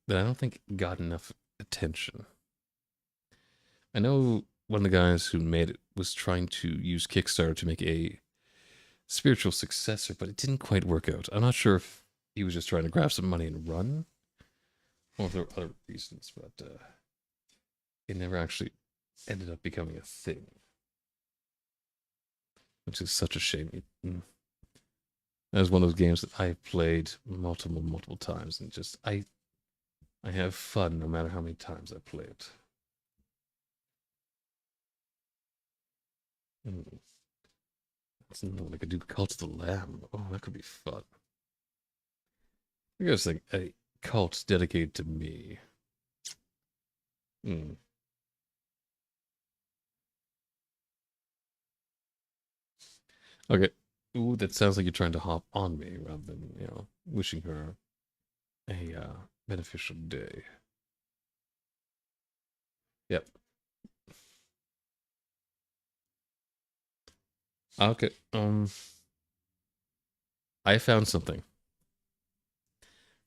S1: that I don't think got enough attention. I know one of the guys who made it was trying to use Kickstarter to make a spiritual successor, but it didn't quite work out. I'm not sure if he was just trying to grab some money and run, or if there were other reasons, but it never actually ended up becoming a thing, which is such a shame. That was one of those games that I played multiple times, and just I have fun no matter how many times I play it. Mm. That's another one I could do. Cult of the Lamb. Oh, that could be fun. I guess like a cult dedicated to me. Hmm. Okay. Ooh, that sounds like you're trying to hop on me rather than, wishing her a beneficial day. Yep. Okay. I found something.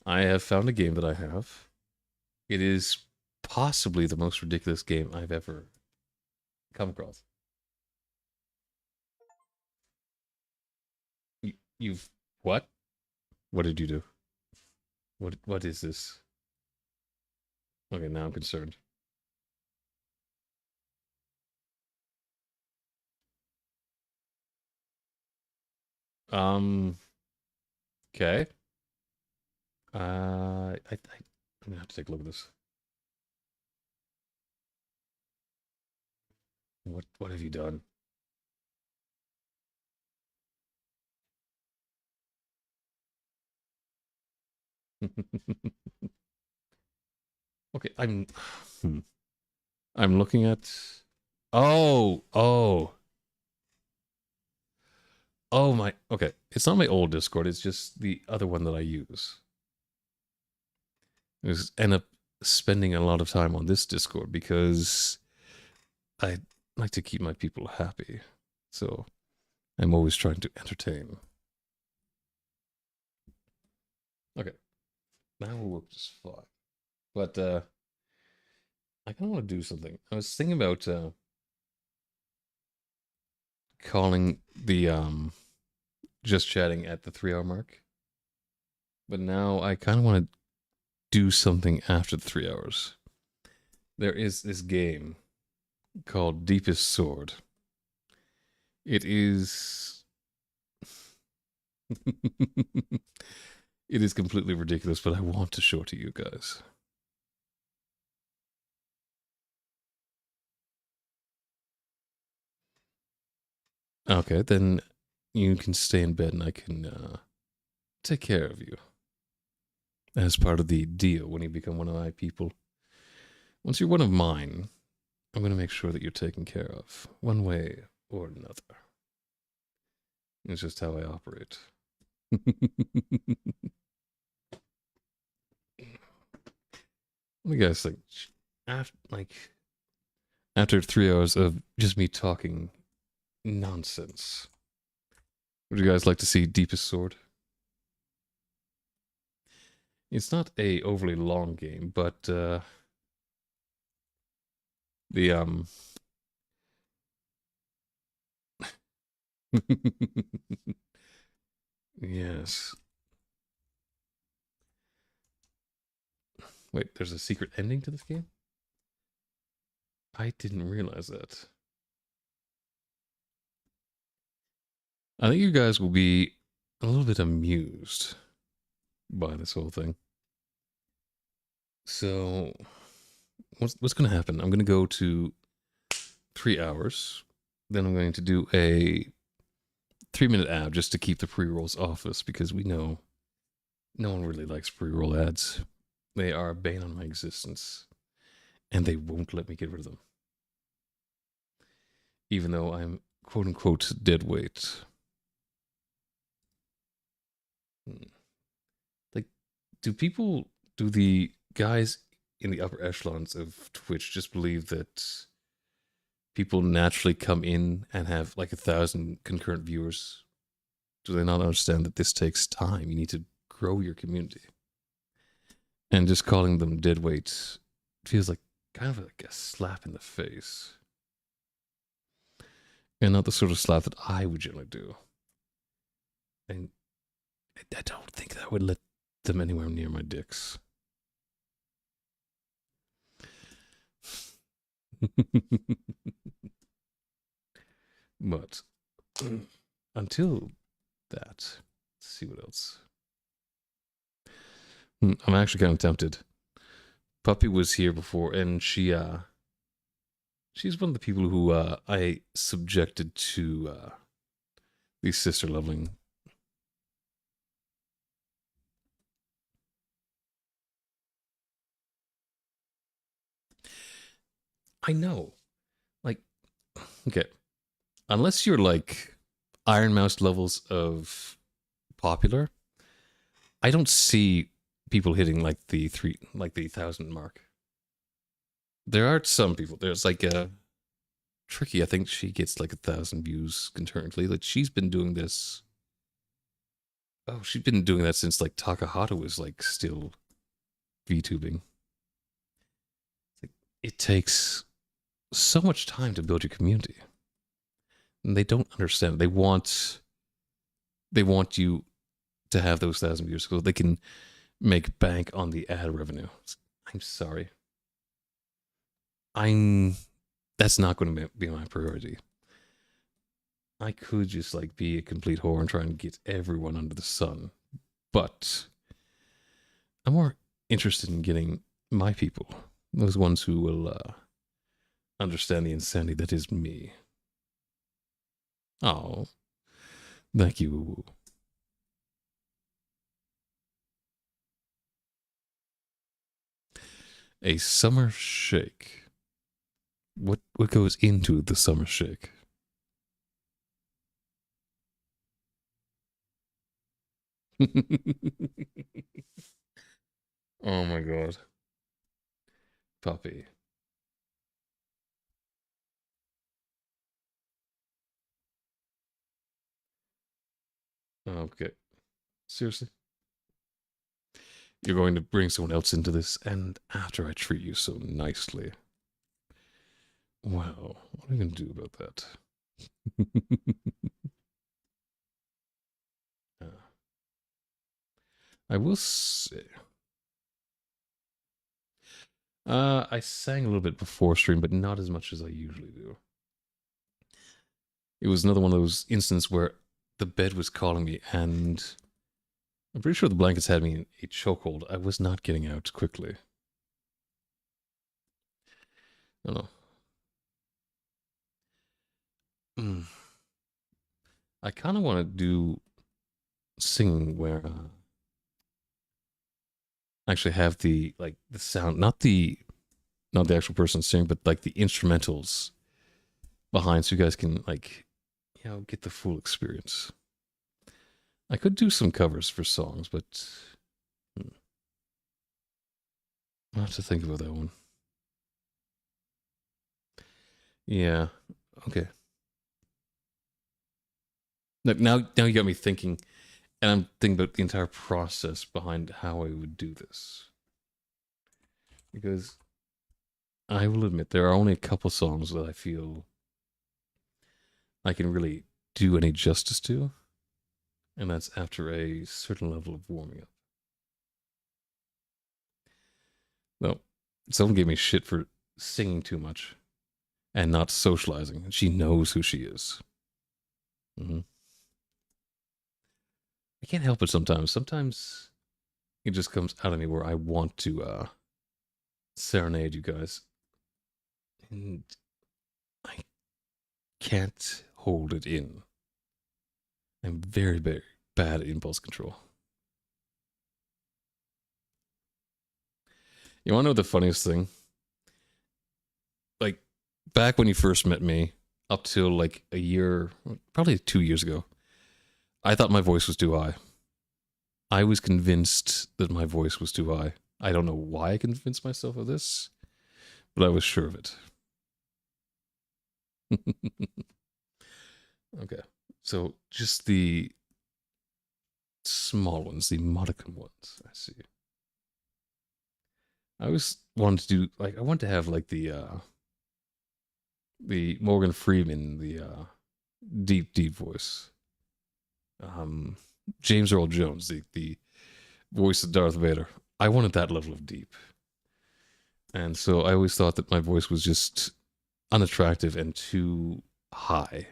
S1: I have found a game that I have. It is possibly the most ridiculous game I've ever come across. You've what? What did you do? What is this? Okay, now I'm concerned. Um. Okay. I'm gonna have to take a look at this. What have you done? Okay, hmm. I'm looking at. Oh, oh my. Okay, it's not my old Discord. It's just the other one that I use. I just end up spending a lot of time on this Discord because I like to keep my people happy. So I'm always trying to entertain. Okay, that will work just fine. But I kind of want to do something. I was thinking about calling the just chatting at the 3 hour mark. But now I kind of want to do something after the 3 hours. There is this game called Deepest Sword. It is. It is completely ridiculous, but I want to show it to you guys. Okay, then you can stay in bed and I can take care of you. As part of the deal when you become one of my people. Once you're one of mine, I'm going to make sure that you're taken care of, one way or another. It's just how I operate. What do you guys think? After 3 hours of just me talking nonsense, would you guys like to see Deepest Sword? It's not a overly long game, but the yes. Wait, there's a secret ending to this game? I didn't realize that. I think you guys will be a little bit amused by this whole thing. So, what's going to happen? I'm going to go to 3 hours. Then I'm going to do a 3-minute ad just to keep the pre-rolls off us because we know no one really likes pre-roll ads. They are a bane on my existence, and they won't let me get rid of them. Even though I'm quote unquote dead weight. Like, do the guys in the upper echelons of Twitch just believe that people naturally come in and have like 1,000 concurrent viewers? Do they not understand that this takes time? You need to grow your community. And just calling them dead weight feels like kind of like a slap in the face. And not the sort of slap that I would generally do. And I don't think that would let them anywhere near my dicks. But until that, let's see what else. I'm actually kind of tempted. Puppy was here before, and she's one of the people who I subjected to the sister leveling. I know. Like, okay. Unless you're like Iron Mouse levels of popular, I don't see people hitting like the 1,000 mark. There are some people. There's like a Tricky. I think she gets like 1,000 views concurrently. Like she's been doing this. Oh, she's been doing that since like Takahata was like still VTubing. Like, it takes so much time to build your community, and they don't understand. They want you to have those 1,000 views so they can make bank on the ad revenue. I'm sorry. That's not going to be my priority. I could just like be a complete whore and try and get everyone under the sun, but I'm more interested in getting my people, those ones who will understand the insanity that is me. Oh, thank you. A summer shake. What goes into the summer shake? Oh my god. Puppy. Okay. Seriously? You're going to bring someone else into this, and after I treat you so nicely. Well, what are you going to do about that? I will say. I sang a little bit before stream, but not as much as I usually do. It was another one of those instances where the bed was calling me, and I'm pretty sure the blankets had me in a chokehold. I was not getting out quickly. I don't know. I kind of want to do singing where actually have the like the sound, not the actual person singing, but like the instrumentals behind, so you guys can like get the full experience. I could do some covers for songs, but I'll have to think about that one. Yeah. Okay. Now you got me thinking, and I'm thinking about the entire process behind how I would do this. Because I will admit there are only a couple songs that I feel I can really do any justice to, and that's after a certain level of warming up. No, someone gave me shit for singing too much and not socializing. She knows who she is. Mm-hmm. I can't help it sometimes. Sometimes it just comes out of me where I want to serenade you guys. And I can't hold it in. I'm very, very bad at impulse control. You want to know the funniest thing? Like, back when you first met me, up till like a year, probably 2 years ago, I thought my voice was too high. I was convinced that my voice was too high. I don't know why I convinced myself of this, but I was sure of it. Okay. So just the small ones, the modicum ones. I see. I always wanted to do like I want to have like the Morgan Freeman, the deep, deep voice. James Earl Jones, the voice of Darth Vader. I wanted that level of deep. And so I always thought that my voice was just unattractive and too high.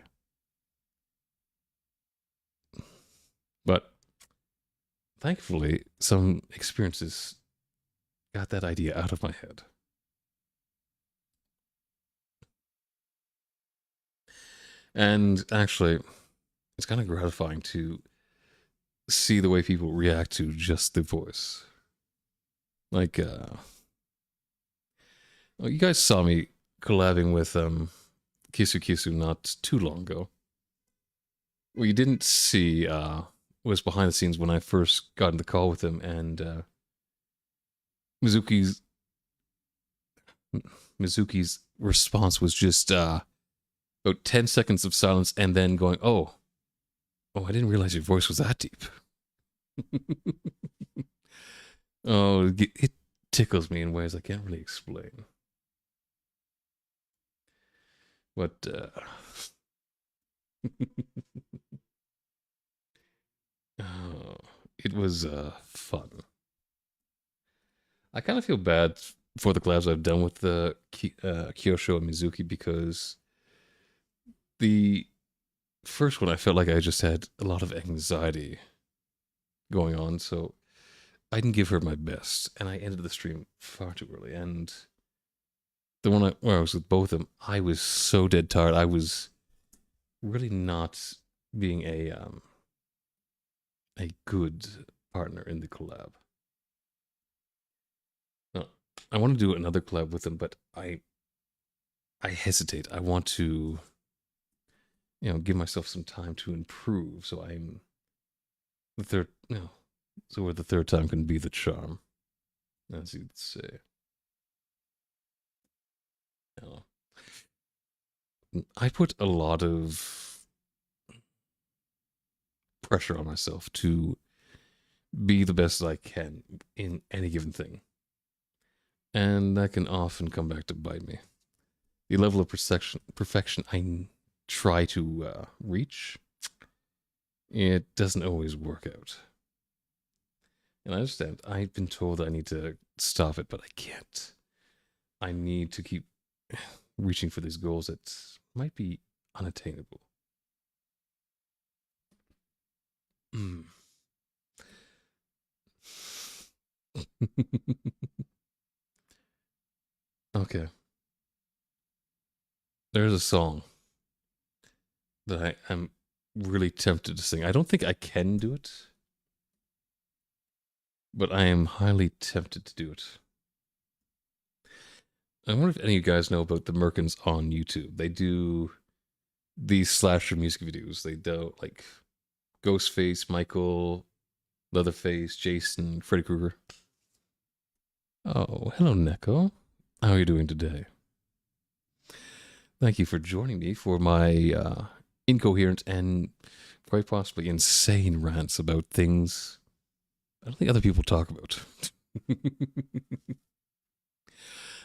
S1: But thankfully, some experiences got that idea out of my head. And actually, it's kind of gratifying to see the way people react to just the voice. Like, well, you guys saw me collabing with Kisu Kisu not too long ago. What you didn't see was behind the scenes when I first got in the call with him, and Mizuki's Mizuki's response was just about 10 seconds of silence and then going, oh, I didn't realize your voice was that deep. Oh, it tickles me in ways I can't really explain. But oh, it was fun. I kind of feel bad for the collabs I've done with the Kyosho and Mizuki, because the first one I felt like I just had a lot of anxiety going on, so I didn't give her my best, and I ended the stream far too early. And the one where I was with both of them, I was so dead tired. I was really not being a good partner in the collab. No, I want to do another collab with them, but I hesitate. I want to, give myself some time to improve. So I'm the third. No, so where the third time can be the charm, as you'd say. I put a lot of pressure on myself to be the best I can in any given thing. And that can often come back to bite me. The level of perfection I try to reach, it doesn't always work out. And I understand. I've been told I need to stop it, but I can't. I need to keep reaching for these goals that might be unattainable. Okay. There's a song that I am really tempted to sing. I don't think I can do it, but I am highly tempted to do it. I wonder if any of you guys know about the Merkins on YouTube. They do these slasher music videos. They do like Ghostface, Michael, Leatherface, Jason, Freddy Krueger. Oh, hello, Neko. How are you doing today? Thank you for joining me for my incoherent and quite possibly insane rants about things I don't think other people talk about.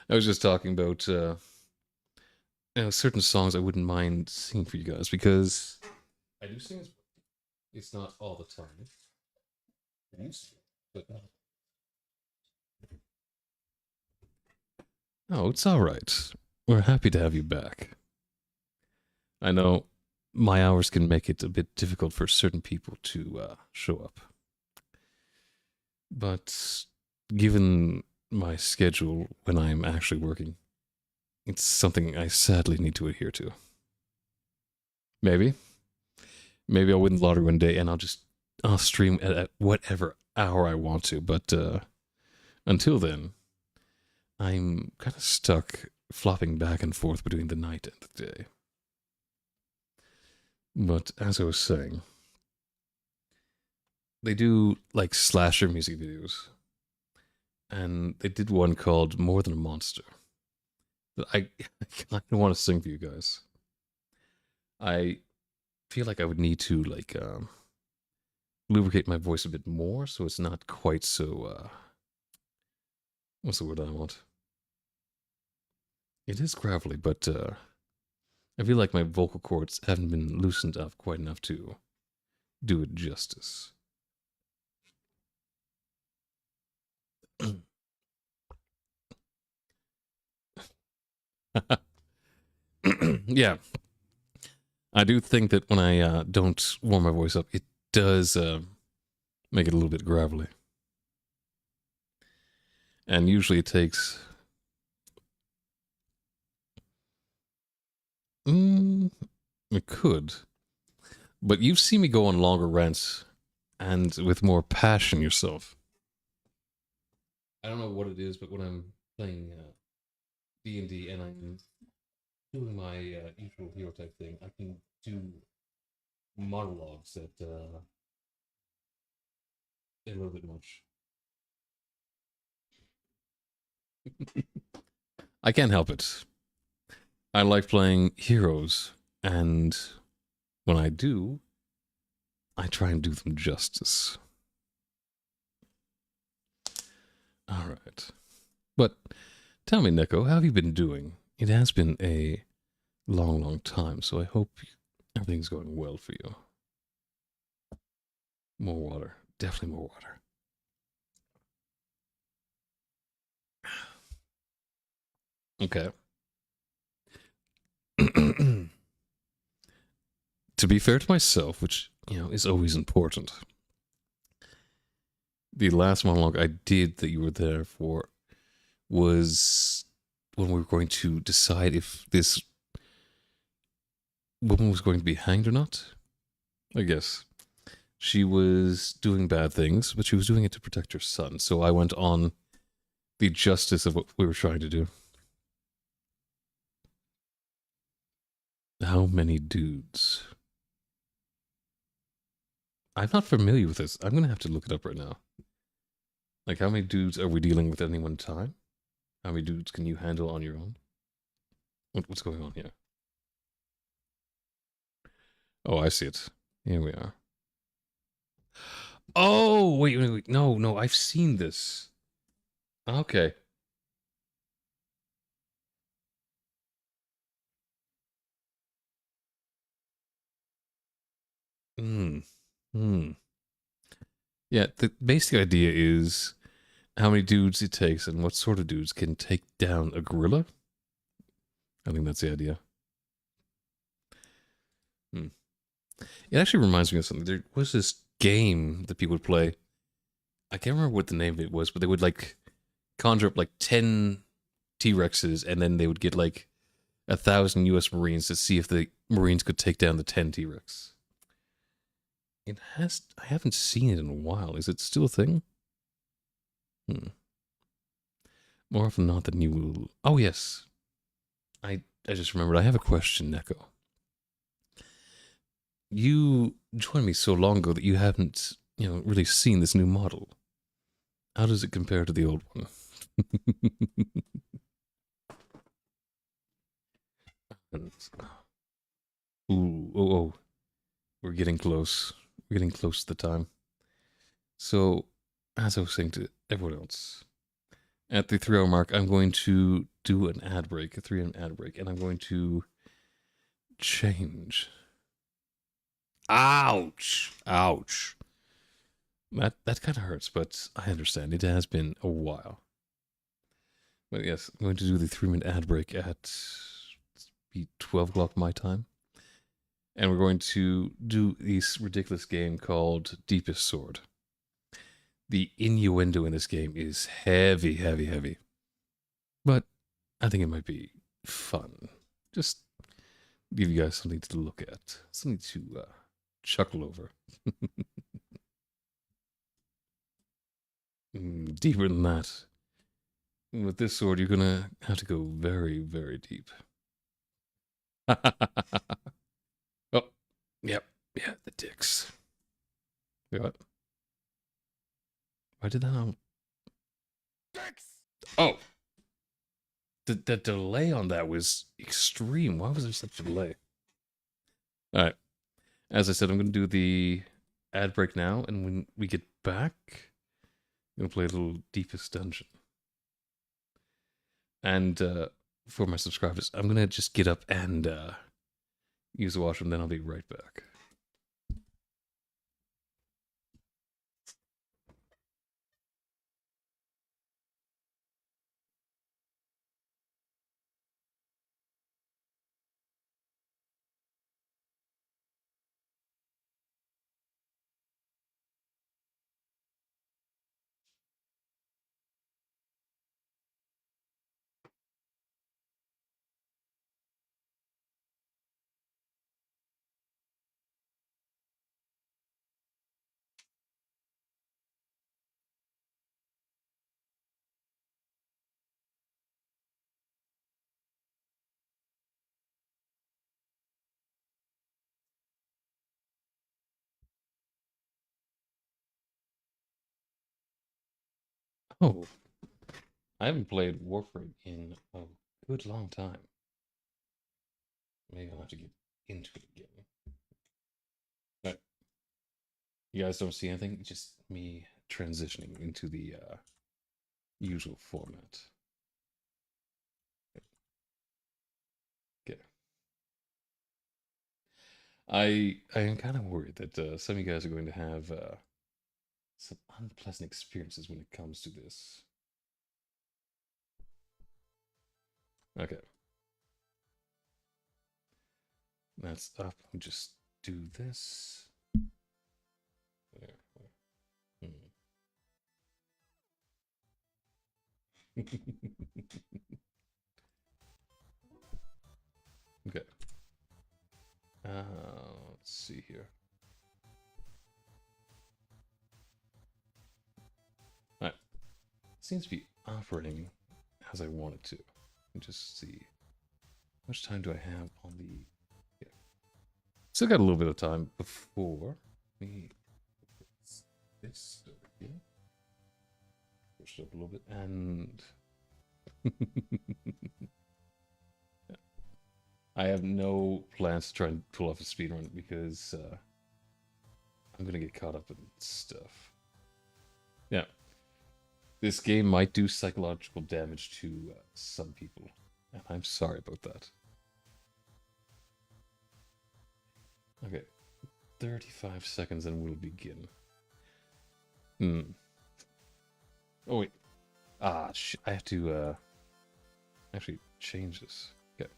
S1: I was just talking about certain songs I wouldn't mind singing for you guys because I do sing. It's not all the time. I used to, but oh, it's all right. We're happy to have you back. I know my hours can make it a bit difficult for certain people to show up, but given my schedule when I'm actually working, it's something I sadly need to adhere to. Maybe I'll win the lottery one day and I'll stream at whatever hour I want to. But until then, I'm kind of stuck flopping back and forth between the night and the day. But as I was saying, they do like slasher music videos. And they did one called More Than a Monster that I kind of want to sing for you guys. I feel like I would need to like lubricate my voice a bit more so it's not quite so what's the word I want? It is gravelly, but I feel like my vocal cords haven't been loosened up quite enough to do it justice. Yeah, I do think that when I don't warm my voice up, it does make it a little bit gravelly. And usually it takes... it could. But you've seen me go on longer rants and with more passion yourself. I don't know what it is, but when I'm playing D&D and I'm doing my usual hero type thing, I can do monologues that a little bit much. I can't help it. I like playing heroes, and when I do, I try and do them justice. All right. But tell me, Neko, how have you been doing? It has been a long, long time, so I hope everything's going well for you. More water. Definitely more water. Okay. To be fair to myself, which, is always important, the last monologue I did that you were there for was when we were going to decide if this woman was going to be hanged or not. I guess. She was doing bad things, but she was doing it to protect her son. So I went on the justice of what we were trying to do. How many dudes? I'm not familiar with this. I'm going to have to look it up right now. Like, how many dudes are we dealing with at any one time? How many dudes can you handle on your own? What's going on here? Oh, I see it. Here we are. Oh, wait. No, I've seen this. Okay. Yeah, the basic idea is how many dudes it takes and what sort of dudes can take down a gorilla. I think that's the idea. It actually reminds me of something. There was this game that people would play. I can't remember what the name of it was, but they would like conjure up like 10 T-Rexes and then they would get like 1,000 US Marines to see if the Marines could take down the 10 T-Rex. It has. I haven't seen it in a while. Is it still a thing? Hmm. More often not than you will. Oh yes. I just remembered. I have a question, Neko. You joined me so long ago that you haven't, really seen this new model. How does it compare to the old one? And, ooh, oh, we're getting close. We're getting close to the time. So, as I was saying to everyone else, at the 3 hour mark, I'm going to do an ad break, a 3 minute ad break, and I'm going to change. Ouch! Ouch! That kind of hurts, but I understand. It has been a while. But yes, I'm going to do the 3 minute ad break at 12 o'clock my time. And we're going to do this ridiculous game called Deepest Sword. The innuendo in this game is heavy, heavy, heavy. But I think it might be fun. Just give you guys something to look at, something to chuckle over. Deeper than that. With this sword, you're gonna have to go very, very deep. Oh, yep, yeah, the dicks. Wait, what? Why did that not?
S3: Dicks!
S1: Oh, the delay on that was extreme. Why was there such a delay? All right, as I said, I'm gonna do the ad break now, and when we get back, I'm gonna play a little Deepest Dungeon. And for my subscribers, I'm gonna just get up and use the washroom, then I'll be right back. Oh, I haven't played Warframe in a good long time. Maybe I'll have to get into it again. But you guys don't see anything? Just me transitioning into the usual format. Okay. I am kind of worried that some of you guys are going to have some unpleasant experiences when it comes to this. Okay. That's up. I'll just do this. There. Okay. Let's see here. Alright. Seems to be operating as I want it to. Just see. How much time do I have on the... Yeah. Still got a little bit of time before me... This over here. Push it up a little bit and... I have no plans to try and pull off a speedrun because I'm gonna get caught up in stuff. Yeah. This game might do psychological damage to some people, and I'm sorry about that. Okay, 35 seconds and we'll begin. Oh wait. I have to actually change this. Okay.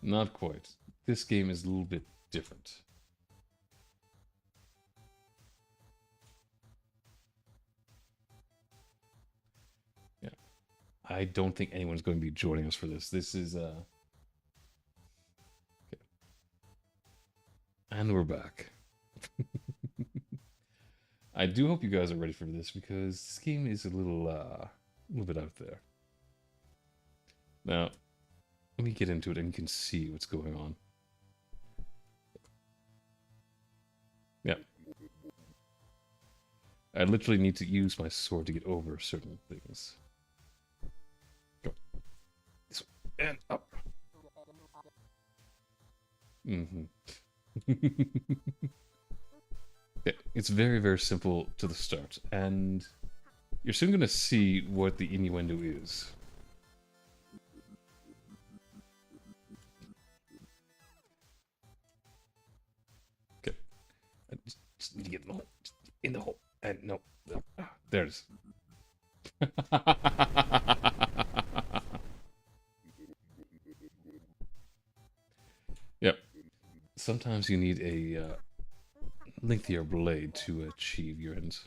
S1: Not quite. This game is a little bit different. I don't think anyone's going to be joining us for this. This is okay. And we're back. I do hope you guys are ready for this because this game is a little bit out there. Now, let me get into it and you can see what's going on. Yeah. I literally need to use my sword to get over certain things. Go. This way. And up. Mm-hmm. Yeah, it's very, very simple to the start, and you're soon going to see what the innuendo is. Okay. I just need to get in the hole. Just in the hole. And no. There it is. Yep. Sometimes you need a lengthier blade to achieve your ends.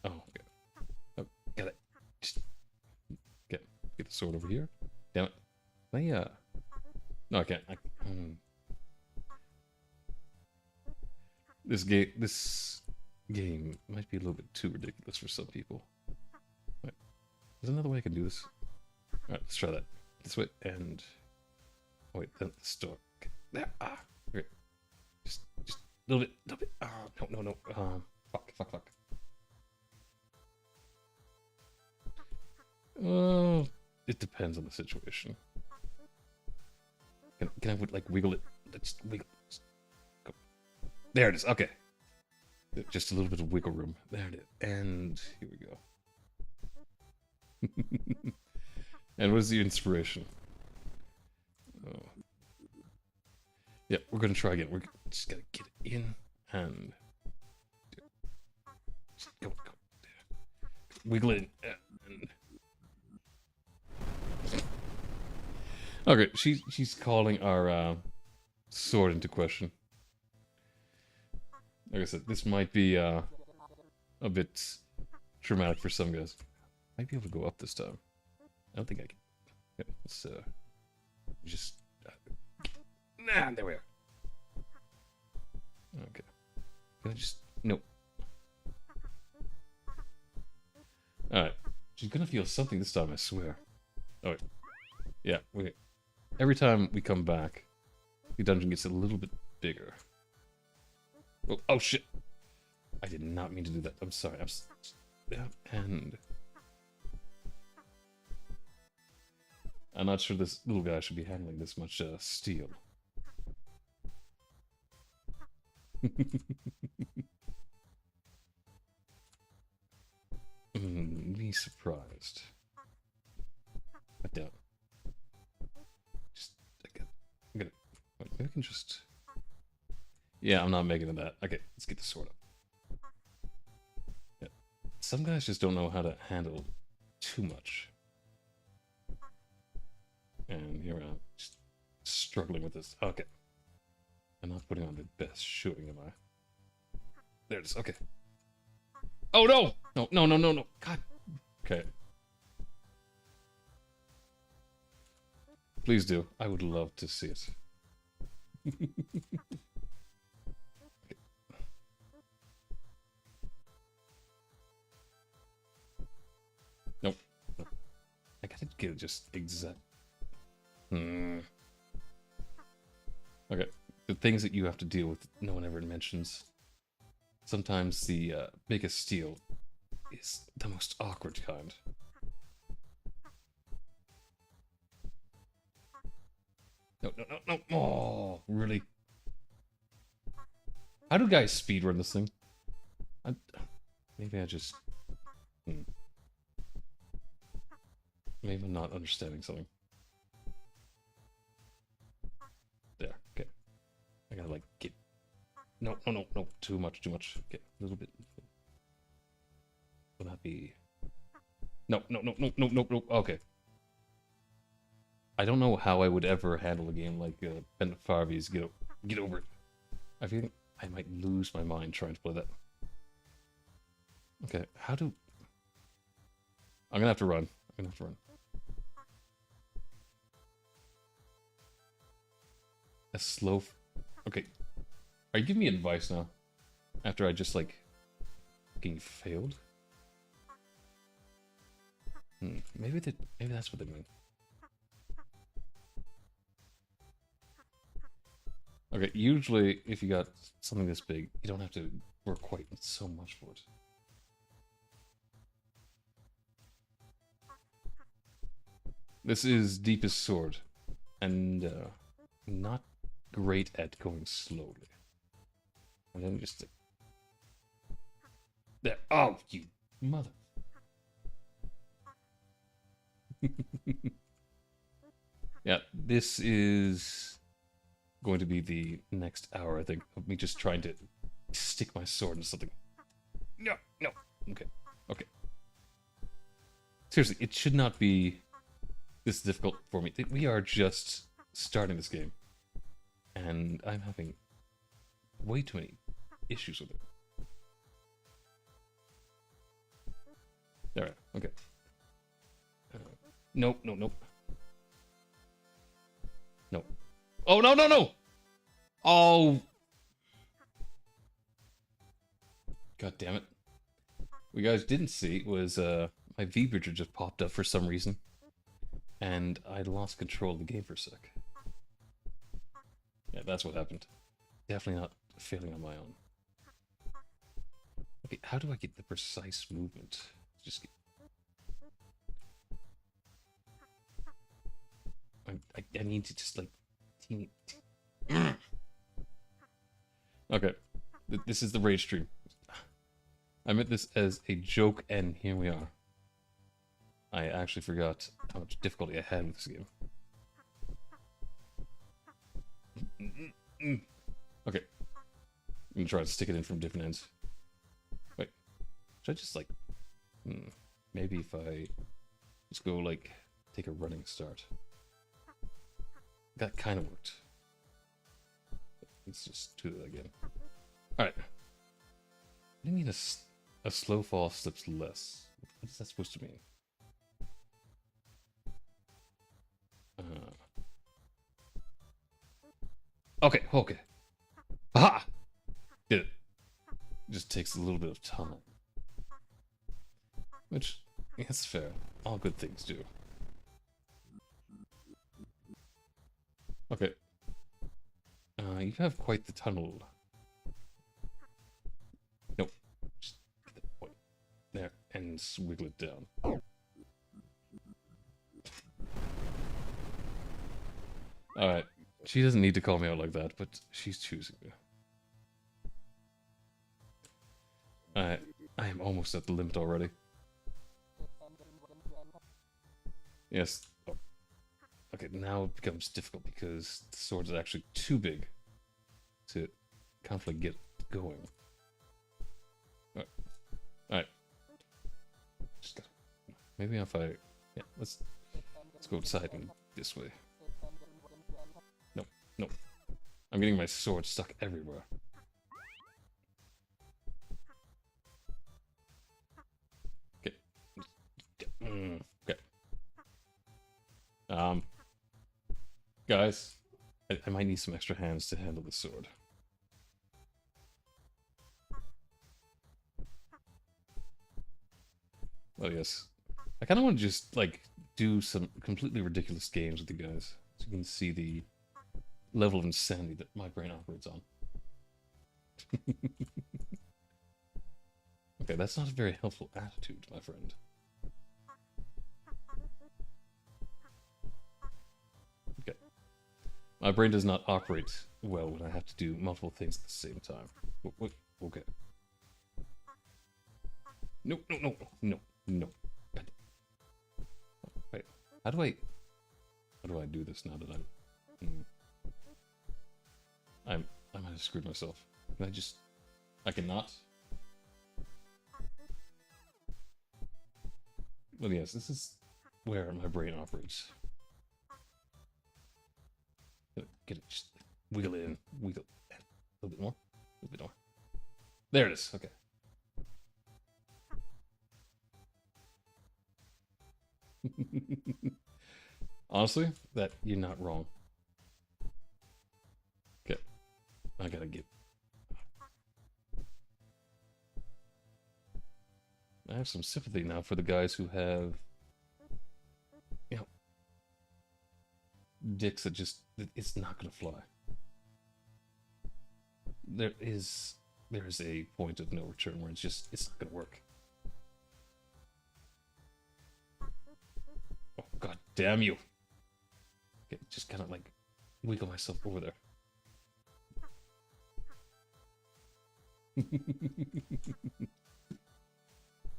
S1: Oh, okay. Oh, got it. Just get the sword over here. Damn it. Can I, no, I can't. This game might be a little bit too ridiculous for some people. Wait, there's another way I can do this. Alright, let's try that. This way, and... Oh, wait, then the store. Okay, there. Ah, great. Just a little bit. No. Fuck. Oh, it depends on the situation. Can I like wiggle it? Let's wiggle. Go. There it is. Okay. Just a little bit of wiggle room. There it is. And here we go. And what is the inspiration? Oh. Yeah, we're gonna try again. We're just gotta get it in and just go. There. Wiggle it in. Okay, she's calling our sword into question. Like I said, this might be a bit traumatic for some guys. Might be able to go up this time. I don't think I can. Okay, let's just there we are. Okay. Can I just nope. Alright. She's gonna feel something this time, I swear. Oh wait. Yeah, wait. Every time we come back, the dungeon gets a little bit bigger. Oh shit! I did not mean to do that. I'm sorry. Yeah, and I'm not sure this little guy should be handling this much steel. Be surprised. I doubt. I'm gonna. Wait, maybe I can just. Yeah, I'm not making it that. Okay, let's get the sword up. Yeah. Some guys just don't know how to handle too much. And here I'm just struggling with this. Okay. I'm not putting on the best shooting, am I? There it is. Okay. Oh no! No. God. Okay. Please do. I would love to see it. Nope. I gotta get it just exact. Okay. The things that you have to deal with, no one ever mentions. Sometimes the biggest steel is the most awkward kind. No. Oh, really? How do guys speedrun this thing? Maybe I just... Maybe I'm not understanding something. There, okay. I gotta, like, get... No. Too much. Okay, a little bit. Will that be... No. Okay. I don't know how I would ever handle a game like Bent Farvy's Get Over It. I feel I might lose my mind trying to play that. Okay, how do... I'm gonna have to run. I'm gonna have to run. A slow... Okay. Are you giving me advice now? After I just, like, fucking failed? Maybe that's what they mean. Okay, usually if you got something this big, you don't have to work quite so much for it. This is Deepest Sword, and not great at going slowly. And then just... There. Oh, you mother... Yeah, this is going to be the next hour, I think, of me just trying to stick my sword into something. No, no. Okay, okay. Seriously, it should not be this difficult for me. We are just starting this game, and I'm having way too many issues with it. Alright, okay. Nope, nope, nope. No. Oh, no, no, no! Oh! God damn it. What you guys didn't see was, my V-bridger just popped up for some reason. And I lost control of the game for a sec. Yeah, that's what happened. Definitely not failing on my own. Okay, how do I get the precise movement? Just get... I need to just, like, teeny... Okay, this is the rage stream. I meant this as a joke, and here we are. I actually forgot how much difficulty I had with this game. Okay. I'm gonna try to stick it in from different ends. Wait. Should I just, like... maybe if I just go, like, take a running start. That kind of worked. Let's just do that again. Alright. What do you mean a slow fall slips less? What is that supposed to mean? Okay, okay. Aha! Did it. Just takes a little bit of time. Which, yeah, that's fair. All good things do. Okay. You have quite the tunnel. Nope. Just get the point. There, and wiggle it down. Alright. She doesn't need to call me out like that, but she's choosing me. I am almost at the limit already. Yes. Oh. Okay, now it becomes difficult because the sword is actually too big to kind of like get going. Alright. Just gotta... Maybe if I... Yeah, let's go outside and this way. No, no. I'm getting my sword stuck everywhere. Okay. Okay. Guys, I might need some extra hands to handle the sword. Well, yes. I kind of want to just, like, do some completely ridiculous games with you guys. So you can see the level of insanity that my brain operates on. Okay, that's not a very helpful attitude, my friend. Okay. My brain does not operate well when I have to do multiple things at the same time. Okay. No, no, no, no, no. Wait, how do I do this now that I might have screwed myself. Can I cannot? Well, yes, this is where my brain operates. Get it, just wiggle it in, wiggle it. A little bit more, a little bit more. There it is, okay. Honestly, that you're not wrong. Okay, I gotta get. I have some sympathy now for the guys who have, you know, dicks that just it's not gonna fly. There is a point of no return where it's not gonna work. Oh god damn you! Okay, just kind of like wiggle myself over there.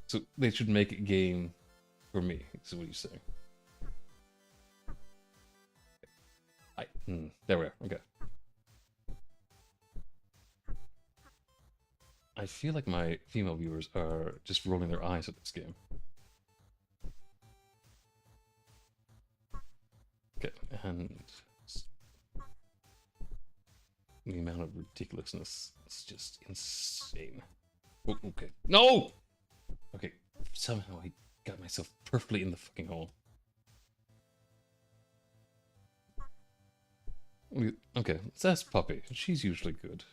S1: So they should make a game for me. Is what you're saying? There we are. Okay. I feel like my female viewers are just rolling their eyes at this game. Okay, and the amount of ridiculousness is just insane. Oh, okay. No! Okay, somehow I got myself perfectly in the fucking hole. Okay, so that's Puppy. She's usually good.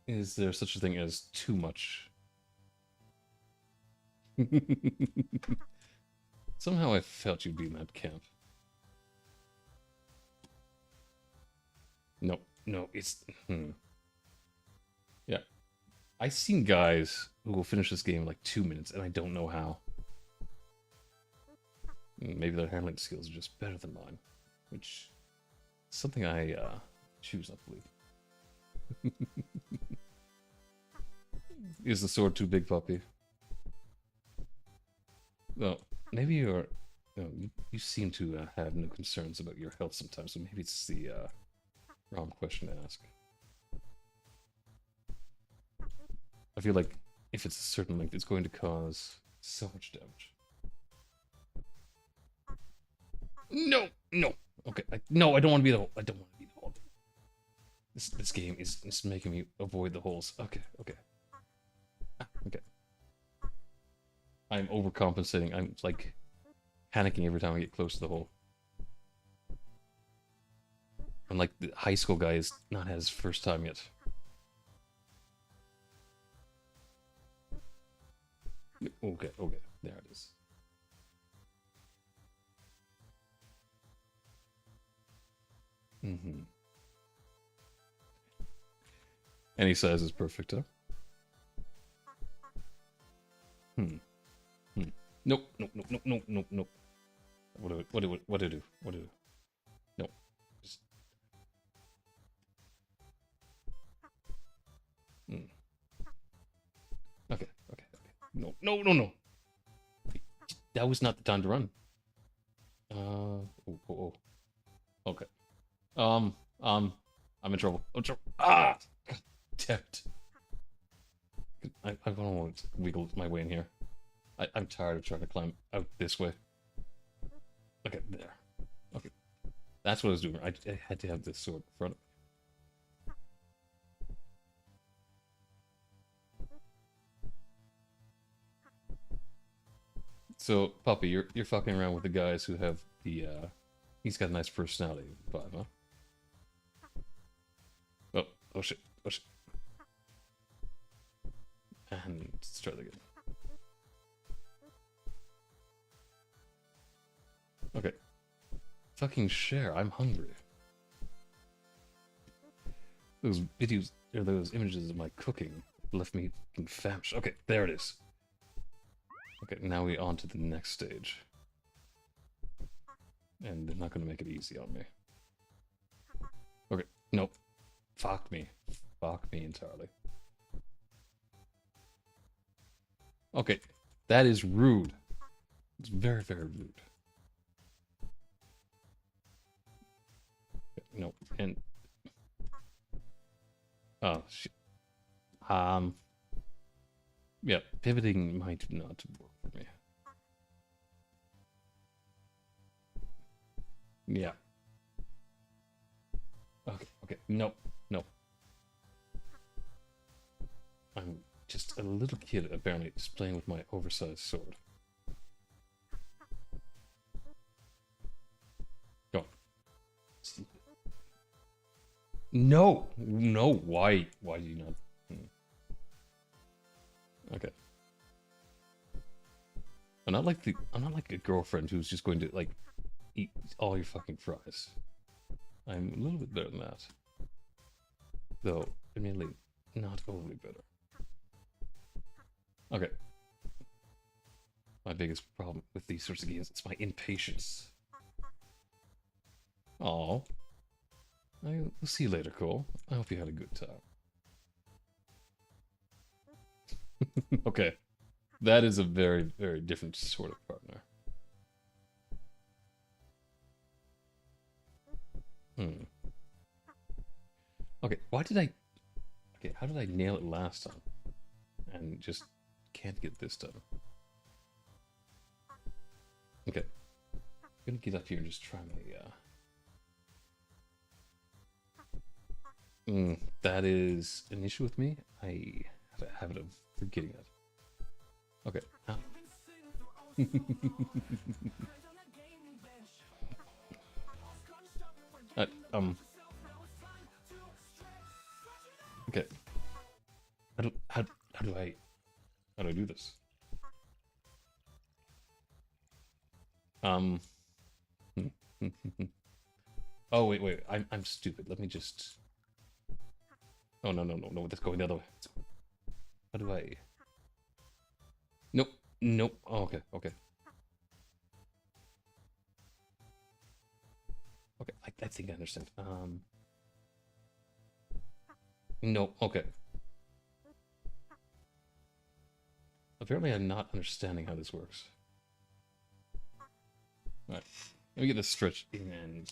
S1: Is there such a thing as too much? Somehow I felt you'd be in that camp. No, no, it's... Yeah. I've seen guys who will finish this game in like 2 minutes, and I don't know how. Maybe their handling skills are just better than mine. Which... is something I, choose not to believe. Is the sword too big, Puppy? Well, maybe you're... you seem to have no concerns about your health sometimes, so maybe it's the wrong question to ask. I feel like if it's a certain length, it's going to cause so much damage. No! No! Okay, no, I don't want to be the hole. I don't want to be the hole. This game is making me avoid the holes. Okay, okay. Okay. I'm overcompensating. I'm, like, panicking every time I get close to the hole. I'm like, the high school guy is not had his first time yet. Okay, okay. There it is. Any size is perfect, huh? Nope, nope, nope, nope, nope, nope, nope. What do I do? What do I do? Nope. Just... Okay, okay, okay. No, no, no, no. That was not the time to run. Okay. I'm in trouble. I'm in trouble. Ah! God damn it. I don't want to wiggle my way in here. I'm tired of trying to climb out this way. Okay, there. Okay. That's what I was doing. I had to have this sword in front of me. So, Puppy, you're fucking around with the guys who have the, he's got a nice personality vibe, huh? Oh shit, oh shit. And let's try that again. Okay. Fucking share, I'm hungry. Those videos, or those images of my cooking left me fucking famished. Okay, there it is. Okay, now we on to the next stage. And they're not gonna make it easy on me. Okay, nope. Fuck me. Fuck me entirely. Okay, that is rude. It's very, very rude. Okay, no, and... oh, shit. Yeah, pivoting might not work for me. Yeah. Okay, okay, nope, nope. I'm just a little kid, apparently, just playing with my oversized sword. No, no. Why? Why do you not? Okay. I'm not like a girlfriend who's just going to like eat all your fucking fries. I'm a little bit better than that, though. Admittedly, not overly better. Okay. My biggest problem with these sorts of games is my impatience. Oh. We'll see you later, Cole. I hope you had a good time. Okay. That is a very, very different sort of partner. Okay, why did I... Okay, how did I nail it last time? And just can't get this done. Okay. I'm gonna get up here and just try my, that is an issue with me. I have a habit of forgetting it. Okay. Okay. How do I do this? Oh wait, I'm stupid. Let me just. Oh no, that's going the other way. How do I? Nope. Oh, okay. Okay, I think I understand. No, okay. Apparently I'm not understanding how this works. Alright. Let me get this stretch in and...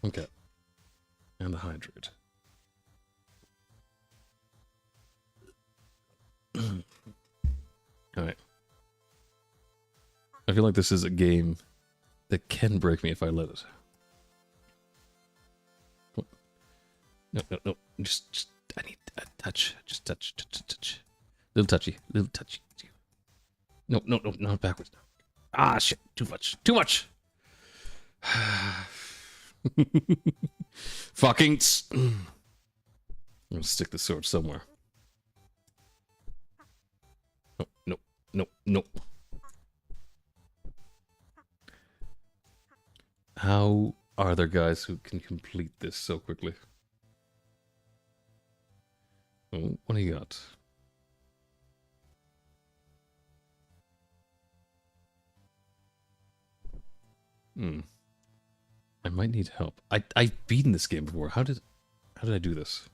S1: Okay. And the hydrate. Alright. I feel like this is a game that can break me if I let it. No. Just I need a touch. Just touch. Little touchy. No, not backwards. Ah, shit. Too much. Fucking. I'm gonna stick the sword somewhere. No. How are there guys who can complete this so quickly? Oh, what do you got? I might need help. I've beaten this game before. How did I do this?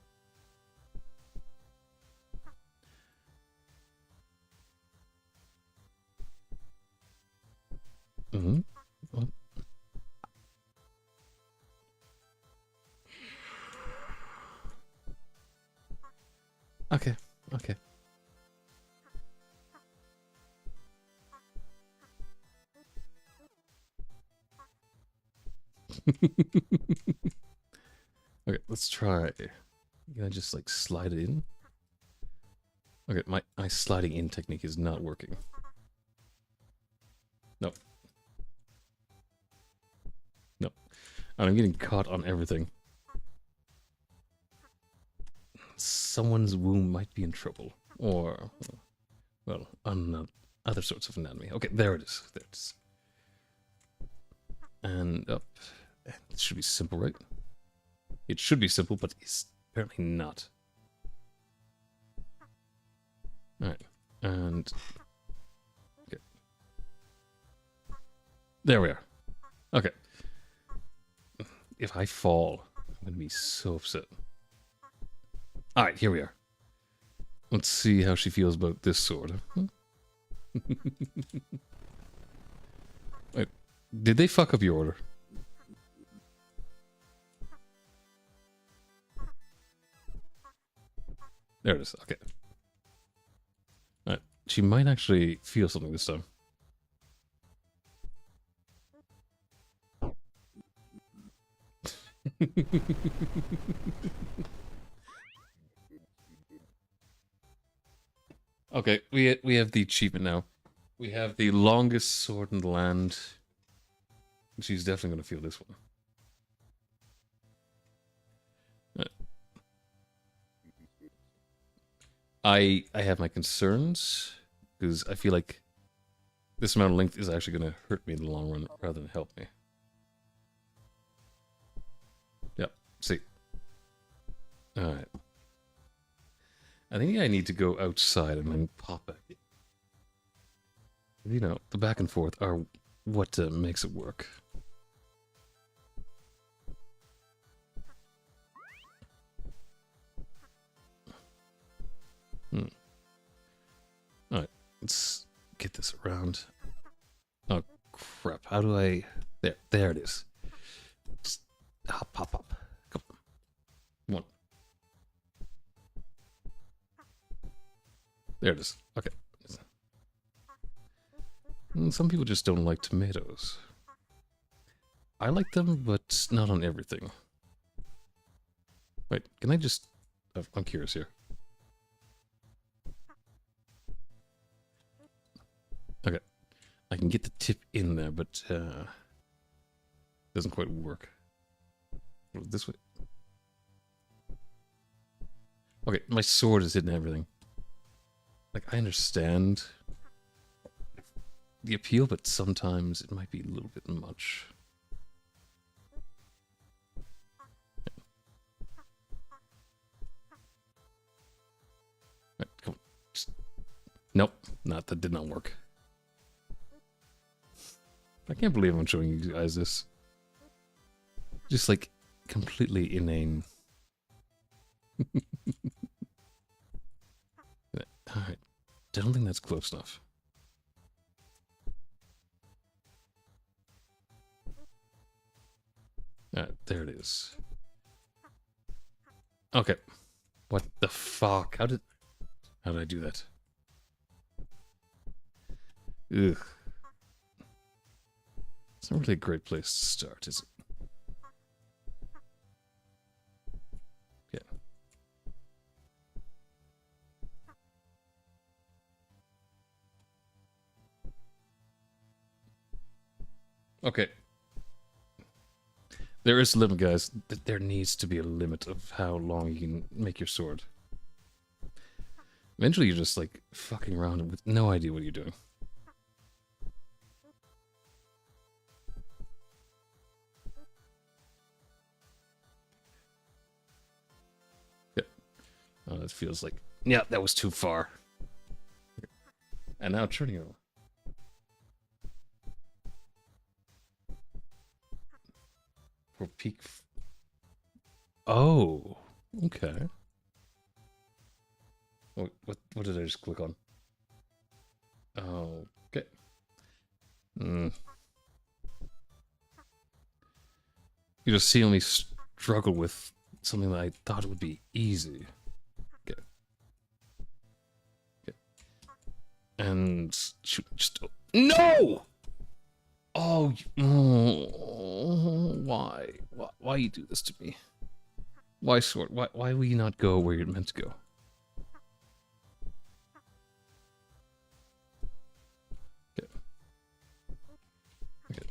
S1: What? Okay. Okay, let's try. Can I just like slide it in? Okay, my sliding in technique is not working. No. And I'm getting caught on everything. Someone's womb might be in trouble. Or, well, on other sorts of anatomy. Okay, there it is. And up. It should be simple, right? It should be simple, but it's apparently not. Alright. And... okay. There we are. Okay. If I fall, I'm going to be so upset. Alright, here we are. Let's see how she feels about this sword. Wait, did they fuck up your order? There it is, okay. Alright, she might actually feel something this time. Okay, we have the achievement now. We have the longest sword in the land. She's definitely going to feel this one. I have my concerns because I feel like this amount of length is actually going to hurt me in the long run rather than help me. Yep, see. Alright. I think I need to go outside and then pop back in. You know, the back and forth are what makes it work. Alright, let's get this around. Oh, crap. How do I... There it is. Just hop, hop, hop. Come on. One. There it is. Okay. Some people just don't like tomatoes. I like them, but not on everything. Wait, can I just... I'm curious here. Okay. I can get the tip in there, but doesn't quite work. This way. Okay, my sword is hitting everything. Like, I understand the appeal, but sometimes it might be a little bit much. Right, come on. Just... Nope, that did not work. I can't believe I'm showing you guys this. Just like completely inane. Alright, don't think that's close enough. Alright, there it is. Okay. What the fuck? How did I do that? Ugh. It's not really a great place to start, is it? Yeah. Okay. There is a limit, guys. There needs to be a limit of how long you can make your sword. Eventually you're just like fucking around with no idea what you're doing. Yeah. Oh, that feels like... Yeah, that was too far. And now turning it on. For peak... Oh, okay. What did I just click on? Oh, okay. You just see me struggle with something that I thought would be easy. Okay. Okay. And shoot, just... No! Oh, why? Why you do this to me? Why, sword? Why will you not go where you're meant to go? Okay. Okay.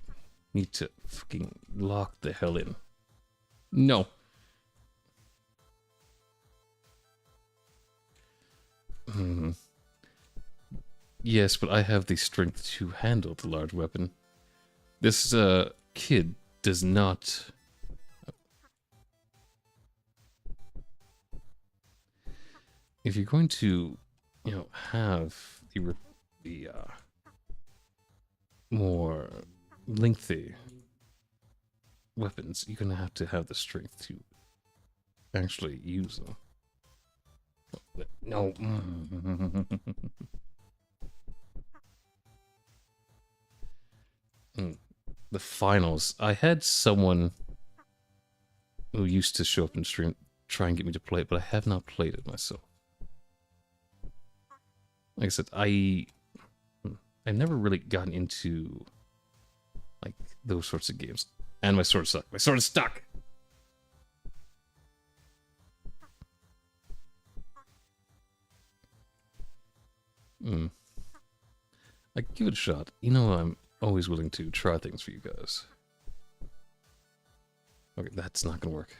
S1: Need to fucking lock the hell in. No. Yes, but I have the strength to handle the large weapon. This kid does not. If you're going to, you know, have the more lengthy weapons, you're gonna have to have the strength to actually use them. No. The finals. I had someone who used to show up in stream try and get me to play it, but I have not played it myself. Like I said, I've never really gotten into like those sorts of games. And my sword stuck. My sword is stuck. Like, give it a shot. You know I'm always willing to try things for you guys. Okay, that's not gonna work.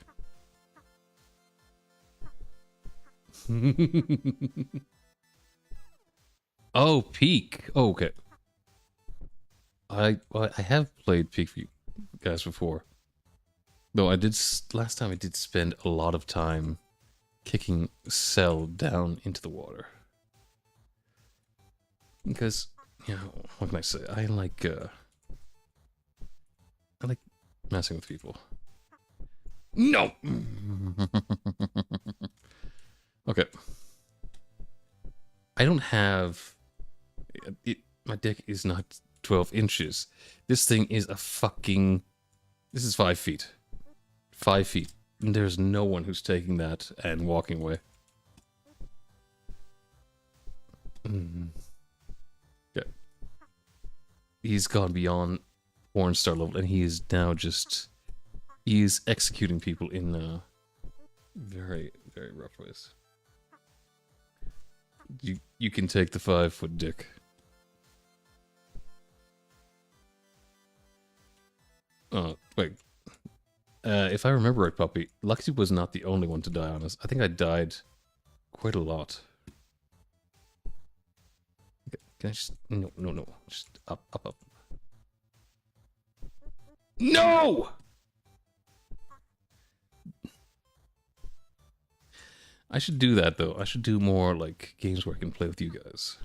S1: Oh, Peak. Oh, okay. I have played Peak for you guys before. Though I did last time I did spend a lot of time kicking Cell down into the water. Because, you know, what can I say? I like messing with people. No. Okay. I don't have my dick is not 12 inches. This thing is a fucking... This is 5 feet. 5 feet. And there's no one who's taking that and walking away. Yeah. He's gone beyond porn star level, and he is now just... He is executing people in very, very rough ways. You can take the 5-foot dick. Oh, wait. If I remember right, Puppy, Luxy was not the only one to die on us. I think I died quite a lot. Okay, can I just... No, no, no. Just up, up, up. No! I should do that, though. I should do more, like, games where I can play with you guys.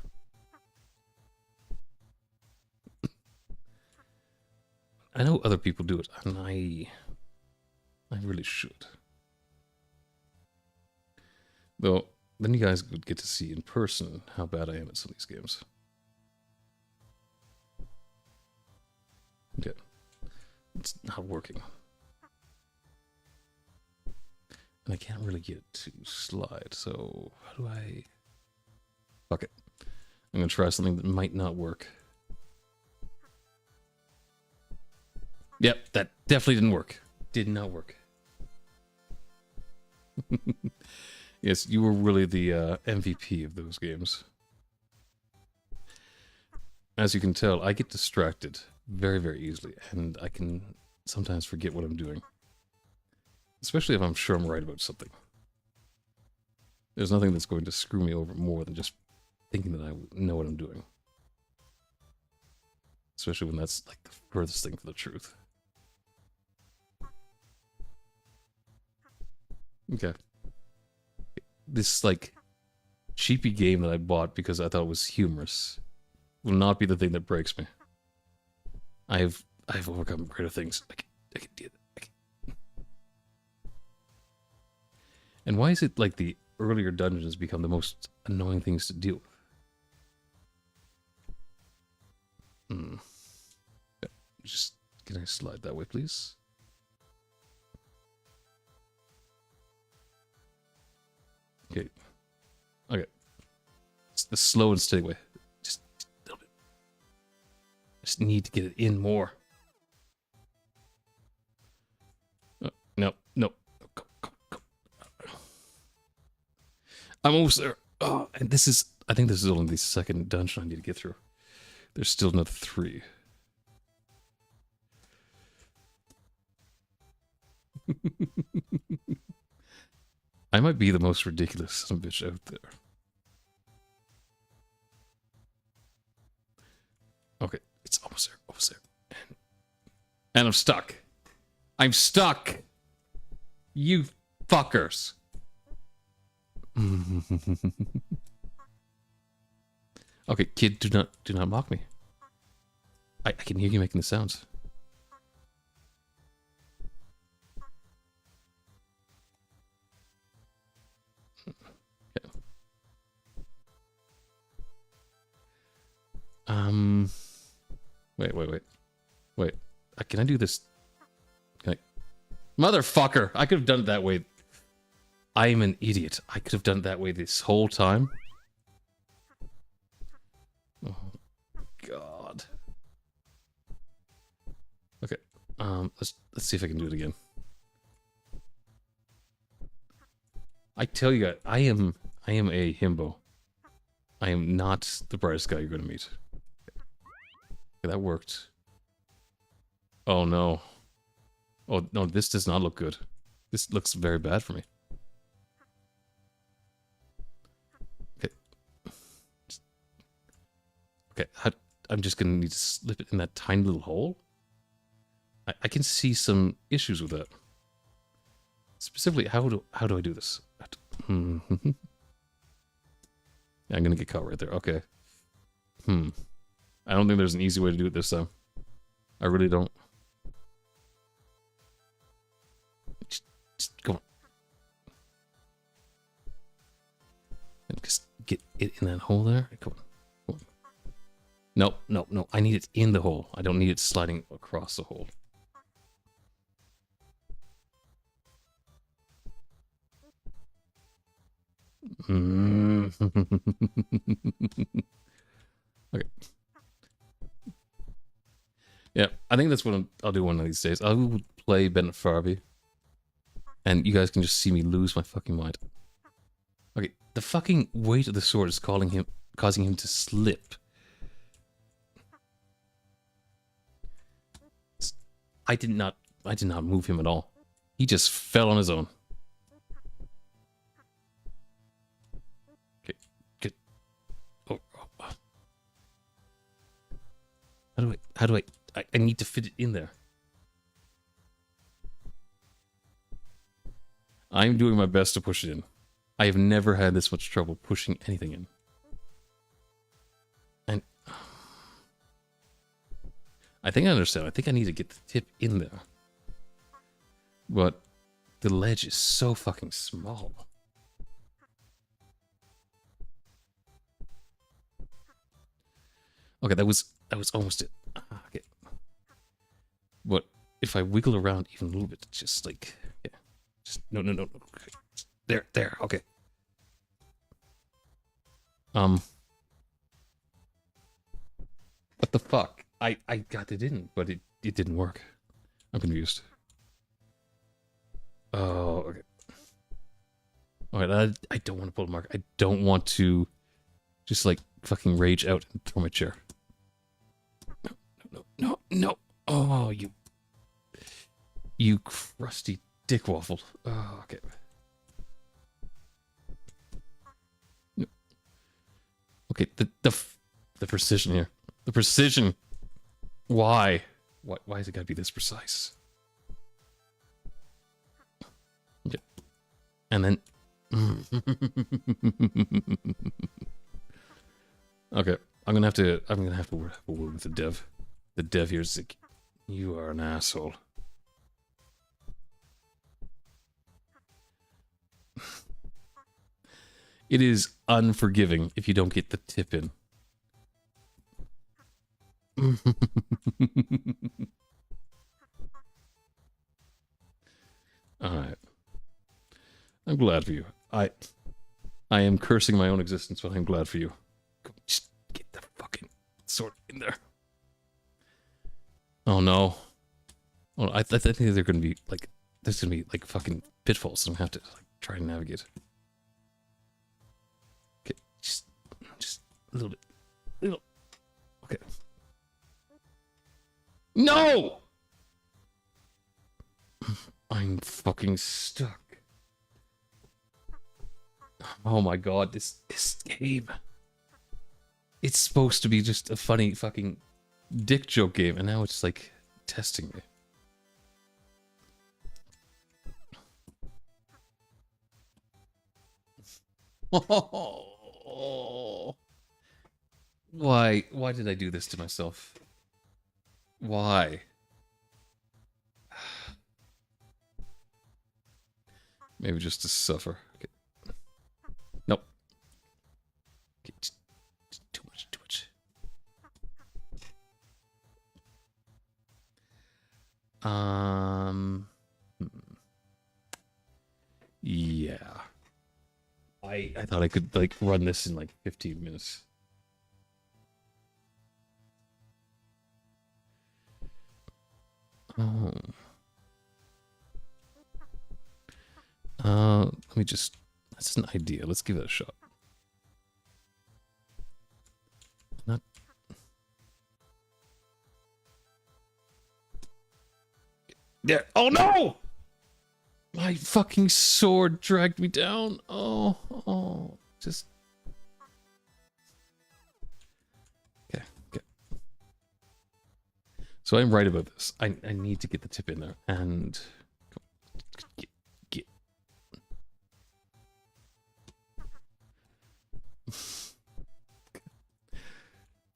S1: I know other people do it, and I really should. Though, then you guys would get to see in person how bad I am at some of these games. Okay. It's not working. And I can't really get it to slide, so how do I... Fuck it. I'm gonna try something that might not work. Yep, that definitely didn't work. Did not work. Yes, you were really the MVP of those games. As you can tell, I get distracted very, very easily, and I can sometimes forget what I'm doing. Especially if I'm sure I'm right about something. There's nothing that's going to screw me over more than just thinking that I know what I'm doing. Especially when that's like the furthest thing from the truth. Okay. This, like, cheapy game that I bought because I thought it was humorous will not be the thing that breaks me. I've overcome greater things. I can do that. And why is it like the earlier dungeons become the most annoying things to deal with? Yeah, just, can I slide that way, please? Okay. Okay. It's the slow and steady way. Just a little bit. I just need to get it in more. No, no. Go, go, go. I'm almost there. Oh, and this is... I think this is only the second dungeon I need to get through. There's still another 3. I might be the most ridiculous son of a bitch out there. Okay, it's almost there, almost there. And I'm stuck. I'm stuck! You fuckers! Okay, kid, do not mock me. I can hear you making the sounds. Wait. Can I do this? Can I... Motherfucker! I could have done it that way. I am an idiot. I could have done it that way this whole time. Oh, God. Okay. Let's see if I can do it again. I tell you guys, I am a himbo. I am not the brightest guy you're going to meet. Okay, that worked. Oh no. Oh no, this does not look good. This looks very bad for me. Okay. Okay, I'm just gonna need to slip it in that tiny little hole. I can see some issues with that. Specifically, how do I do this? Yeah, I'm gonna get caught right there. Okay. I don't think there's an easy way to do it this time. I really don't. Just go on. Just get it in that hole there. Come on. Come on. No, no, no. I need it in the hole. I don't need it sliding across the hole. Okay. Yeah, I think that's what I'll do one of these days. I'll play Ben Farby. And you guys can just see me lose my fucking mind. Okay, the fucking weight of the sword is causing him to slip. I did not move him at all. He just fell on his own. Okay, good. Oh. How do I need to fit it in there. I'm doing my best to push it in. I have never had this much trouble pushing anything in. And I think I understand. I think I need to get the tip in there. But the ledge is so fucking small. Okay, that was almost it. Okay. But if I wiggle around even a little bit, just like, yeah. Just, no. Okay. There, okay. What the fuck? I got it in, but it didn't work. I'm confused. Oh, okay. Alright, I don't want to pull the mark. I don't want to just, like, fucking rage out and throw my chair. No. Oh, you crusty dick waffle. Oh, okay. No. Okay, the precision here. The precision. Why? Why is it gotta be this precise? Okay. And then okay, I'm gonna have to have a word with the dev. The dev here is like, you are an asshole. It is unforgiving if you don't get the tip in. Alright. I'm glad for you. I am cursing my own existence, but I'm glad for you. Just get the fucking sword in there. Oh no. Well, I think they're gonna be like, there's gonna be like fucking pitfalls and I have to like try and navigate. Okay, just a little bit. Okay. No! I'm fucking stuck. Oh my god, this game. It's supposed to be just a funny fucking dick joke game, and now it's like testing me. Oh. Why did I do this to myself? Why? Maybe just to suffer. Okay. Nope. Okay, just too much. Yeah. I thought I could like run this in like 15 minutes. Oh. Let me just... That's an idea. Let's give it a shot. Not... There. Oh no! My fucking sword dragged me down. Oh, just. Okay. So I'm right about this. I need to get the tip in there and get.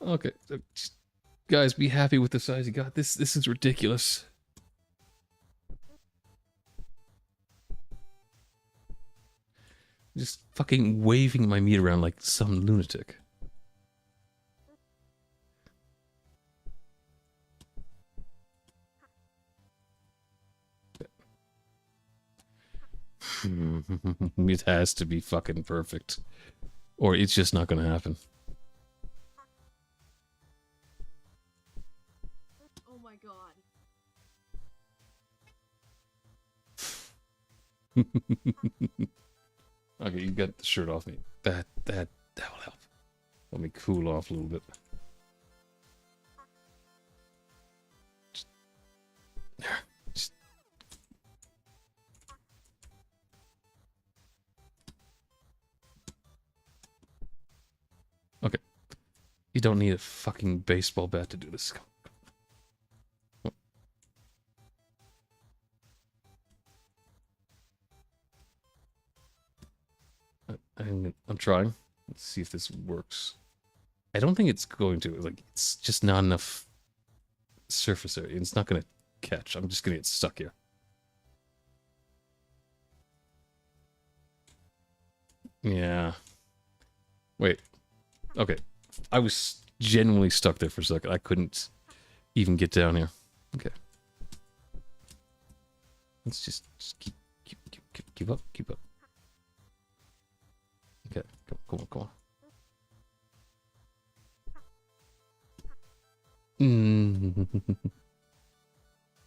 S1: Okay, so just, guys, be happy with the size you got. This is ridiculous. Just fucking waving my meat around like some lunatic. It has to be fucking perfect. Or it's just not gonna happen.
S2: Oh my god.
S1: Okay, you got the shirt off me. That will help. Let me cool off a little bit. Just- Okay. You don't need a fucking baseball bat to do this. I'm trying. Let's see if this works. I don't think it's going to. Like, it's just not enough surface area. It's not going to catch. I'm just going to get stuck here. Yeah. Wait. Okay. I was genuinely stuck there for a second. I couldn't even get down here. Okay. Let's just keep up. Okay, come on.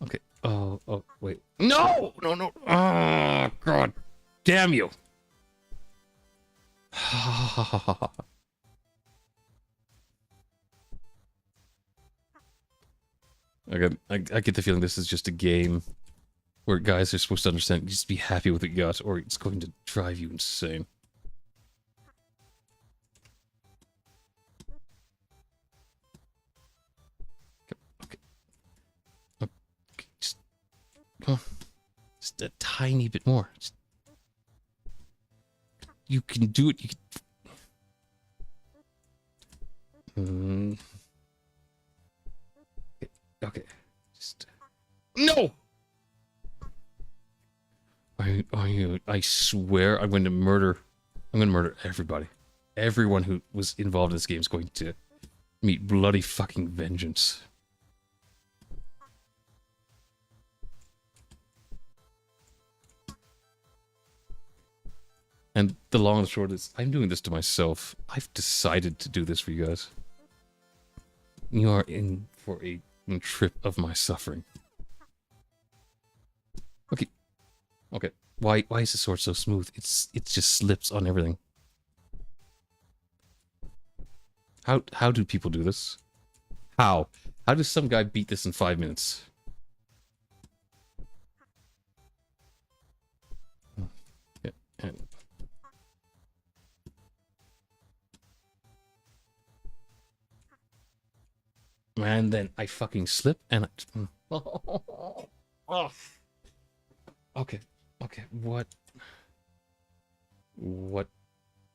S1: Okay. Oh, wait. No! Ah, God damn you! Okay, I get the feeling this is just a game where guys are supposed to understand, just be happy with what you got, or it's going to drive you insane. Okay. Just, come on. Just a tiny bit more. You can do it. You can... Okay. Just... No! Are you... I swear I'm going to murder everybody. Everyone who was involved in this game is going to meet bloody fucking vengeance. And the long and the short is, I'm doing this to myself. I've decided to do this for you guys. You are in for a trip of my suffering. Okay. Why is the sword so smooth? It just slips on everything. How do people do this? How does some guy beat this in 5 minutes? Yeah, and then I fucking slip and I... Okay, what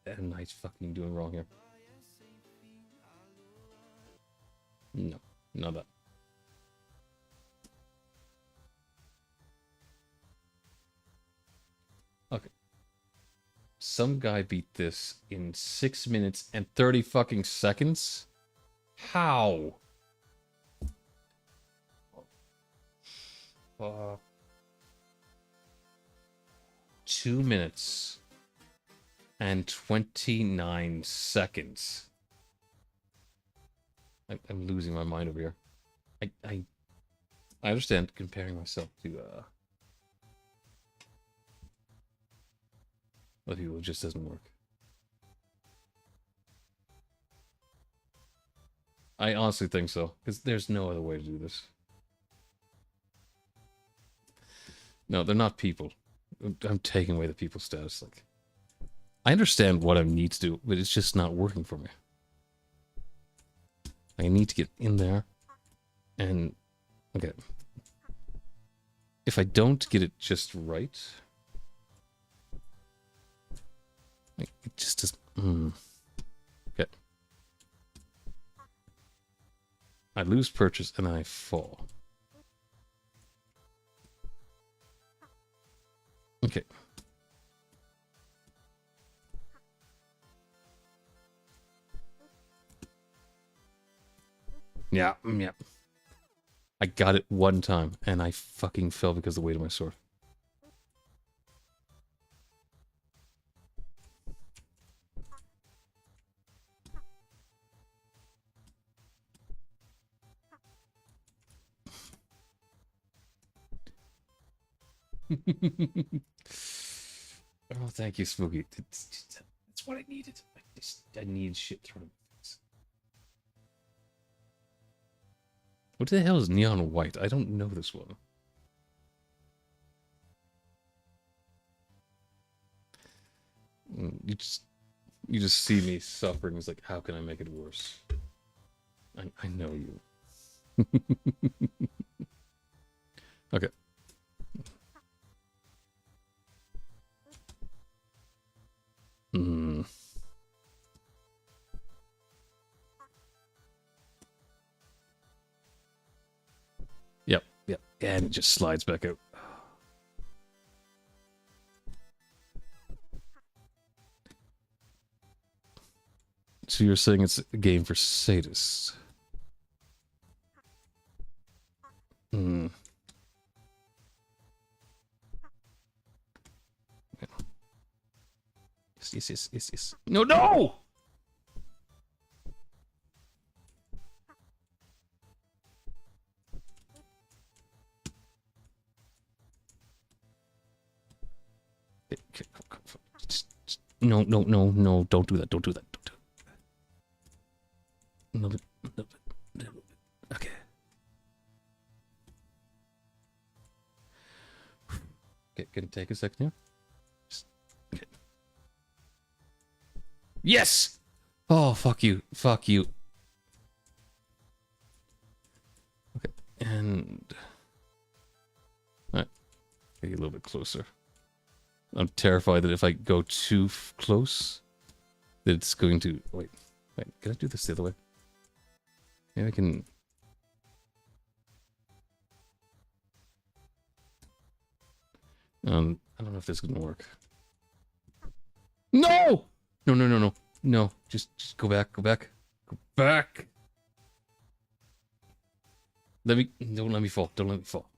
S1: am I fucking doing wrong here? No, not that. Okay. Some guy beat this in 6 minutes and 30 fucking seconds? How? 2 minutes and 29 seconds. I'm losing my mind over here. I understand comparing myself to other people. It just doesn't work. I honestly think so, because there's no other way to do this. No, they're not people. I'm taking away the people status. Like, I understand what I need to do, but it's just not working for me. I need to get in there, and okay. If I don't get it just right, like, it just doesn't. Okay. I lose purchase and then I fall. Okay. Yeah, yeah. I got it one time, and I fucking fell because of the weight of my sword. Oh, thank you, Smokey. That's what I needed. I need shit thrown in my face. What the hell is neon white? I don't know this one. You just see me suffering. It's like, how can I make it worse? I know you. Okay. Hmm. Yep, yep. And it just slides back out. So you're saying it's a game for sadists? Hmm. Yes. No, no! No, don't do that, don't do that. No, okay. Okay, can it take a second here? Okay. Yes! Oh, fuck you. Fuck you. Okay, and... Alright. Get a little bit closer. I'm terrified that if I go too close, that it's going to... Wait, can I do this the other way? Maybe I can... I don't know if this is gonna work. No! No. Just go back. Go back. Don't let me fall. Don't let me fall.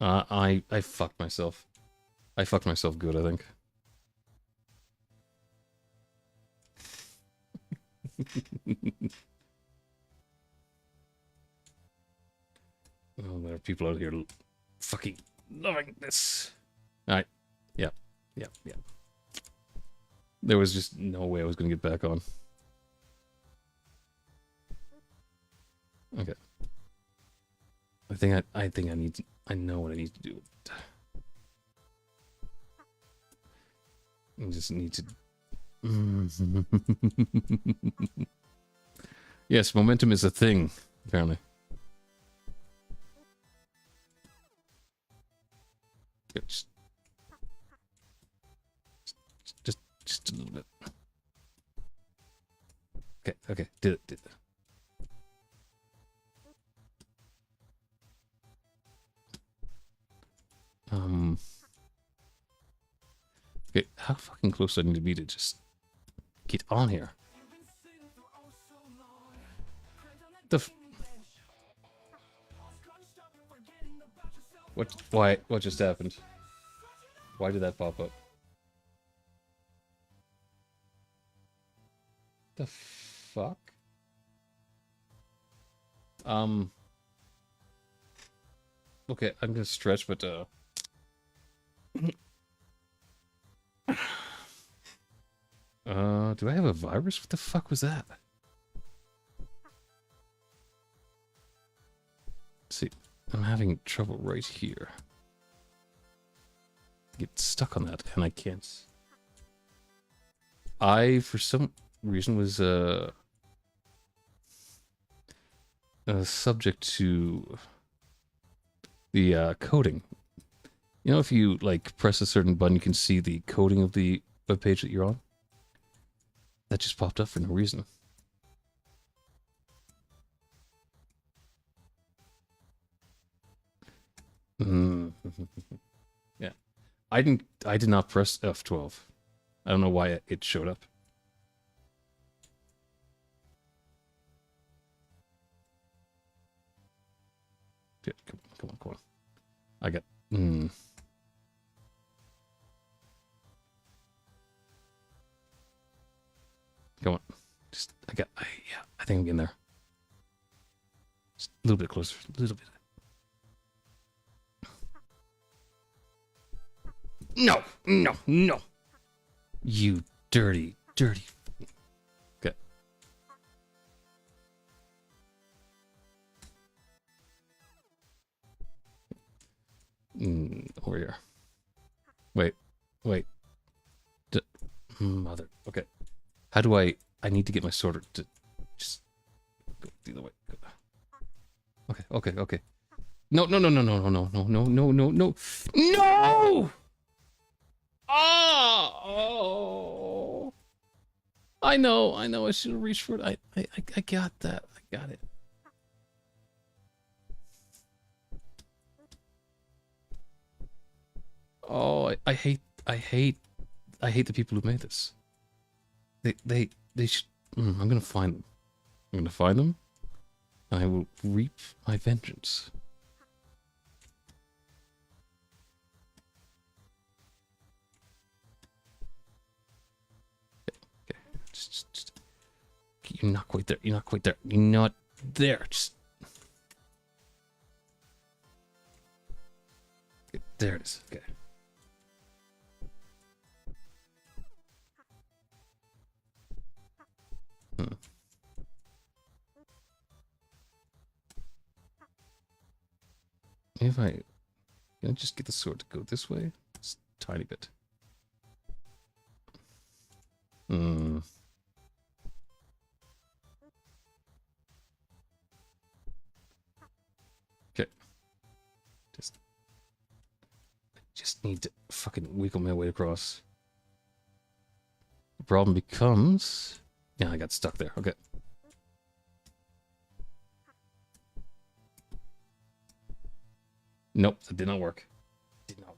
S1: I fucked myself. I fucked myself good, I think. Oh, there are people out here fucking loving this. Alright. Yep. There was just no way I was gonna get back on. Okay. I think I need to, I know what I need to do. I just need to... Yes, momentum is a thing, apparently. Yeah, just a little bit. Okay, did it. Okay, how fucking close do I need to be to just get on here? What just happened? Why did that pop up? The fuck? Okay, I'm gonna stretch, but do I have a virus? What the fuck was that? Let's see. I'm having trouble right here. Get stuck on that, and I can't. I, for some reason, was subject to the coding. You know, if you like press a certain button, you can see the coding of the web page that you're on. That just popped up for no reason. Yeah, I did not press F12. I don't know why it showed up. Yeah, come on. I got. Come on. Just, yeah, I think I'm getting there. Just a little bit closer, a little bit. No. You dirty. Okay. Over here. Wait. Mother. Okay. How do I need to get my sword to just go the other way. Okay. No. No! Oh! I know. I should have reached for it. I got that. I got it. Oh, I hate the people who made this. They should. I'm gonna find them. I'm gonna find them. And I will reap my vengeance. Okay. Just. You're not quite there. You're not there. Just. Okay, there it is. Okay. If can I just get the sword to go this way? Just a tiny bit. Okay. Just need to fucking wiggle my way across. The problem becomes... Yeah, I got stuck there. Okay. Nope, that did not work. Did not.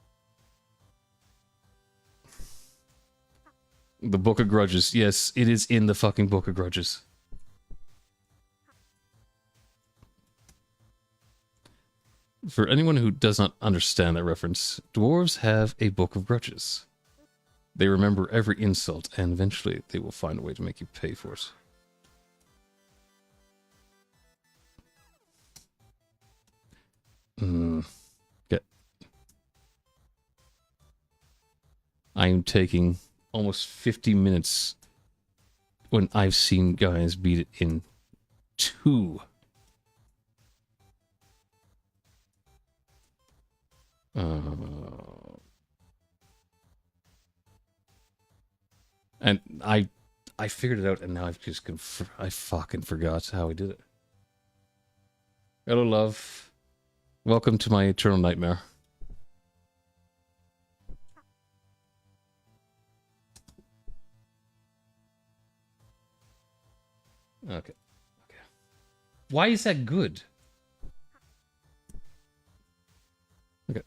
S1: The Book of Grudges. Yes, it is in the fucking Book of Grudges. For anyone who does not understand that reference, dwarves have a Book of Grudges. They remember every insult, and eventually they will find a way to make you pay for it. Okay. I am taking almost 50 minutes when I've seen guys beat it in 2. And I figured it out, and now I've just I fucking forgot how I did it. Hello, love. Welcome to my eternal nightmare. Okay. Why is that good? Okay.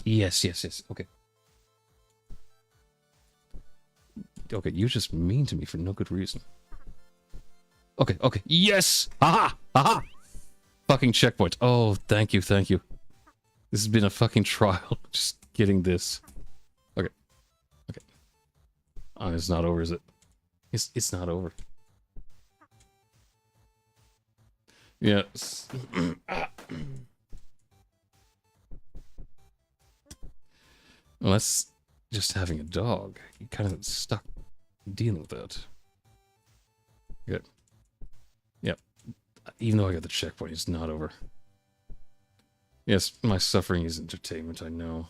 S1: Yes. Okay. Okay, you're just mean to me for no good reason. Okay. Yes! Aha! Fucking checkpoint. Oh, thank you. This has been a fucking trial. Just getting this. Okay. Oh, it's not over, is it? It's not over. Yes. Well, that's just having a dog. You're kind of stuck dealing with that. Good. Yep. Even though I got the checkpoint, it's not over. Yes, my suffering is entertainment, I know.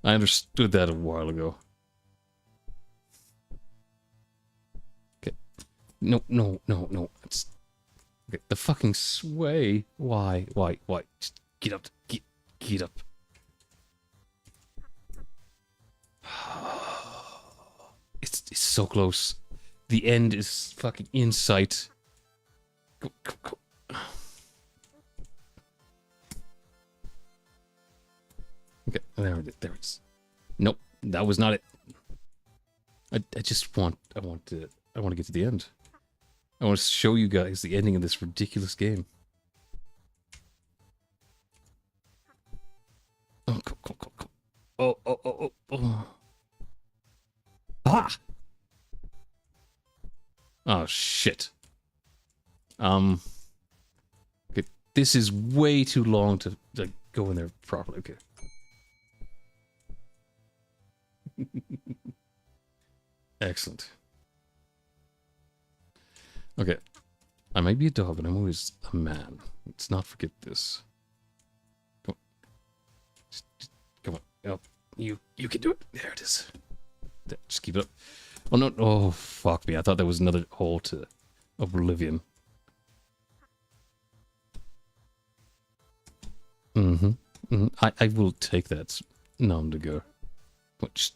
S1: I understood that a while ago. Okay. No, no, no, no. It's... Okay, the fucking sway. Why? Just get up. Get up. It's so close. The end is fucking in sight. Go. Okay, there it is. Nope, that was not it. I want to get to the end. I want to show you guys the ending of this ridiculous game. Oh, go. Oh. Ah! Oh, shit. Okay, this is way too long to go in there properly. Okay. Excellent. Okay. I might be a dog, but I'm always a man. Let's not forget this. Come on. Just come on. Oh, you can do it. There it is. There, just keep it up. Oh, no. Oh, fuck me. I thought there was another hole to oblivion. I will take that nom de guerre. Which...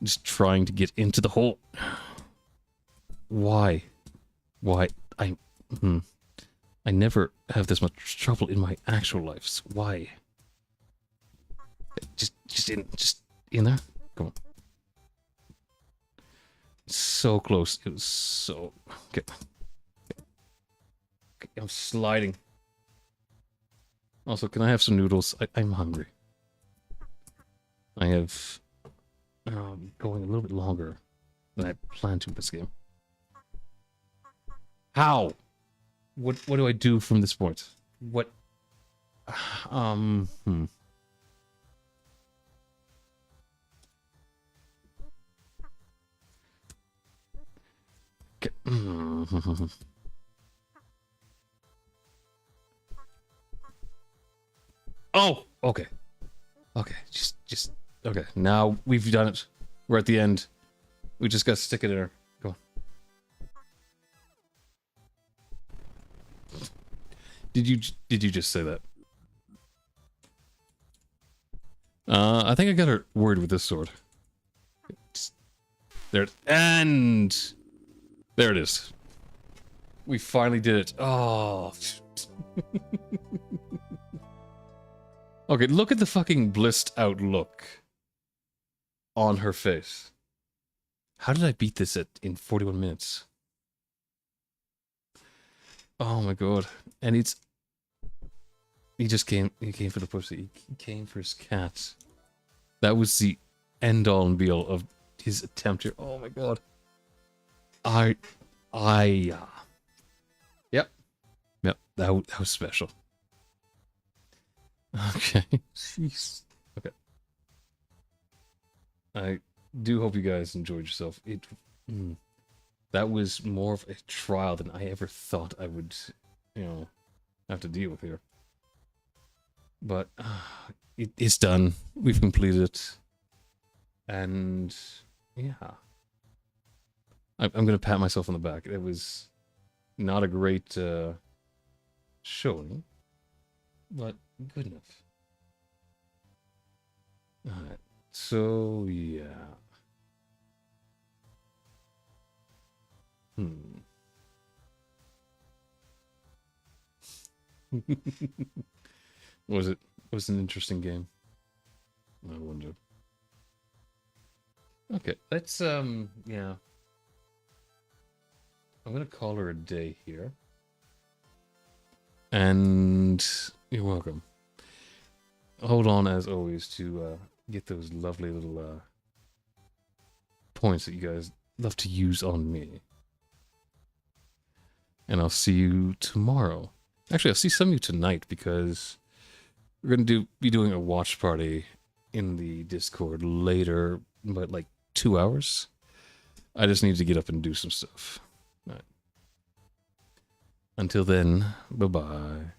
S1: Just trying to get into the hole. Why? I never have this much trouble in my actual lives. Why? Just in there. Come on. So close. It was so... Okay. I'm sliding. Also, can I have some noodles? I'm hungry. I have going a little bit longer than I planned to this game. How? What do I do from this point? What? Okay. Oh, okay. Okay, just okay. Now we've done it. We're at the end. We just gotta stick it in there. Go on. Did you just say that? I think I got her word with this sword. There, and there it is. We finally did it. Oh. Okay, look at the fucking blissed out look on her face. How did I beat this in 41 minutes? Oh my god. And he came for the pussy. He came for his cat. That was the end all and be all of his attempt here. Oh my god. Yep, that was special. Okay. Jeez. Okay. I do hope you guys enjoyed yourself. That was more of a trial than I ever thought I would, have to deal with here. But it's done. We've completed it. And yeah. I'm going to pat myself on the back. It was not a great showing, but good enough. Alright, so yeah. It was an interesting game. I wonder. Okay, let's yeah. I'm gonna call her a day here. And you're welcome. Hold on as always to get those lovely little points that you guys love to use on me. And I'll see you tomorrow. Actually, I'll see some of you tonight because We're gonna be doing a watch party in the Discord later, but like 2 hours. I just need to get up and do some stuff. All right. Until then, bye-bye.